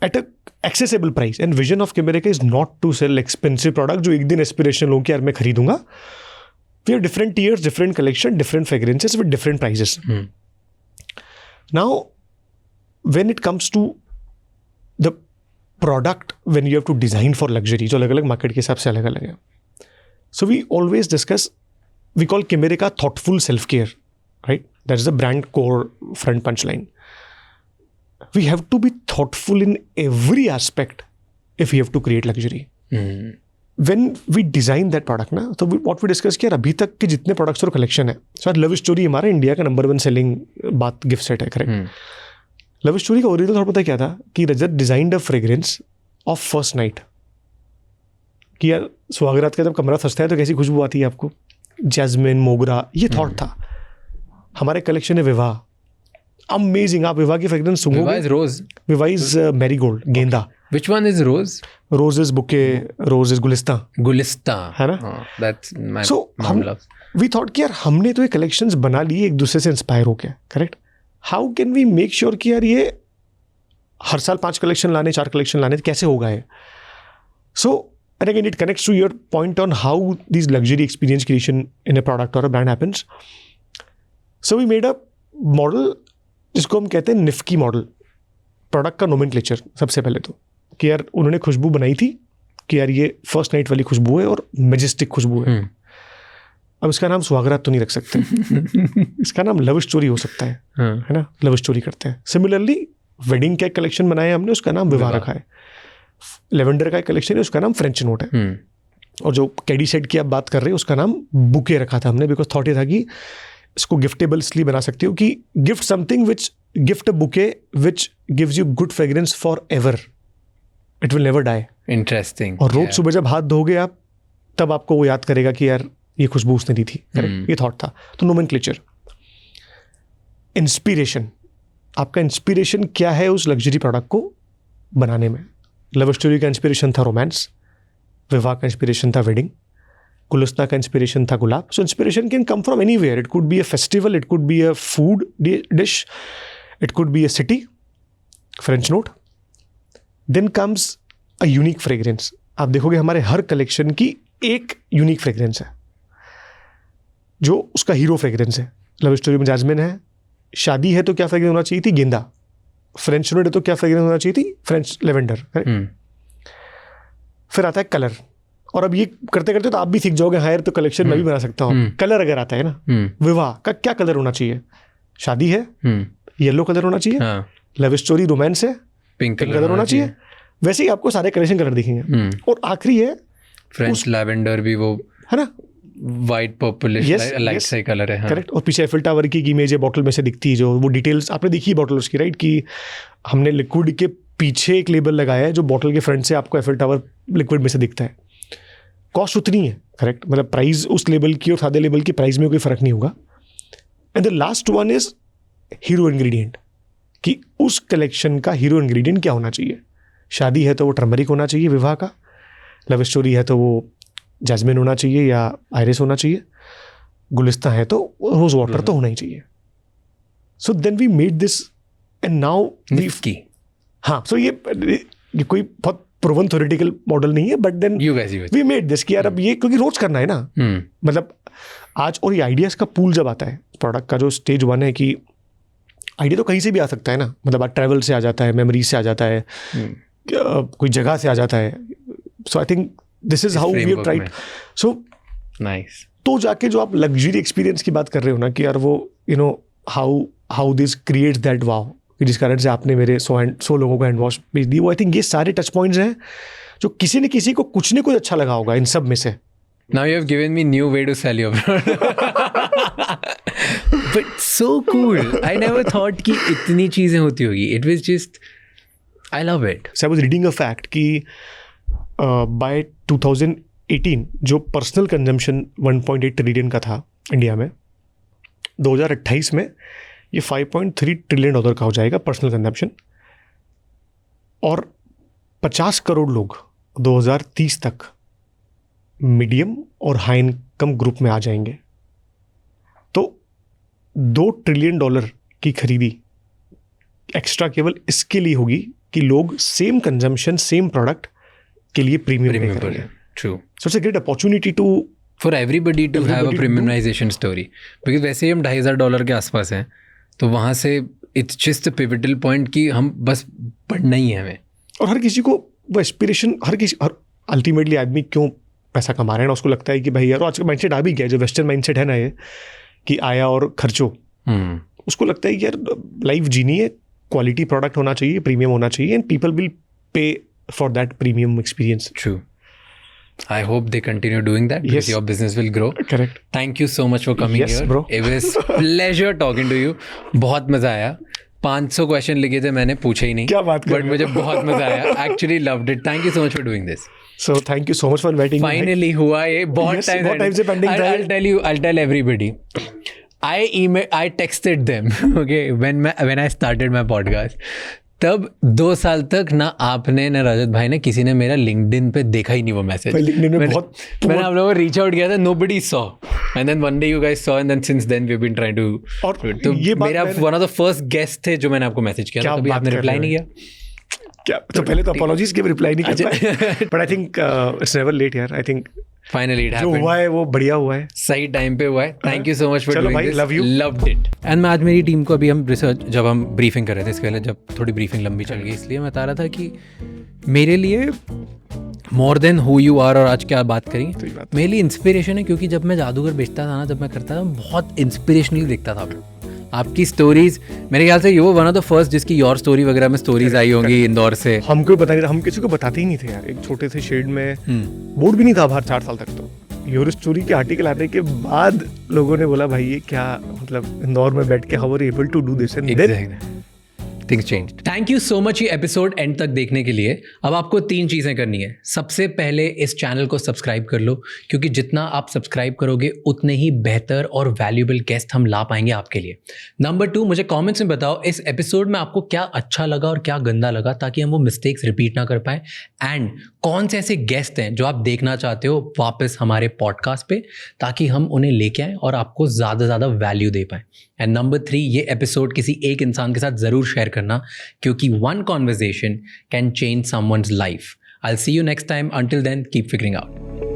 at a accessible price. And vision of Kimirica is not to sell expensive product जो एक दिन एस्पिरेशन लोगों की यार मैं खरीदूंगा. We have different tiers, different collection, different fragrances with different prices. Now when it comes to the product, when you have to design for luxury, जो अलग अलग मार्केट के हिसाब से अलग अलग है. So we always discuss, we call Kimirica thoughtful self care, right? That is the brand core front punchline. We have to be thoughtful in every aspect if we have to create luxury. When we design that product ना, तो what we discuss किया अभी तक के जितने products और collection है, so love story हमारा इंडिया का नंबर 1 सेलिंग बात गिफ्ट सेट है, करेक्ट. लव स्टोरी का ओरिजिनल थॉट पता क्या था कि Rajat designed a fragrance of first night. कि यार सुहागरात का जब कमरा सस्ता है तो कैसी खुशबू आती है आपको, जैस्मिन, मोगरा, ये थॉट था. हमारे कलेक्शन है विवाह, अमेजिंग. आप विवाह की फ्रेग्रेंस Viva सुनोगे, is rose. Vivah is marigold, गेंदा. Which one is rose? Rose is bouquet, rose is Gulistan, Gulistan. है ना. That's my सो mom हम loves. वी थॉट कि यार हमने तो ये कलेक्शंस बना लिए एक दूसरे से इंस्पायर होके, correct. How can we make sure कि यार ये हर साल 5 कलेक्शन लाने, 4 कलेक्शन लाने, कैसे होगा ये. सो and again it connects to your point on how these luxury experience creation in a product or a brand happens. So we made a model जिसको हम कहते हैं निफ्की मॉडल. प्रोडक्ट का नोमेनक्लेचर सबसे पहले तो कि यार उन्होंने खुशबू बनाई थी कि यार ये फर्स्ट नाइट वाली खुशबू है और मेजेस्टिक खुशबू है. अब इसका नाम सुहागरात तो नहीं रख सकते. इसका नाम लव स्टोरी हो सकता है ना. लव स्टोरी करते हैं. सिमिलरली वेडिंग का एक कलेक्शन बनाया हमने, उसका नाम विवाह रखा है. लेवेंडर का एक कलेक्शन है, उसका नाम फ्रेंच नोट है. और जो कैडी सेट की आप बात कर रहे हैं उसका नाम बुके रखा था हमने, बिकॉज थॉट ये था कि इसको गिफ्टेबल इसलिए बना सकती हो कि gift something which, gift a bouquet which gives you good fragrance for ever, it will never die. Interesting. और रोज सुबह जब हाथ धोगे आप, तब आपको वो याद करेगा कि यार ये खुशबू उसने दी थी, करेक्ट. ये थॉट था. तो नोमेनक्लेचर. इंस्पिरेशन, आपका इंस्पिरेशन क्या है उस लग्जरी प्रोडक्ट को बनाने में. लव स्टोरी का इंस्पिरेशन था रोमांस, विवाह का इंस्पिरेशन था वेडिंग, गुलिस्तां का इंस्पिरेशन था गुलाब. So inspiration can come from anywhere. It could be a festival, it could be a food dish, it could be a city, French note. Then comes a unique fragrance. आप देखोगे हमारे हर collection की एक unique fragrance है जो उसका hero fragrance है. Love story में जैस्मिन है, शादी है तो क्या फ्रेग्रेंस होना चाहिए थी, गेंदा. फ्रेंच नोट है तो क्या फ्रेग्रेंस होना चाहिए थी, फ्रेंच लेवेंडर. फिर आता है कलर. और अब ये करते करते तो आप भी सीख जाओगे, हाँ यार तो कलेक्शन मैं भी बना सकता हूँ. कलर अगर आता है ना, विवाह का क्या कलर होना चाहिए, शादी है येलो कलर होना चाहिए, लव स्टोरी रोमांस है पिंक कलर होना चाहिए. वैसे ही आपको सारे कलेक्शन कलर दिखेंगे. और आखिरी है फ्रेंच लैवेंडर भी, वो है ना, वाइट पर्पलिश लाइट सा कलर है. करेक्ट. और पीछे एफिल टावर की इमेज है बॉटल में से दिखती है, जो वो डिटेल्स आपने देखी है बॉटल उसकी, राइट, कि हमने लिक्विड के पीछे एक लेबल लगाया है जो बॉटल के फ्रंट से आपको एफिल टावर लिक्विड में से दिखता है. कॉस्ट उतनी है, करेक्ट, मतलब प्राइस उस लेबल की और सादे लेबल की प्राइस में कोई फर्क नहीं होगा. And the last one is hero ingredient, कि उस कलेक्शन का हीरो इंग्रेडिएंट क्या होना चाहिए. शादी है तो वो टर्मरिक होना चाहिए विवाह का, लव स्टोरी है तो वो जैस्मिन होना चाहिए या आयरिस होना चाहिए, गुलिस्तां है तो रोज वाटर तो होना ही चाहिए. So then we made this and now निफ्की. हाँ, सो ये कोई बहुत प्रूवन थ्योरेटिकल मॉडल नहीं है, but then we made this कि यार अब ये क्योंकि रोज करना है ना. मतलब आज, और ये आइडियाज का पूल जब आता है, प्रोडक्ट का जो स्टेज 1 है कि आइडिया तो कहीं से भी आ सकता है ना, मतलब आप ट्रैवल से आ जाता है, मेमोरी से आ जाता है, कोई जगह से आ जाता है. So I think this is how we have tried. So nice. तो जाके जो आप लग्जरी एक्सपीरियंस की बात कर रहे हो ना कि यार वो हाउ दिस क्रिएट्स दैट वाव, जिस कारण से आपने मेरे 100 लोगों को हैंड वॉश भेज दी. वो आई थिंक ये सारे टच पॉइंट्स हैं जो किसी न किसी को कुछ न कुछ अच्छा लगा होगा इन सब में से. Now you have given me new way to sell your product. But so cool. I never thought कि इतनी चीजें होती होगी. It was just, I love it. So I was reading a fact कि by 2018 जो पर्सनल कंजम्पशन 1.8 ट्रिलियन का था India में, 2028 में ये $5.3 ट्रिलियन का हो जाएगा पर्सनल कंजम्पशन. और 50 करोड़ लोग 2030 तक मीडियम और हाई इनकम ग्रुप में आ जाएंगे. तो $2 ट्रिलियन की खरीदी एक्स्ट्रा केवल इसके लिए होगी कि लोग सेम कंजम्पशन सेम प्रोडक्ट के लिए प्रीमियम पे करेंगे. True. So it's a great opportunity to For everybody to have a Everybody to premiumization story. Because वैसे ही हम $2,500 के आसपास हैं, तो वहाँ से it's just a pivotal point कि हम बस पढ़ना ही है हमें. और हर किसी को वो एस्पिरेशन, हर अल्टीमेटली आदमी क्यों पैसा कमा रहे हैं ना, उसको लगता है कि भाई यार, आज का माइंडसेट आ भी गया, जो वेस्टर्न माइंडसेट है ना ये कि आया और खर्चो, उसको लगता है कि यार लाइफ जीनी है, क्वालिटी प्रोडक्ट होना चाहिए, प्रीमियम होना चाहिए, and people will pay for that premium experience. True. I hope they continue doing that because Yes. your business will grow. Correct. Thank you so much for coming Yes, here. bro. It was pleasure talking to you. बहुत मजा आया. 500 question लिखे थे, मैंने पूछे ही नहीं. क्या बात कर But रहे हो? मुझे बहुत मजा आया. Actually loved it. Thank you so much for doing this. So thank you so much for inviting me. Finally हुआ ये. बहुत Yes, time बहुत time से pending था ये. I'll tell everybody. I texted them. Okay, when I started my podcast. तब 2 साल तक ना आपने ना रजत भाई ने किसी ने मेरा लिंक्डइन पे देखा ही नहीं वो मैसेज. भाई LinkedIn में बहुत मैंने आप लोगों को रीच आउट किया था, nobody saw, and then one day you guys saw, and then since then we've been trying to. और तो ये बात मेरा one of the first guest थे जो मैंने आपको मैसेज किया था, कभी आपने रिप्लाई नहीं किया. क्या, तो पहले तो अपॉलॉजीज के भी रिप्लाई नहीं कर पाए, but I think it's never late यार. आई थिंक Finally it जो happened. हुआ है वो बढ़िया हुआ है. सही टाइम पे हुआ है. Thank you so much for चलो डूइंग भाई, this. love you. Loved it. And मैं आज मेरी टीम को, अभी हम रिसर्च, जब हम ब्रीफिंग कर रहे थे इसके पहले, जब थोड़ी ब्रीफिंग लंबी चल गई, इसलिए मैं बता रहा था कि मेरे लिए more than who you are और आज क्या बात करी, सही बात. मेरे लिए इंस्पिरेशन है. क्योंकि जब मैं जादूगर बेचता था ना, जब मैं करता था, बहुत इंस्पिरेशनली दिखता था. आपकी स्टोरीज, मेरे ख्याल से ये वो वन ऑफ द फर्स्ट जिसकी योर स्टोरी वगैरह में स्टोरीज आई होंगी इंदौर से. हमको पता नहीं था, हम किसी को बताते ही नहीं थे यार. एक छोटे से शेड में बोर्ड भी नहीं था बाहर 4 साल तक. तो योर स्टोरी के आर्टिकल आने के बाद लोगों ने बोला भाई ये क्या, मतलब इंदौर में बैठ के how are able to do this, and then things change. Thank you so much ये एपिसोड एंड तक देखने के लिए. अब आपको 3 चीज़ें करनी है. सबसे पहले इस चैनल को सब्सक्राइब कर लो, क्योंकि जितना आप सब्सक्राइब करोगे उतने ही बेहतर और वैल्यूएबल गेस्ट हम ला पाएंगे आपके लिए. नंबर 2, मुझे कमेंट्स में बताओ इस एपिसोड में आपको क्या अच्छा लगा और क्या गंदा लगा, ताकि हम वो मिस्टेक्स रिपीट ना कर पाए. एंड कौन से ऐसे गेस्ट हैं जो आप देखना चाहते हो वापस हमारे पॉडकास्ट पे, ताकि हम उन्हें लेके आएँ और आपको ज़्यादा से ज़्यादा वैल्यू दे पाएँ. एंड नंबर 3, ये एपिसोड किसी एक इंसान के साथ ज़रूर शेयर करना, क्योंकि one conversation can change someone's life. I'll see you next time. Until then, keep figuring out.